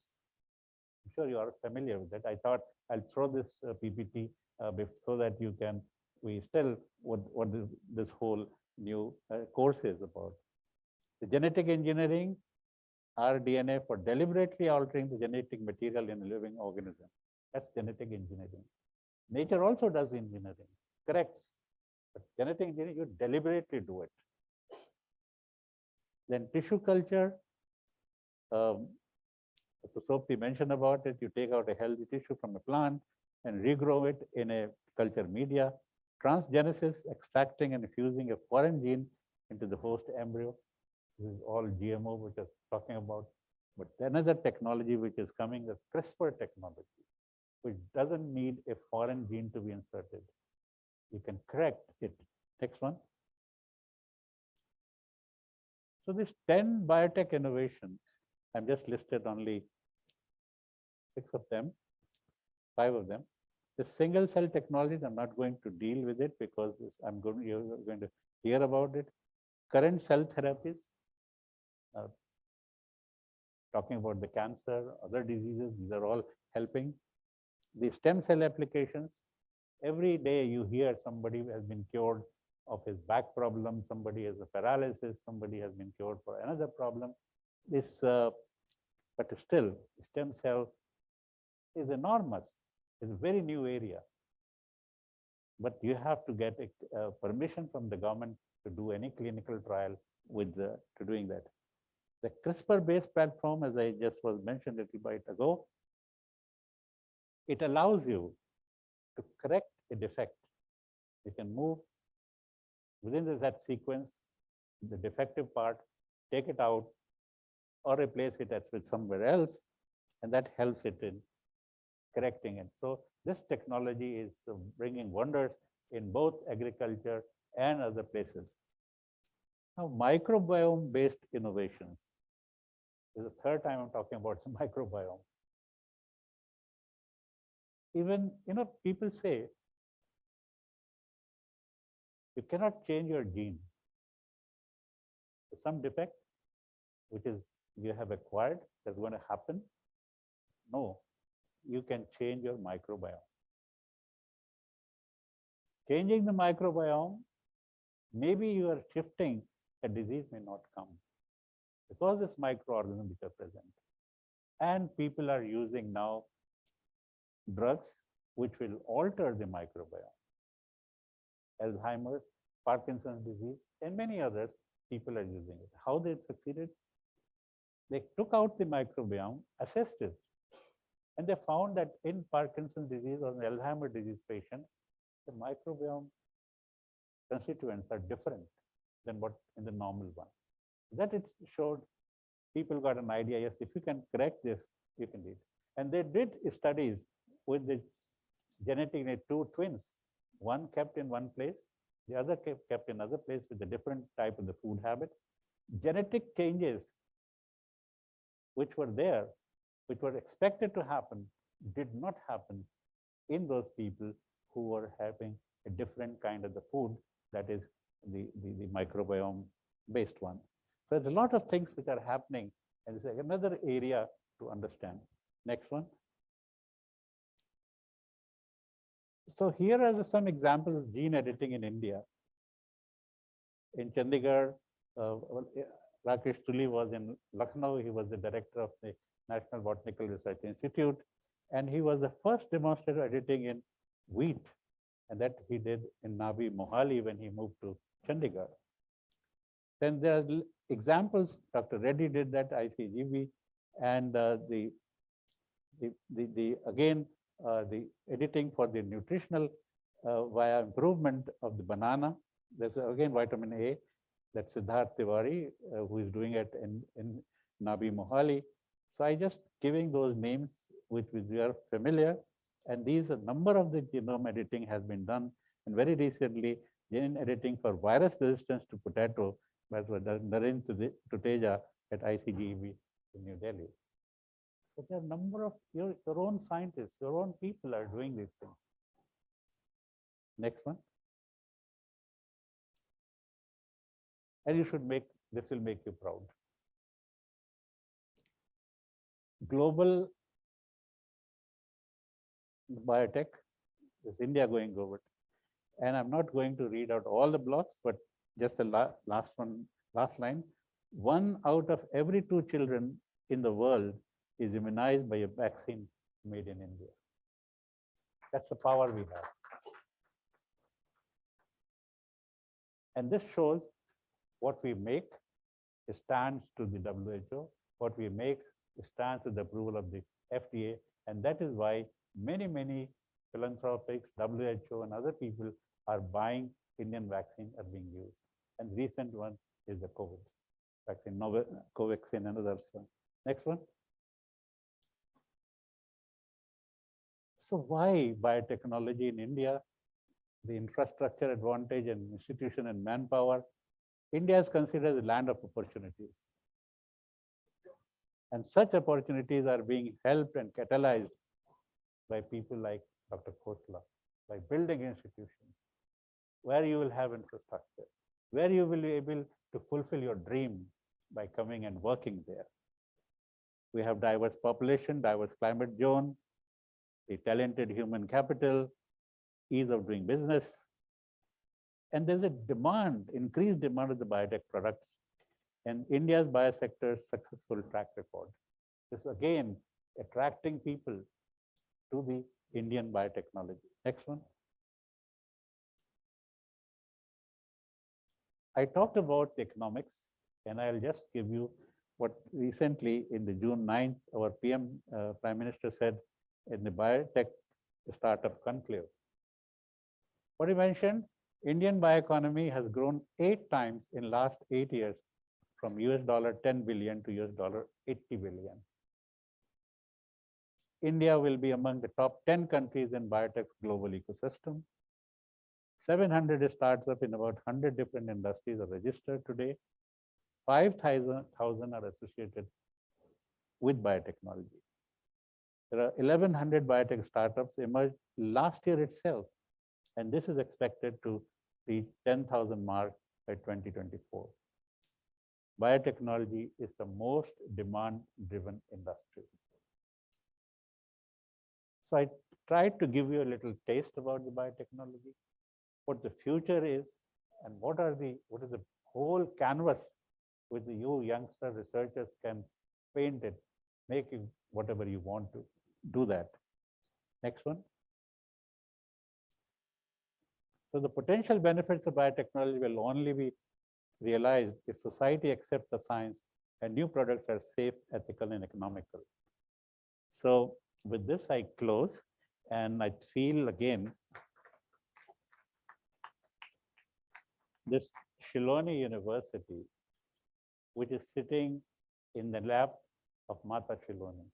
I'm sure you are familiar with that. I thought I'll throw this PPT so that you can, what this whole new course is about. The genetic engineering, rDNA for deliberately altering the genetic material in a living organism. That's genetic engineering. Nature also does engineering, corrects. But genetic engineering, you deliberately do it. Then tissue culture, Sopti mentioned about it. You take out a healthy tissue from a plant and regrow it in a culture media. Transgenesis, extracting and fusing a foreign gene into the host embryo. This is all GMO, which is talking about. But another technology which is coming is CRISPR technology, which doesn't need a foreign gene to be inserted. You can correct it. Next one. So this 10 biotech innovations, I've just listed only 6 of them, 5 of them. The single cell technologies, I'm not going to deal with it because you're going to hear about it. Current cell therapies, talking about the cancer, other diseases, these are all helping. The stem cell applications, every day you hear somebody has been cured of his back problem, somebody has a paralysis, somebody has been cured for another problem. This, but still, stem cell is enormous. It's a very new area. But you have to get a permission from the government to do any clinical trial with to doing that. The CRISPR-based platform, as I just was mentioned a little bit ago, it allows you to correct a defect. You can move within that sequence, the defective part, take it out, or replace it with somewhere else, and that helps it in correcting it. So this technology is bringing wonders in both agriculture and other places. Now, microbiome-based innovations. This is the third time I'm talking about the microbiome. Even, people say, you cannot change your gene. Some defect, which is you have acquired, that's going to happen. No, you can change your microbiome. Changing the microbiome, maybe you are shifting, a disease may not come because this microorganisms which are present. And people are using now drugs which will alter the microbiome. Alzheimer's, Parkinson's disease, and many others, people are using it. How they succeeded? They took out the microbiome, assessed it, and they found that in Parkinson's disease or an Alzheimer's disease patient, the microbiome constituents are different than what in the normal one. That it showed, people got an idea, yes, if you can correct this, you can do it. And they did studies with the genetic 2 twins, one kept in one place, the other kept in another place with a different type of the food habits. Genetic changes which were there, which were expected to happen, did not happen in those people who were having a different kind of the food, that is the microbiome based one. So there's a lot of things which are happening, and it's another area to understand. Next one. So here are some examples of gene editing in India. In Chandigarh, Rakesh Tuli was in Lucknow. He was the director of the National Botanical Research Institute, and he was the first demonstrator editing in wheat, and that he did in Nabi Mohali when he moved to Chandigarh. Then there are examples. Dr. Reddy did that, ICGB, and the editing for the nutritional via improvement of the banana. There's again vitamin A. That's Siddharth Tiwari, who is doing it in Nabi Mohali. So I just giving those names which we are familiar, and these a number of the genome editing has been done, and very recently gene editing for virus resistance to potato by Narendra Tuteja at ICGB in New Delhi. So there are a number of your own scientists, your own people are doing these things. Next one. And you should make, this will make you proud. Global biotech, is India going over it? And I'm not going to read out all the blocks, but just the last line. 1 out of every 2 children in the world is immunized by a vaccine made in India. That's the power we have. And this shows what we make stands to the WHO, what we make stands to the approval of the FDA, and that is why many philanthropics, WHO and other people are buying Indian vaccine are being used. And recent one is the COVID vaccine, Covaxin and others. Next one. So why biotechnology in India? The infrastructure advantage and institution and manpower. India is considered the land of opportunities. And such opportunities are being helped and catalyzed by people like Dr. Khosla, by building institutions, where you will have infrastructure, where you will be able to fulfill your dream by coming and working there. We have diverse population, diverse climate zone, the talented human capital, ease of doing business. And there's a demand, increased demand of the biotech products, and India's biosector's successful track record. This again attracting people to the Indian biotechnology. Next one. I talked about the economics, and I'll just give you what recently in the June 9th, our Prime Minister said in the biotech startup conclave. What he mentioned, Indian bioeconomy has grown 8 times in last 8 years, from $10 billion to $80 billion. India will be among the top 10 countries in biotech's global ecosystem. 700 startups in about 100 different industries are registered today. 5,000 are associated with biotechnology. There are 1,100 biotech startups emerged last year itself, and this is expected to reach 10,000 mark by 2024. Biotechnology is the most demand-driven industry. So I tried to give you a little taste about the biotechnology, what the future is, and what is the whole canvas which you youngster researchers can paint it, make it whatever you want to do that. Next one. So the potential benefits of biotechnology will only be realized if society accepts the science and new products are safe, ethical, and economical. So with this, I close, and I feel again, this Shoolini University, which is sitting in the lap of Mata Shoolini,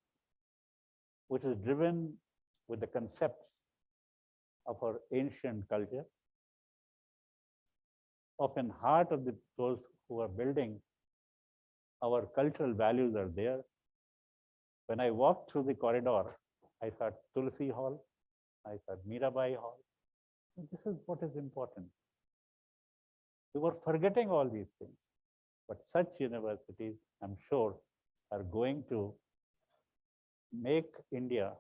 which is driven with the concepts of our ancient culture. Often heart of those who are building our cultural values are there. When I walked through the corridor, I saw Tulsi Hall, I saw Mirabai Hall. This is what is important. We were forgetting all these things, but such universities, I'm sure, are going to make India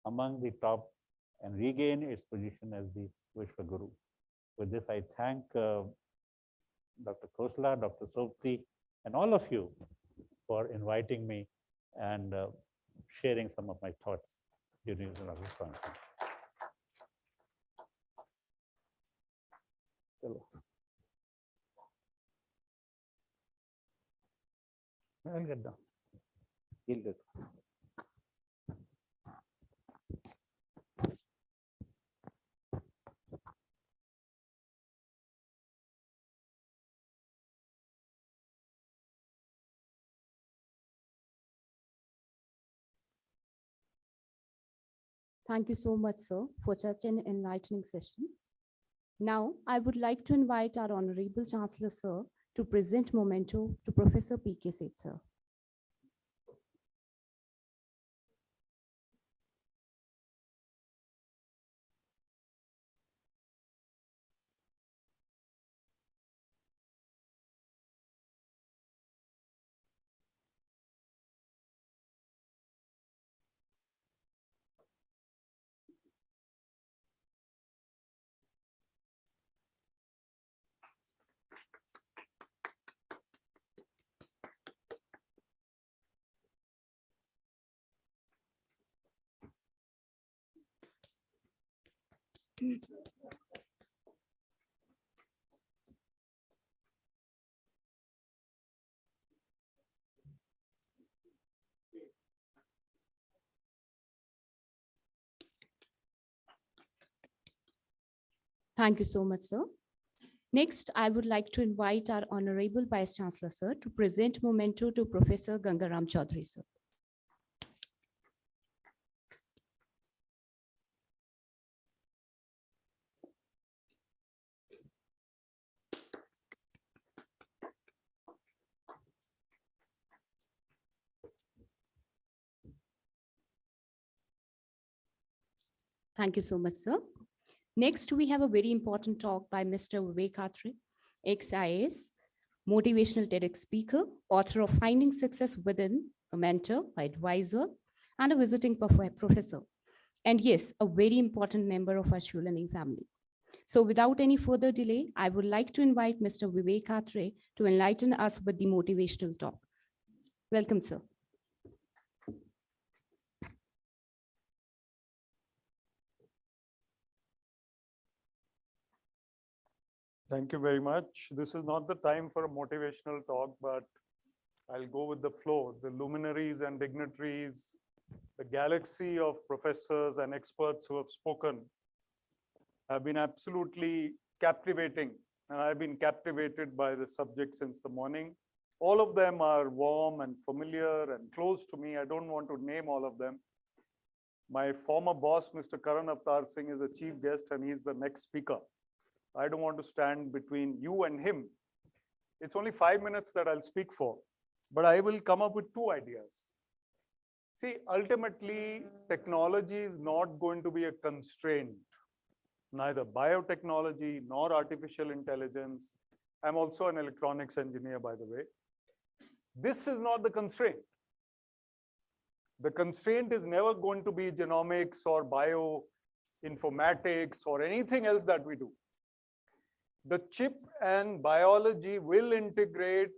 among the top and regain its position as the Vishwaguru. With this, I thank Dr. Khosla, Dr. STUTI, and all of you for inviting me and sharing some of my thoughts during this conference. I'll get down. He'll get down. Thank you so much, sir, for such an enlightening session. Now, I would like to invite our Honorable Chancellor, sir, to present memento to Professor P.K. Seth, sir. Thank you so much, sir. Next, I would like to invite our Honorable Vice Chancellor, sir, to present memento to Professor Gangaram Chaudhary, sir. Thank you so much, sir. Next, we have a very important talk by Mr. Vivek Atre, ex-IAS, motivational TEDx speaker, author of Finding Success Within, a mentor, advisor, and a visiting professor. And yes, a very important member of our Shoolini family. So without any further delay, I would like to invite Mr. Vivek Atre to enlighten us with the motivational talk. Welcome, sir. Thank you very much. This is not the time for a motivational talk, but I'll go with the flow. The luminaries and dignitaries, the galaxy of professors and experts who have spoken have been absolutely captivating. And I've been captivated by the subject since the morning. All of them are warm and familiar and close to me. I don't want to name all of them. My former boss, Mr. Karan Avtar Singh, is the chief guest and he's the next speaker. I don't want to stand between you and him. It's only 5 minutes that I'll speak for, but I will come up with 2 ideas. See, ultimately, technology is not going to be a constraint, neither biotechnology nor artificial intelligence. I'm also an electronics engineer, by the way. This is not the constraint. The constraint is never going to be genomics or bioinformatics or anything else that we do. The chip and biology will integrate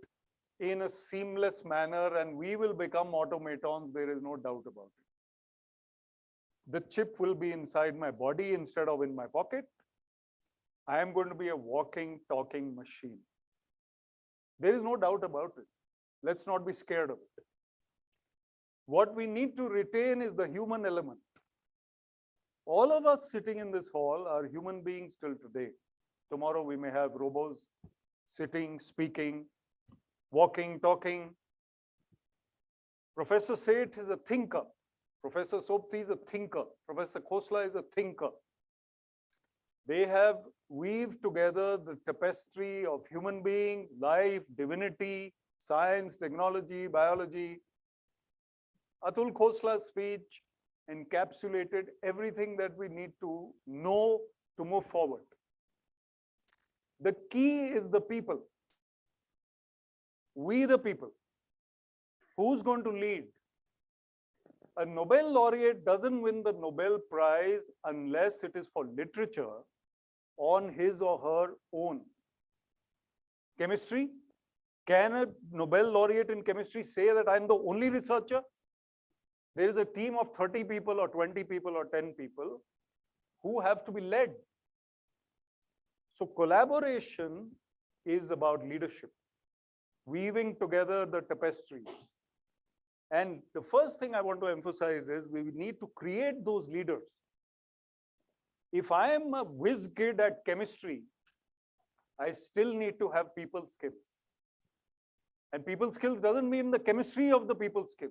in a seamless manner and we will become automatons. There is no doubt about it. The chip will be inside my body instead of in my pocket. I am going to be a walking, talking machine. There is no doubt about it. Let's not be scared of it. What we need to retain is the human element. All of us sitting in this hall are human beings till today. Tomorrow we may have robots sitting, speaking, walking, talking. Professor Seth is a thinker. Professor Sopti is a thinker. Professor Khosla is a thinker. They have weaved together the tapestry of human beings, life, divinity, science, technology, biology. Atul Khosla's speech encapsulated everything that we need to know to move forward. The key is the people. We the people. Who's going to lead? A Nobel laureate doesn't win the Nobel Prize unless it is for literature on his or her own. Chemistry? Can a Nobel laureate in chemistry say that I'm the only researcher? There is a team of 30 people or 20 people or 10 people who have to be led. So collaboration is about leadership, weaving together the tapestry. And the first thing I want to emphasize is we need to create those leaders. If I am a whiz kid at chemistry, I still need to have people skills. And people skills doesn't mean the chemistry of the people skill.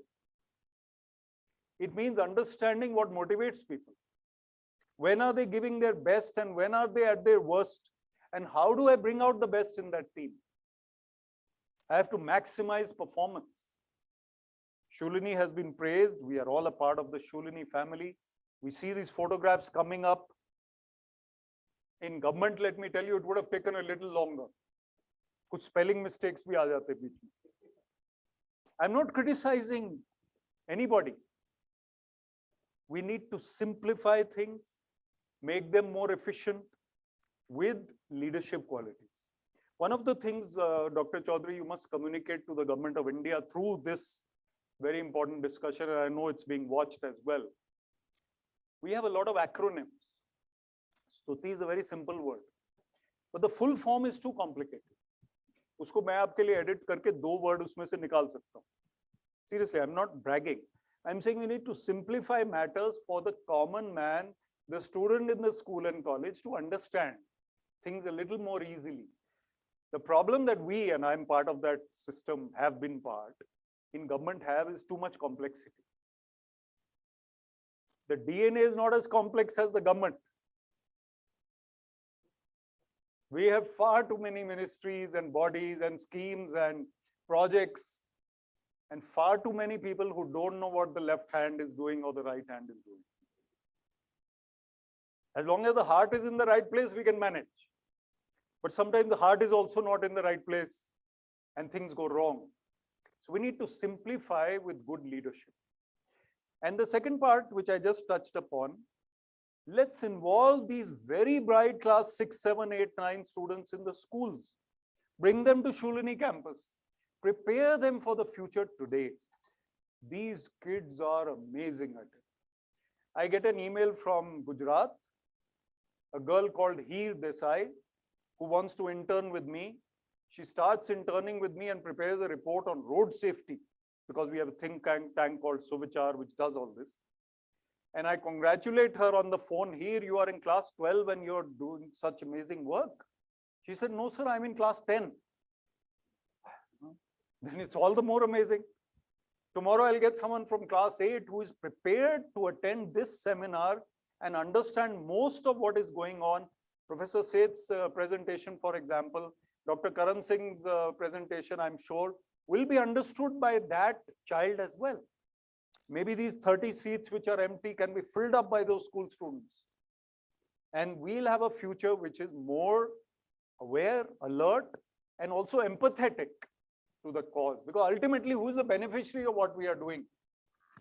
It means understanding what motivates people. When are they giving their best and when are they at their worst? And how do I bring out the best in that team? I have to maximize performance. Shoolini has been praised. We are all a part of the Shoolini family. We see these photographs coming up. In government, let me tell you, it would have taken a little longer. Kuch spelling mistakes bhi aa jate beech mein. I'm not criticizing anybody. We need to simplify things, make them more efficient with leadership qualities. One of the things, Dr. Chaudhary, you must communicate to the government of India through this very important discussion, and I know it's being watched as well. We have a lot of acronyms. Stuti is a very simple word, but the full form is too complicated. Usko main aapke liye edit karke 2 word usme se nikal sakta hu. Seriously, I'm not bragging. I'm saying we need to simplify matters for the common man, the student in the school and college, to understand things a little more easily. The problem that we, and I'm part of that system, have been part, in government have is too much complexity. The DNA is not as complex as the government. We have far too many ministries and bodies and schemes and projects, and far too many people who don't know what the left hand is doing or the right hand is doing. As long as the heart is in the right place, we can manage. But sometimes the heart is also not in the right place and things go wrong. So we need to simplify with good leadership. And the second part, which I just touched upon, let's involve these very bright class 6, 7, 8, 9 students in the schools. Bring them to Shoolini campus. Prepare them for the future today. These kids are amazing at it. I get an email from Gujarat, a girl called Heer Desai, who wants to intern with me. She starts interning with me and prepares a report on road safety, because we have a think tank called Suvichar, which does all this. And I congratulate her on the phone. Here you are in class 12 and you're doing such amazing work. She said, no, sir, I'm in class 10. Then it's all the more amazing. Tomorrow I'll get someone from class 8 who is prepared to attend this seminar and understand most of what is going on. Professor Seth's presentation, for example, Dr. Karan Singh's presentation, I'm sure, will be understood by that child as well. Maybe these 30 seats which are empty can be filled up by those school students. And we'll have a future which is more aware, alert, and also empathetic to the cause. Because ultimately, who is the beneficiary of what we are doing?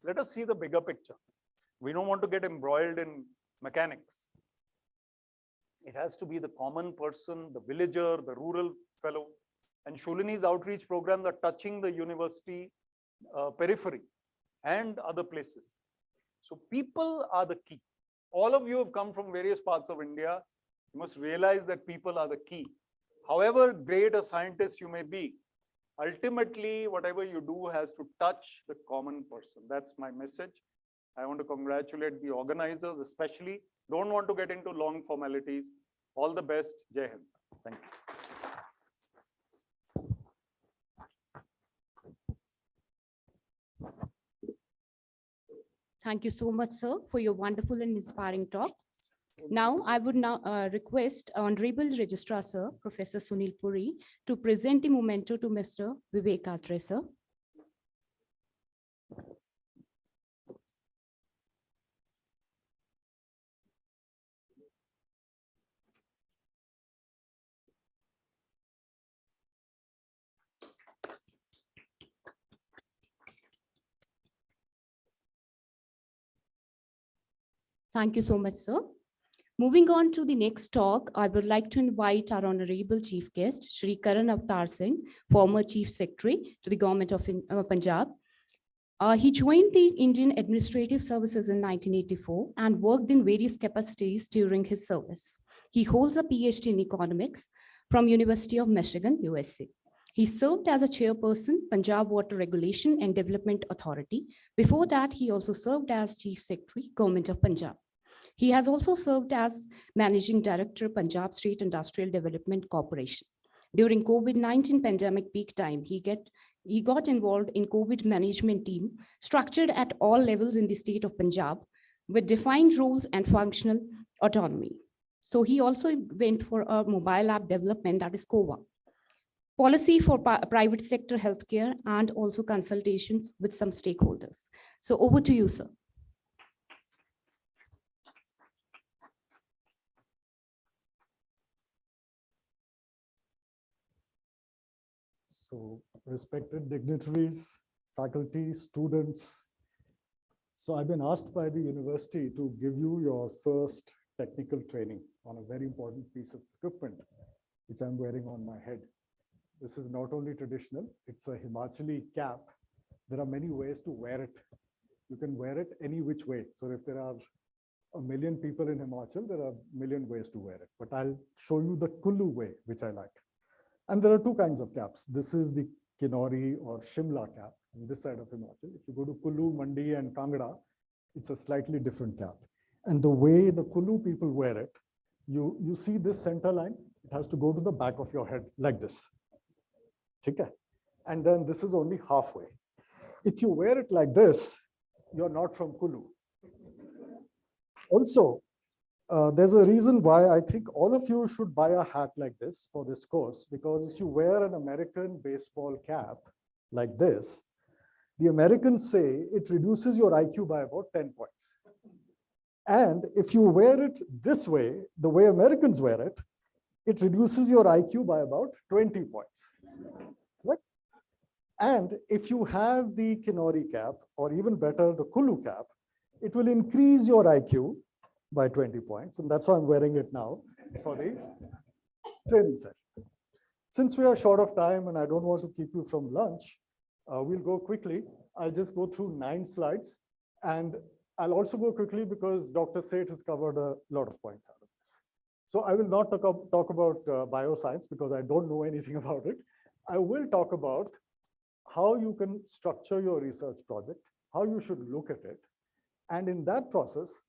Let us see the bigger picture. We don't want to get embroiled in mechanics. It has to be the common person, the villager, the rural fellow. And Shoolini's outreach programs are touching the university periphery and other places. So people are the key. All of you have come from various parts of India. You must realize that people are the key. However great a scientist you may be, ultimately, whatever you do has to touch the common person. That's my message. I want to congratulate the organizers, especially. Don't want to get into long formalities. All the best. Jai Hind. Thank you. Thank you so much, sir, for your wonderful and inspiring talk. Now, I would now request Honorable Registrar, sir, Professor Sunil Puri, to present the memento to Mr. Vivek Atre, sir. Thank you so much, sir. Moving on to the next talk, I would like to invite our honorable chief guest, Shri Karan Avtar Singh, former chief secretary to the government of Punjab. He joined the Indian Administrative Services in 1984 and worked in various capacities during his service. He holds a PhD in economics from University of Michigan, USA. He served as a chairperson, Punjab Water Regulation and Development Authority. Before that, he also served as chief secretary, Government of Punjab. He has also served as Managing Director, Punjab State Industrial Development Corporation. During COVID-19 pandemic peak time, he got involved in COVID management team structured at all levels in the state of Punjab with defined roles and functional autonomy. So he also went for a mobile app development, that is COVA, policy for private sector healthcare, and also consultations with some stakeholders. So over to you, sir. So respected dignitaries, faculty, students. So I've been asked by the university to give you your first technical training on a very important piece of equipment, which I'm wearing on my head. This is not only traditional, it's a Himachali cap. There are many ways to wear it. You can wear it any which way. So if there are 1 million people in Himachal, there are 1 million ways to wear it. But I'll show you the Kullu way, which I like. And there are two kinds of caps. This is the Kinnauri or Shimla cap on this side of Himachal. If you go to Kullu, Mandi and Kangra, it's a slightly different cap. And the way the Kullu people wear it, you see this center line, it has to go to the back of your head like this. Okay? And then this is only halfway. If you wear it like this, you're not from Kullu. Also, there's a reason why I think all of you should buy a hat like this for this course, because if you wear an American baseball cap like this, the Americans say it reduces your IQ by about 10 points. And if you wear it this way, the way Americans wear it, it reduces your IQ by about 20 points. Right? And if you have the Kinnauri cap, or even better, the Kullu cap, it will increase your IQ by 20 points. And that's why I'm wearing it now for the training session. Since we are short of time and I don't want to keep you from lunch, we'll go quickly. I'll just go through 9 slides. And I'll also go quickly because Dr. Seth has covered a lot of points out of this. So I will not talk about bioscience because I don't know anything about it. I will talk about how you can structure your research project, how you should look at it. And in that process,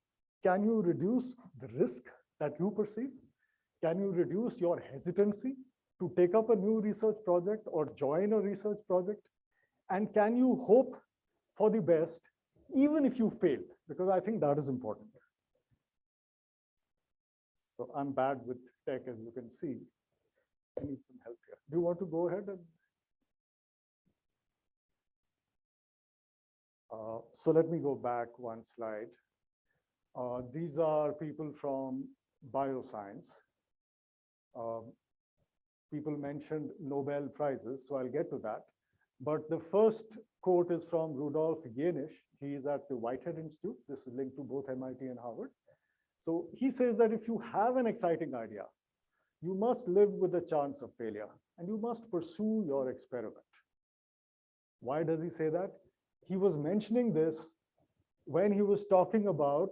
can you reduce the risk that you perceive? Can you reduce your hesitancy to take up a new research project or join a research project? And can you hope for the best, even if you fail? Because I think that is important. So I'm bad with tech, as you can see. I need some help here. Do you want to go ahead? So let me go back one slide. These are people from bioscience. People mentioned Nobel Prizes, so I'll get to that. But the first quote is from Rudolf Gienisch. He is at the Whitehead Institute. This is linked to both MIT and Harvard. So he says that if you have an exciting idea, you must live with the chance of failure and you must pursue your experiment. Why does he say that? He was mentioning this when he was talking about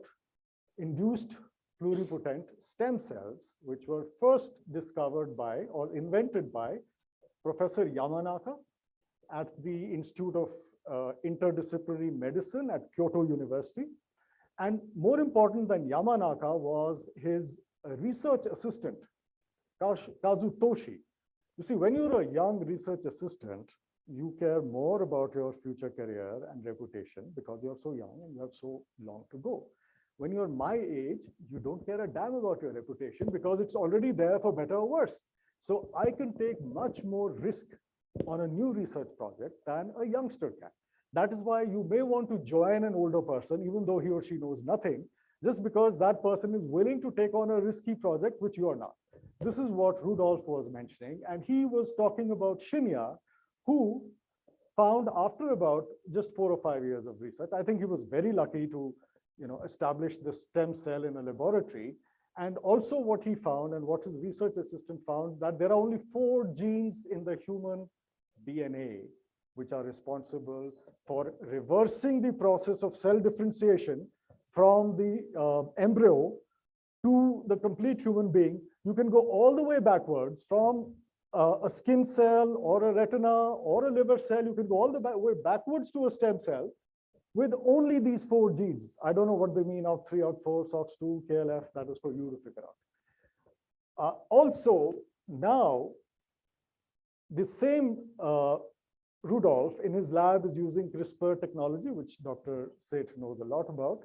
induced pluripotent stem cells, which were first discovered by or invented by Professor Yamanaka at the Institute of Interdisciplinary Medicine at Kyoto University. And more important than Yamanaka was his research assistant, Kazutoshi. You see, when you're a young research assistant, you care more about your future career and reputation because you're so young and you have so long to go. When you're my age, you don't care a damn about your reputation because it's already there for better or worse. So I can take much more risk on a new research project than a youngster can. That is why you may want to join an older person, even though he or she knows nothing, just because that person is willing to take on a risky project, which you are not. This is what Rudolph was mentioning. And he was talking about Shinya, who found after about just 4 or 5 years of research, I think he was very lucky to establish the stem cell in a laboratory. And also what he found and what his research assistant found, that there are only 4 genes in the human DNA which are responsible for reversing the process of cell differentiation from the embryo to the complete human being. You can go all the way backwards from a skin cell or a retina or a liver cell. You can go all the way backwards to a stem cell with only these 4 genes. I don't know what they mean out 3, out 4, SOX2, KLF, that is for you to figure out. Also, now, the same Rudolph in his lab is using CRISPR technology, which Dr. Seth knows a lot about,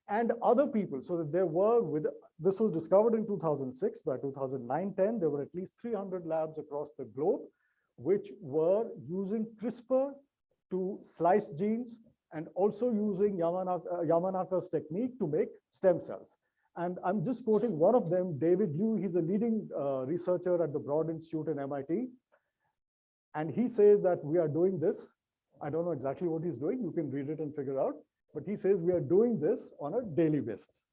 and other people. So that there were, this was discovered in 2006, by 2009-10, there were at least 300 labs across the globe, which were using CRISPR to slice genes, and also using Yamanaka's technique to make stem cells. And I'm just quoting one of them, David Liu. He's a leading researcher at the Broad Institute in MIT. And he says that we are doing this. I don't know exactly what he's doing. You can read it and figure out. But he says we are doing this on a daily basis.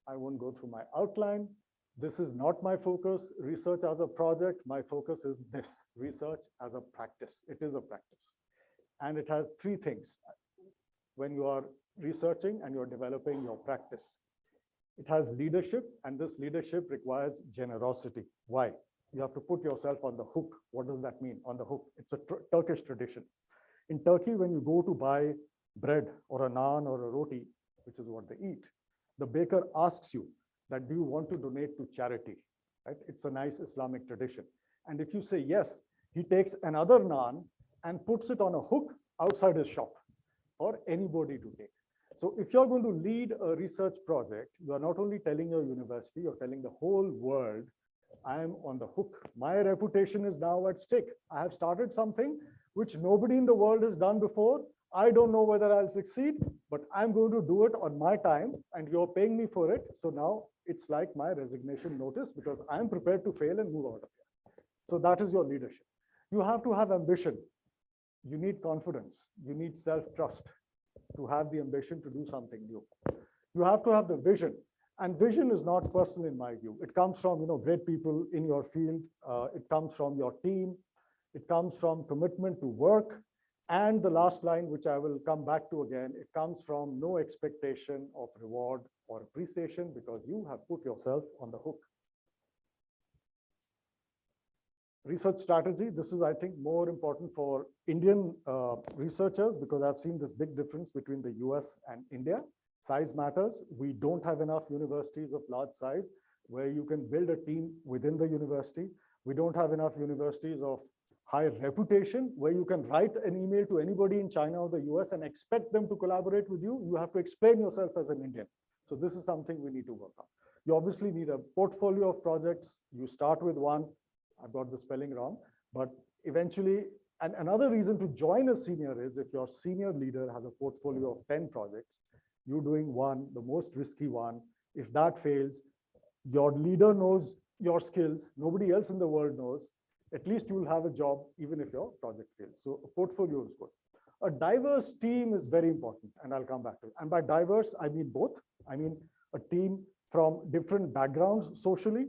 I won't go through my outline. This is not my focus, research as a project. My focus is this, research as a practice. It is a practice. And it has 3 things when you are researching and you're developing your practice. It has leadership, and this leadership requires generosity. Why? You have to put yourself on the hook. What does that mean, on the hook? It's a Turkish tradition. In Turkey, when you go to buy bread or a naan or a roti, which is what they eat, the baker asks you that, do you want to donate to charity? Right? It's a nice Islamic tradition. And if you say yes, he takes another naan and puts it on a hook outside his shop for anybody to take. So if you're going to lead a research project, you are not only telling your university, you're telling the whole world, I'm on the hook. My reputation is now at stake. I have started something which nobody in the world has done before. I don't know whether I'll succeed, but I'm going to do it on my time, and you're paying me for it. So now it's like my resignation notice, because I'm prepared to fail and move out of here. So that is your leadership. You have to have ambition. You need confidence. You need self-trust to have the ambition to do something new. You have to have the vision. And vision is not personal in my view. It comes from great people in your field. It comes from your team. It comes from commitment to work. And the last line, which I will come back to again, it comes from no expectation of reward or appreciation, because you have put yourself on the hook. Research strategy, this is, I think, more important for Indian researchers, because I've seen this big difference between the US and India. Size matters. We don't have enough universities of large size where you can build a team within the university. We don't have enough universities of high reputation where you can write an email to anybody in China or the US and expect them to collaborate with you. You have to explain yourself as an Indian. So this is something we need to work on. You obviously need a portfolio of projects. You start with one. I've got the spelling wrong, but eventually, and another reason to join a senior is if your senior leader has a portfolio of 10 projects, you doing one, the most risky one. If that fails, your leader knows your skills. Nobody else in the world knows. At least you will have a job even if your project fails. So a portfolio is good. A diverse team is very important, and I'll come back to it. And by diverse, I mean both. I mean a team from different backgrounds socially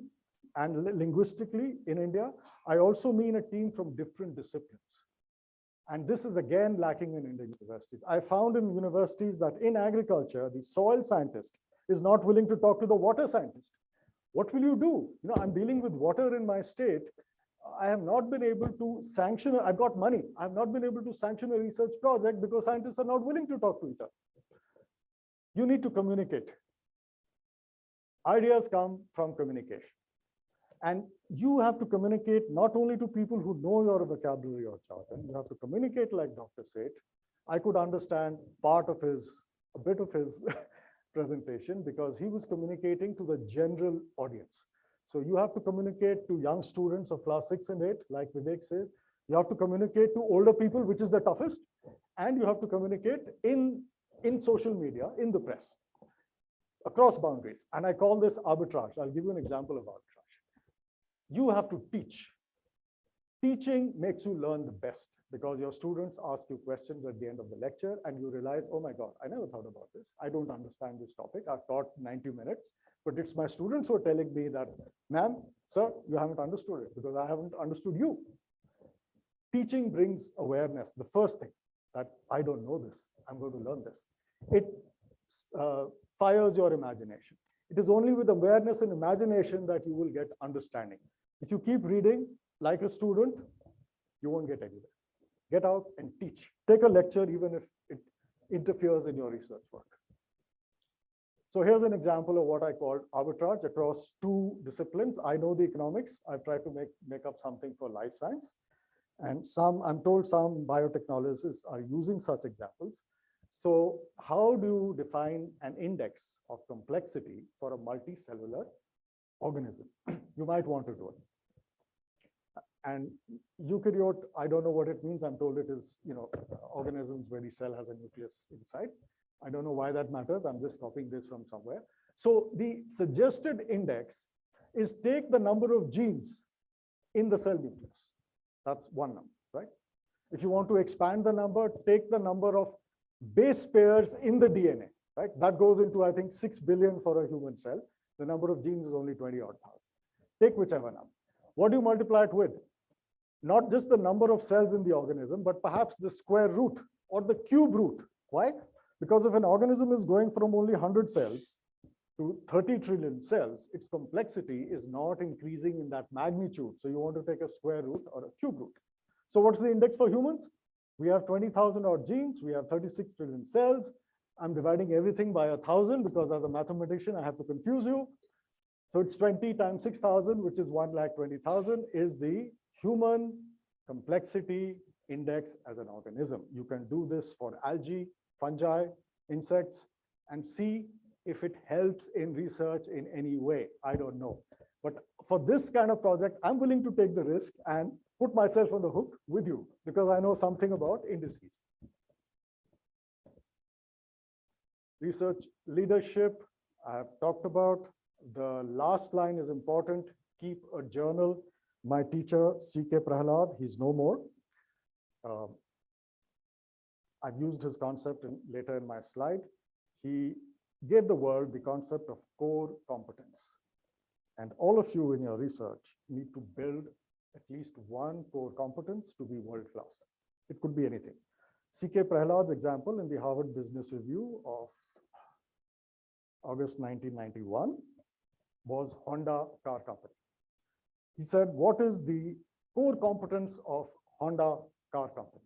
and linguistically in India. I also mean a team from different disciplines. And this is again lacking in Indian universities. I found in universities that in agriculture, the soil scientist is not willing to talk to the water scientist. What will you do? I'm dealing with water in my state. I have not been able to sanction, I've got money. I have not been able to sanction a research project because scientists are not willing to talk to each other. You need to communicate. Ideas come from communication. And you have to communicate not only to people who know your vocabulary or jargon, you have to communicate like Dr. said. I could understand a bit of his presentation because he was communicating to the general audience. So you have to communicate to young students of class 6 and 8, like Vivek says. You have to communicate to older people, which is the toughest. And you have to communicate in social media, in the press, across boundaries. And I call this arbitrage. I'll give you an example of arbitrage. You have to teach. Teaching makes you learn the best because your students ask you questions at the end of the lecture and you realize, oh my God, I never thought about this. I don't understand this topic. I've taught 90 minutes, but it's my students who are telling me that, ma'am, sir, you haven't understood it because I haven't understood you. Teaching brings awareness. The first thing that I don't know this, I'm going to learn this. It fires your imagination. It is only with awareness and imagination that you will get understanding. If you keep reading like a student, you won't get anywhere. Get out and teach. Take a lecture even if it interferes in your research work. So here's an example of what I called arbitrage across two disciplines. I know the economics. I've tried to make up something for life science. And I'm told some biotechnologists are using such examples. So how do you define an index of complexity for a multicellular organism? You might want to do it. And eukaryote, I don't know what it means. I'm told it is, organisms where the cell has a nucleus inside. I don't know why that matters. I'm just copying this from somewhere. So the suggested index is take the number of genes in the cell nucleus. That's one number, right? If you want to expand the number, take the number of base pairs in the DNA, right? That goes into, I think, 6 billion for a human cell. The number of genes is only 20-odd thousand. Take whichever number. What do you multiply it with? Not just the number of cells in the organism, but perhaps the square root or the cube root. Why? Because if an organism is going from only 100 cells to 30 trillion cells, its complexity is not increasing in that magnitude. So you want to take a square root or a cube root. So what's the index for humans? We have 20,000 odd genes. We have 36 trillion cells. I'm dividing everything by 1,000 because as a mathematician, I have to confuse you. So it's 20 times 6,000, which is 1,20,000, is the human complexity index as an organism. You can do this for algae, fungi, insects, and see if it helps in research in any way. I don't know. But for this kind of project, I'm willing to take the risk and put myself on the hook with you because I know something about indices. Research leadership, I have talked about. The last line is important. Keep a journal. My teacher, C.K. Prahlad, he's no more. I've used his concept later in my slide. He gave the world the concept of core competence. And all of you in your research need to build at least one core competence to be world-class. It could be anything. C.K. Prahlad's example in the Harvard Business Review of August 1991 was Honda Car Company. He said, what is the core competence of Honda Car Company?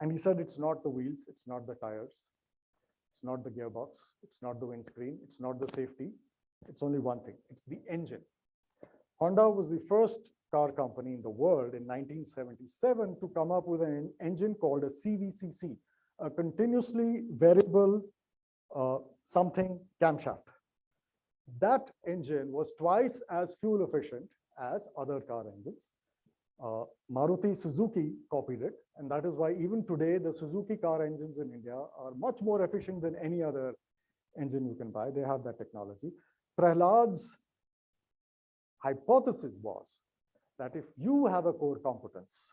And he said, it's not the wheels, it's not the tires, it's not the gearbox, it's not the windscreen, it's not the safety. It's only one thing, it's the engine. Honda was the first car company in the world in 1977 to come up with an engine called a CVCC, a continuously variable something camshaft. That engine was twice as fuel efficient as other car engines. Maruti Suzuki copied it, and that is why even today the Suzuki car engines in India are much more efficient than any other engine you can buy. They have that technology. Prahlad's hypothesis was that if you have a core competence,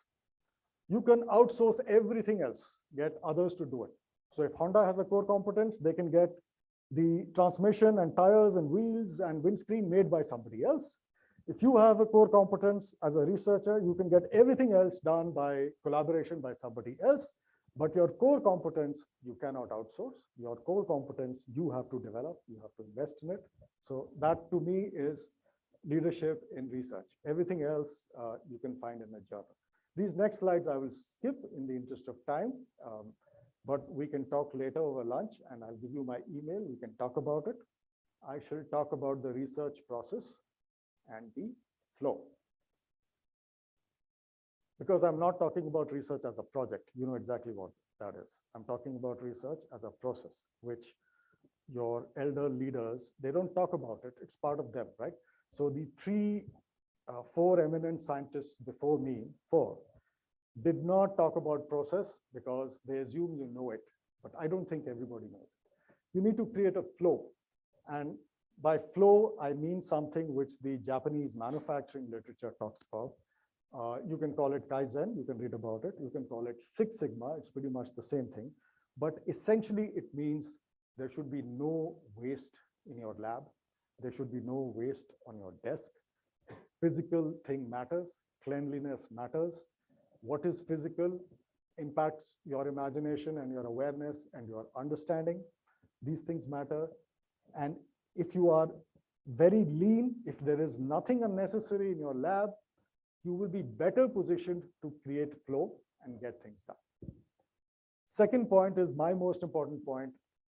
you can outsource everything else, get others to do it. So if Honda has a core competence, they can get the transmission and tires and wheels and windscreen made by somebody else. If you have a core competence as a researcher, you can get everything else done by collaboration by somebody else. But your core competence, you cannot outsource. Your core competence, you have to develop, you have to invest in it. So that to me is leadership in research. Everything else you can find in a journal. These next slides I will skip in the interest of time, but we can talk later over lunch and I'll give you my email. We can talk about it. I shall talk about the research process. and the flow. Because I'm not talking about research as a project. You know exactly what that is. I'm talking about research as a process, which your elder leaders, they don't talk about it. It's part of them, right? So the four eminent scientists before me, did not talk about process because they assume you know it, but I don't think everybody knows it. You need to create a flow. And by flow, I mean something which the Japanese manufacturing literature talks about. You can call it Kaizen, you can read about it. You can call it Six Sigma, it's pretty much the same thing. But essentially, it means there should be no waste in your lab. There should be no waste on your desk. Physical thing matters, cleanliness matters. What is physical impacts your imagination and your awareness and your understanding. These things matter. And if you are very lean, if there is nothing unnecessary in your lab, you will be better positioned to create flow and get things done. Second point is my most important point.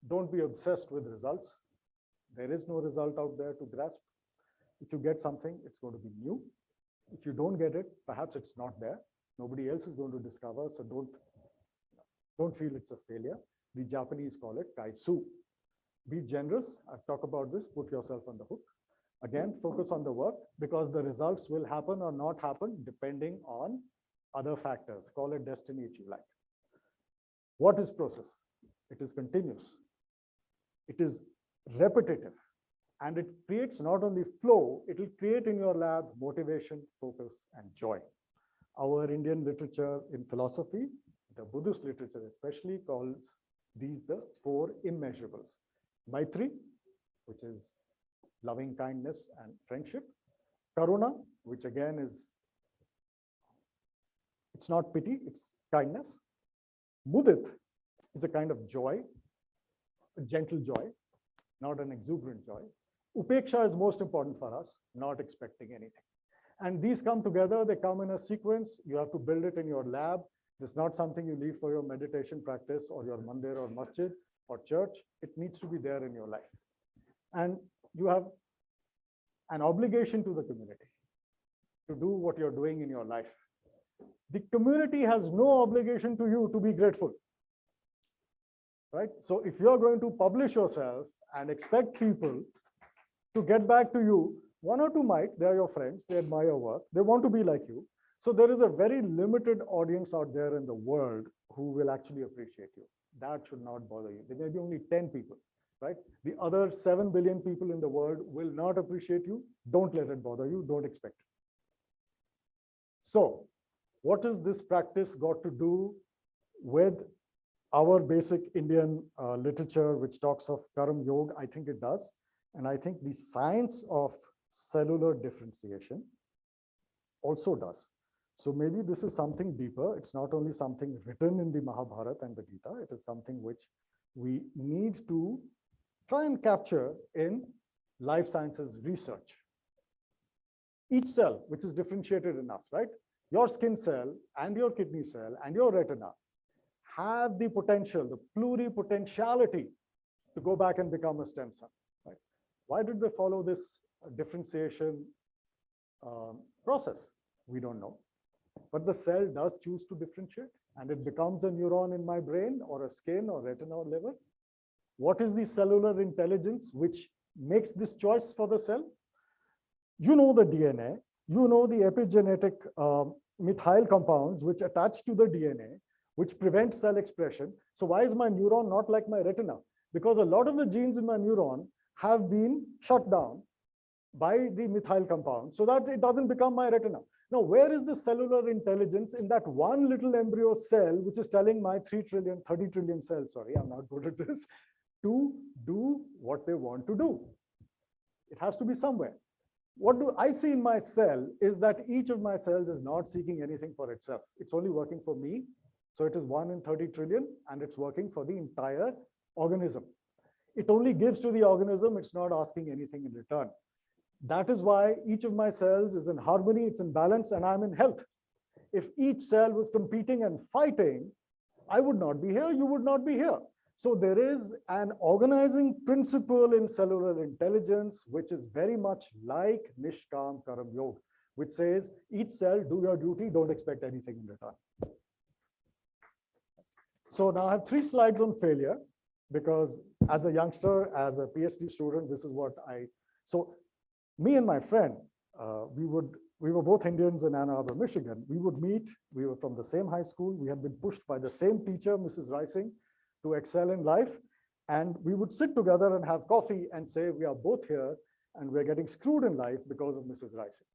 Don't be obsessed with results. There is no result out there to grasp. If you get something, it's going to be new. If you don't get it, perhaps it's not there. Nobody else is going to discover, so don't feel it's a failure. The Japanese call it kaitsu. Be generous. I've talked about this. Put yourself on the hook. Again, focus on the work because the results will happen or not happen depending on other factors. Call it destiny if you like. What is process? It is continuous. It is repetitive. And it creates not only flow, it will create in your lab motivation, focus, and joy. Our Indian literature in philosophy, the Buddhist literature especially, calls these the four immeasurables. Maitri, which is loving kindness and friendship. Karuna, which again is, it's not pity, it's kindness. Mudit is a kind of joy, a gentle joy, not an exuberant joy. Upeksha is most important for us, not expecting anything. And these come together, they come in a sequence. You have to build it in your lab. This is not something you leave for your meditation practice or your mandir or masjid or church. It needs to be there in your life. And you have an obligation to the community to do what you're doing in your life. The community has no obligation to you to be grateful, right? So if you're going to publish yourself and expect people to get back to you, one or two might, they're your friends, they admire your work, they want to be like you. So there is a very limited audience out there in the world who will actually appreciate you. That should not bother you. There may be only 10 people. Right? The other 7 billion people in the world will not appreciate you. Don't let it bother you. Don't expect it. So what has this practice got to do with our basic Indian literature, which talks of Karam Yoga? I think it does. And I think the science of cellular differentiation also does. So maybe this is something deeper. It's not only something written in the Mahabharata and the Gita. It is something which we need to try and capture in life sciences research. Each cell, which is differentiated in us, right? Your skin cell and your kidney cell and your retina have the potential, the pluripotentiality to go back and become a stem cell, right? Why did they follow this differentiation process? We don't know. But the cell does choose to differentiate and it becomes a neuron in my brain or a skin or retina or liver. What is the cellular intelligence which makes this choice for the cell? You know the DNA, you know the epigenetic methyl compounds which attach to the DNA, which prevent cell expression. So why is my neuron not like my retina? Because a lot of the genes in my neuron have been shut down by the methyl compound so that it doesn't become my retina. Now, where is the cellular intelligence in that one little embryo cell, which is telling my 30 trillion cells, sorry, I'm not good at this, to do what they want to do? It has to be somewhere. What do I see in my cell is that each of my cells is not seeking anything for itself. It's only working for me. So it is 1 in 30 trillion and it's working for the entire organism. It only gives to the organism. It's not asking anything in return. That is why each of my cells is in harmony, it's in balance, and I'm in health. If each cell was competing and fighting, I would not be here, you would not be here. So there is an organizing principle in cellular intelligence, which is very much like Nishkam Karam Yoga, which says each cell, do your duty, don't expect anything in return. So now I have 3 slides on failure, because as a youngster, as a PhD student, this is what so me and my friend, we were both Indians in Ann Arbor, Michigan. We would meet, we were from the same high school. We had been pushed by the same teacher, Mrs. Rising, to excel in life. And we would sit together and have coffee and say, we are both here and we're getting screwed in life because of Mrs. Rising.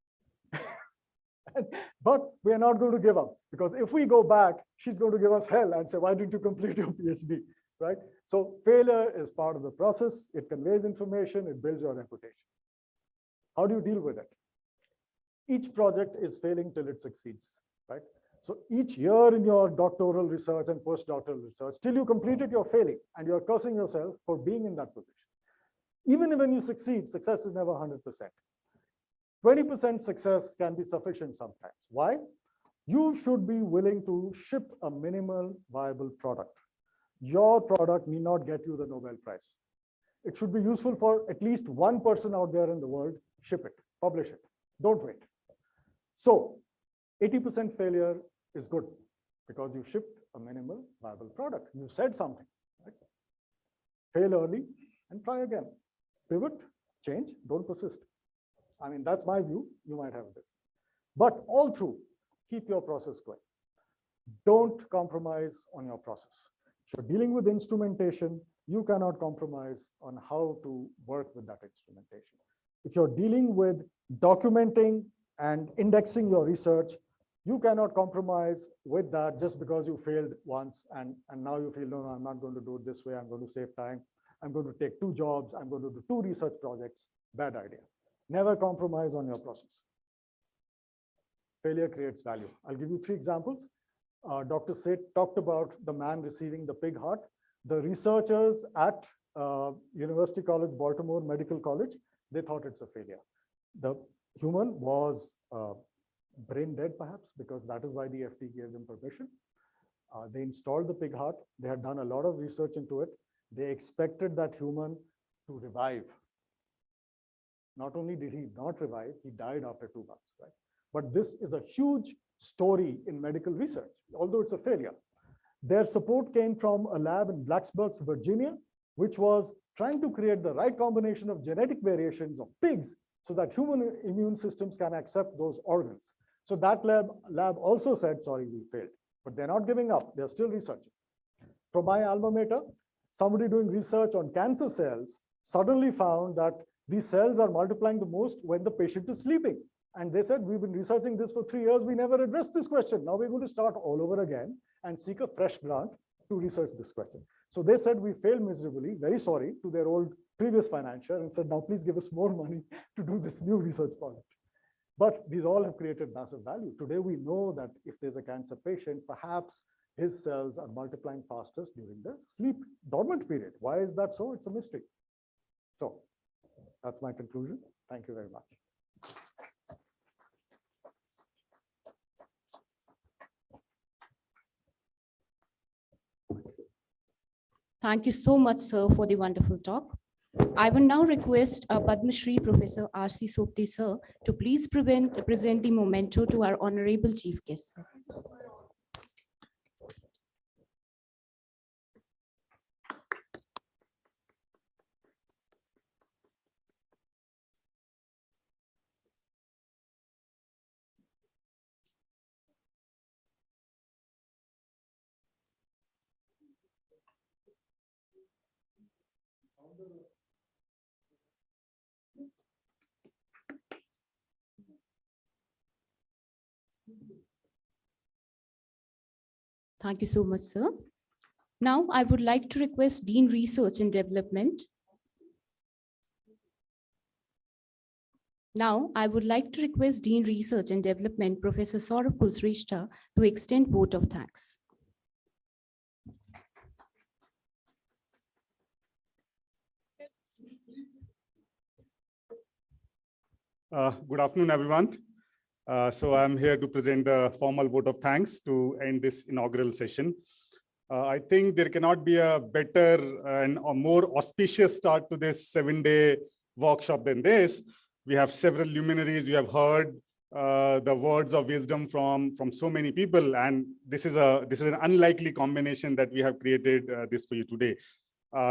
But we are not going to give up, because if we go back, she's going to give us hell and say, why didn't you complete your PhD, right? So failure is part of the process. It conveys information, it builds your reputation. How do you deal with it? Each project is failing till it succeeds, right? So each year in your doctoral research and postdoctoral research, till you complete it, you're failing and you're cursing yourself for being in that position. Even when you succeed, success is never 100%. 20% success can be sufficient sometimes. Why? You should be willing to ship a minimal viable product. Your product need not get you the Nobel Prize. It should be useful for at least one person out there in the world. Ship it, publish it, don't wait. So 80% failure is good, because you shipped a minimal viable product. You said something, right? Fail early and try again. Pivot, change, don't persist. I mean, that's my view. You might have this. But all through, keep your process going. Don't compromise on your process. If you're dealing with instrumentation, you cannot compromise on how to work with that instrumentation. If you're dealing with documenting and indexing your research, you cannot compromise with that just because you failed once and now you feel, no, I'm not going to do it this way. I'm going to save time. I'm going to take 2 jobs. I'm going to do 2 research projects. Bad idea. Never compromise on your process. Failure creates value. I'll give you 3 examples. Dr. Seth talked about the man receiving the pig heart. The researchers at University College, Baltimore Medical College, they thought it's a failure. The human was brain dead, perhaps, because that is why the FDA gave them permission. They installed the pig heart. They had done a lot of research into it. They expected that human to revive. Not only did he not revive, he died after 2 months, right? But this is a huge story in medical research, although it's a failure. Their support came from a lab in Blacksburg, Virginia, which was trying to create the right combination of genetic variations of pigs so that human immune systems can accept those organs. So that lab also said, sorry, we failed, but they're not giving up. They're still researching. From my alma mater, somebody doing research on cancer cells suddenly found that these cells are multiplying the most when the patient is sleeping. And they said, we've been researching this for 3 years. We never addressed this question. Now we're going to start all over again and seek a fresh grant to research this question. So they said, we failed miserably, very sorry, to their old previous financier, and said, now please give us more money to do this new research project. But these all have created massive value. Today, we know that if there's a cancer patient, perhaps his cells are multiplying fastest during the sleep dormant period. Why is that so? It's a mystery. So that's my conclusion. Thank you very much. Thank you so much, sir, for the wonderful talk. I will now request Padma Shri Professor R.C. Sopti, sir, to please present the memento to our honorable chief guest, sir. Thank you so much, sir. Now, I would like to request Dean Research and Development. Now, I would like to request Dean Research and Development, Professor Saurabh Kulshrestha, to extend vote of thanks. Good afternoon, everyone. So I'm here to present a formal vote of thanks to end this inaugural session. I think there cannot be a better and a more auspicious start to this 7-day workshop than this. We have several luminaries. You have heard the words of wisdom from so many people, and this is an unlikely combination that we have created this for you today.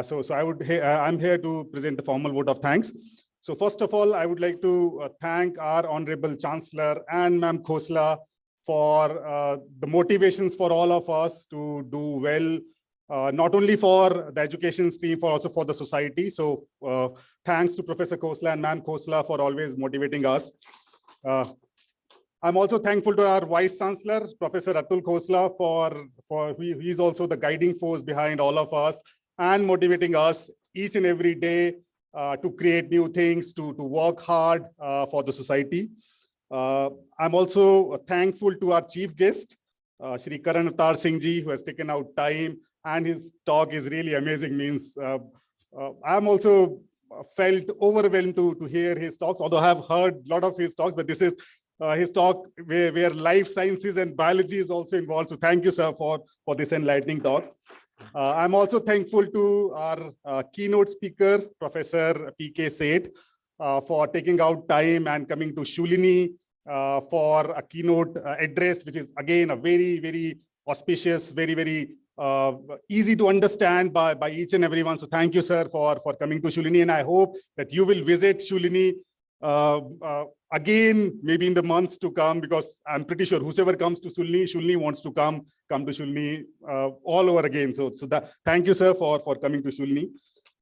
So I'm here to present a formal vote of thanks. So first of all, I would like to thank our Honorable Chancellor and Ma'am Khosla for the motivations for all of us to do well, not only for the education stream, but also for the society. So thanks to Professor Khosla and Ma'am Khosla for always motivating us. I'm also thankful to our Vice Chancellor, Professor Atul Khosla, he's also the guiding force behind all of us and motivating us each and every day to create new things, to work hard for the society. I'm also thankful to our chief guest, Shri Karan Avtar Singh Ji, who has taken out time, and his talk is really amazing. I'm also felt overwhelmed to hear his talks, although I have heard a lot of his talks, but this is his talk where life sciences and biology is also involved. So thank you, sir, for this enlightening talk. I'm also thankful to our keynote speaker, Professor P.K. Seth, for taking out time and coming to Shoolini for a keynote address, which is again a very, very auspicious, very, very easy to understand by each and everyone. So thank you, sir, for coming to Shoolini, and I hope that you will visit Shoolini again, maybe in the months to come, because I'm pretty sure whoever comes to Shoolini wants to come to Shoolini all over again. So thank you, sir, for coming to Shoolini.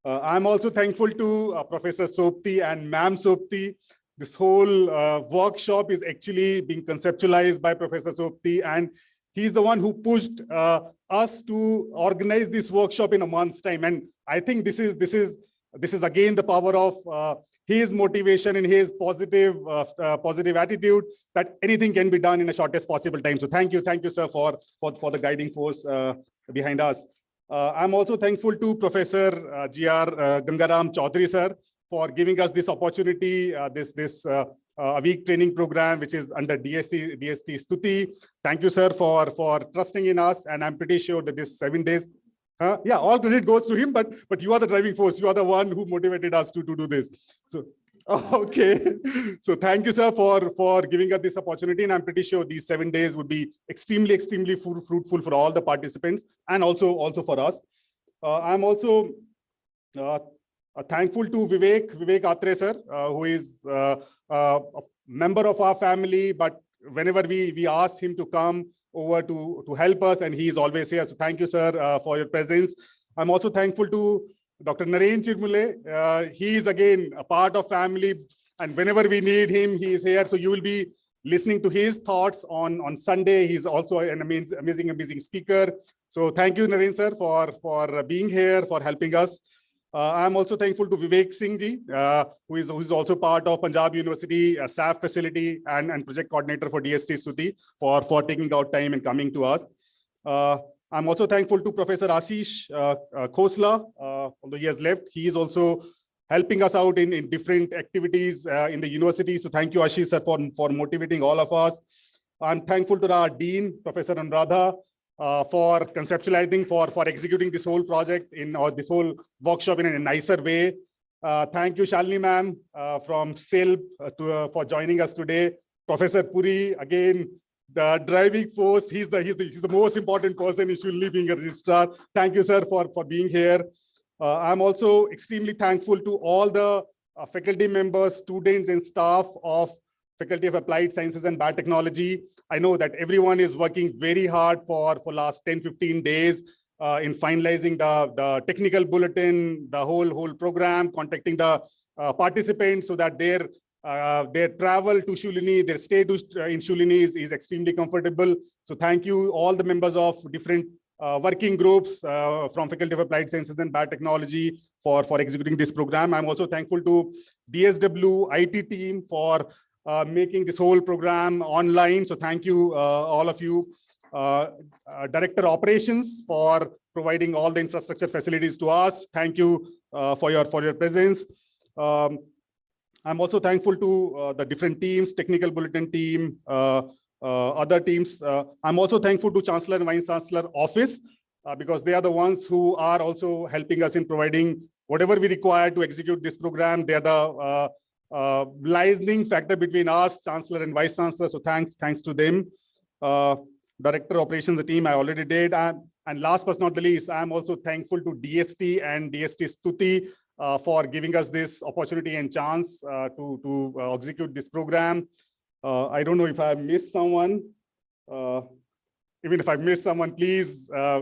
I'm also thankful to Professor Sopti and Ma'am Sopti. This whole workshop is actually being conceptualized by Professor Sopti, and he's the one who pushed us to organize this workshop in a month's time. And I think this is again the power of his motivation and his positive attitude, that anything can be done in the shortest possible time. So thank you, sir, for the guiding force behind us. I'm also thankful to Professor G.R. Gangaram Chaudhary, sir, for giving us this opportunity, this a week training program, which is under DST STUTI. Thank you, sir, for trusting in us. And I'm pretty sure that this 7 days, yeah, all credit goes to him, but you are the driving force. You are the one who motivated us to do this. So, okay. So thank you, sir, for giving us this opportunity. And I'm pretty sure these 7 days would be extremely fruitful for all the participants and also for us. I'm also thankful to Vivek Atre, sir, who is a member of our family, but whenever we ask him to come over to help us, and he is always here. So thank you, sir, for your presence. I'm also thankful to Dr. Naren Chirmule. He is again a part of family, and whenever we need him, he is here. So you will be listening to his thoughts on Sunday. He's also an amazing speaker. So thank you, Naren, sir, for being here, for helping us. I'm also thankful to Vivek Singh Ji, who is also part of Punjab University SAF facility and project coordinator for DST STUTI for taking out time and coming to us. I'm also thankful to Professor Ashish Khosla, although he has left. He is also helping us out in different activities in the university. So thank you, Ashish, sir, for motivating all of us. I'm thankful to our Dean, Professor Anuradha, for conceptualizing, for executing this whole project or this whole workshop in a nicer way. Thank you, Shoolini ma'am from SILB for joining us today. Professor Puri, again, the driving force. He's the most important person in Shoolini, being a registrar. Thank you, sir, for being here. I'm also extremely thankful to all the faculty members, students, and staff of Faculty of Applied Sciences and Biotechnology. I know that everyone is working very hard for last 10-15 days in finalizing the technical bulletin, the whole program, contacting the participants so that their travel to Shoolini, their stay in Shoolini is extremely comfortable. So thank you, all the members of different working groups from Faculty of Applied Sciences and Biotechnology for executing this program. I'm also thankful to DSW IT team for making this whole program online. So thank you, all of you. Director Operations for providing all the infrastructure facilities to us. Thank you for your presence. I'm also thankful to the different teams, technical bulletin team, other teams. I'm also thankful to Chancellor and Vice Chancellor Office because they are the ones who are also helping us in providing whatever we require to execute this program. They are the liaising factor between us, Chancellor and Vice Chancellor. So thanks to them. Director Operations team, I already did. And last but not the least, I'm also thankful to DST and DST STUTI for giving us this opportunity and chance to execute this program. I don't know if I missed someone. Even if I missed someone, please, I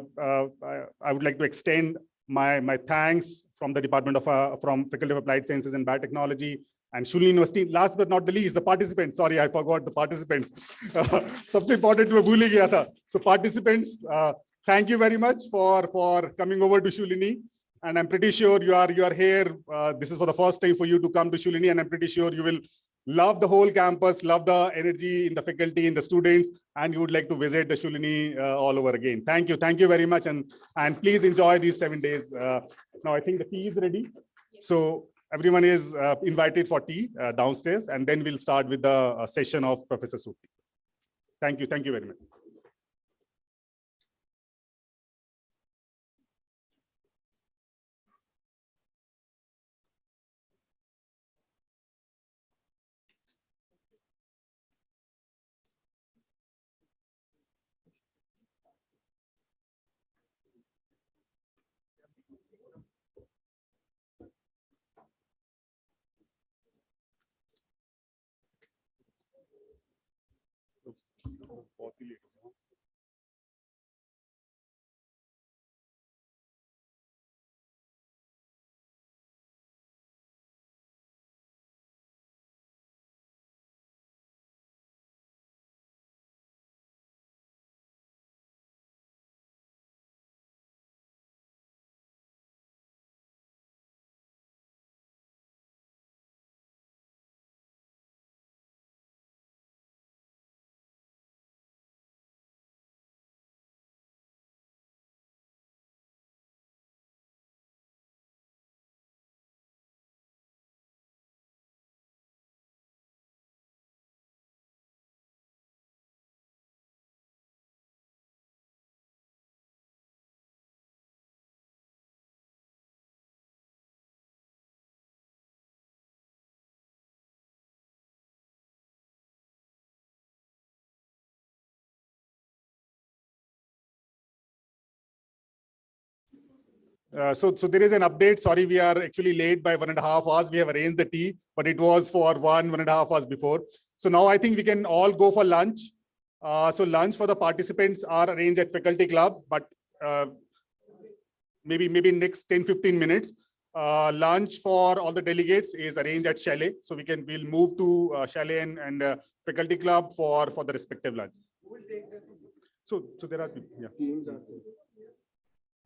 would like to extend my thanks from the Department of from Faculty of Applied Sciences and Biotechnology and Shoolini University. Last but not the least, the participants. Sorry, I forgot the participants. सबसे important मैं भूल ही गया था. So participants, thank you very much for coming over to Shoolini. And I'm pretty sure you are here. This is for the first time for you to come to Shoolini, and I'm pretty sure you will love the whole campus, love the energy in the faculty, in the students, and you would like to visit the Shoolini all over again. Thank you very much, and please enjoy these 7 days. Now I think the tea is ready, so everyone is invited for tea downstairs, and then we'll start with the session of Professor STUTI. Thank you very much. So there is an update. Sorry, we are actually late by 1.5 hours. We have arranged the tea, but it was for 1.5 hours before. So now I think we can all go for lunch. So lunch for the participants are arranged at Faculty Club, but maybe next 10-15 minutes. Lunch for all the delegates is arranged at Chalet. So we'll move to Chalet and Faculty Club for the respective lunch. So there are teams.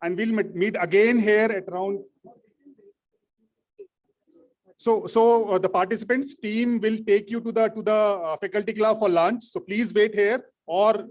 And we'll meet again here at around. So the participants team will take you to the Faculty Club for lunch. So please wait here, or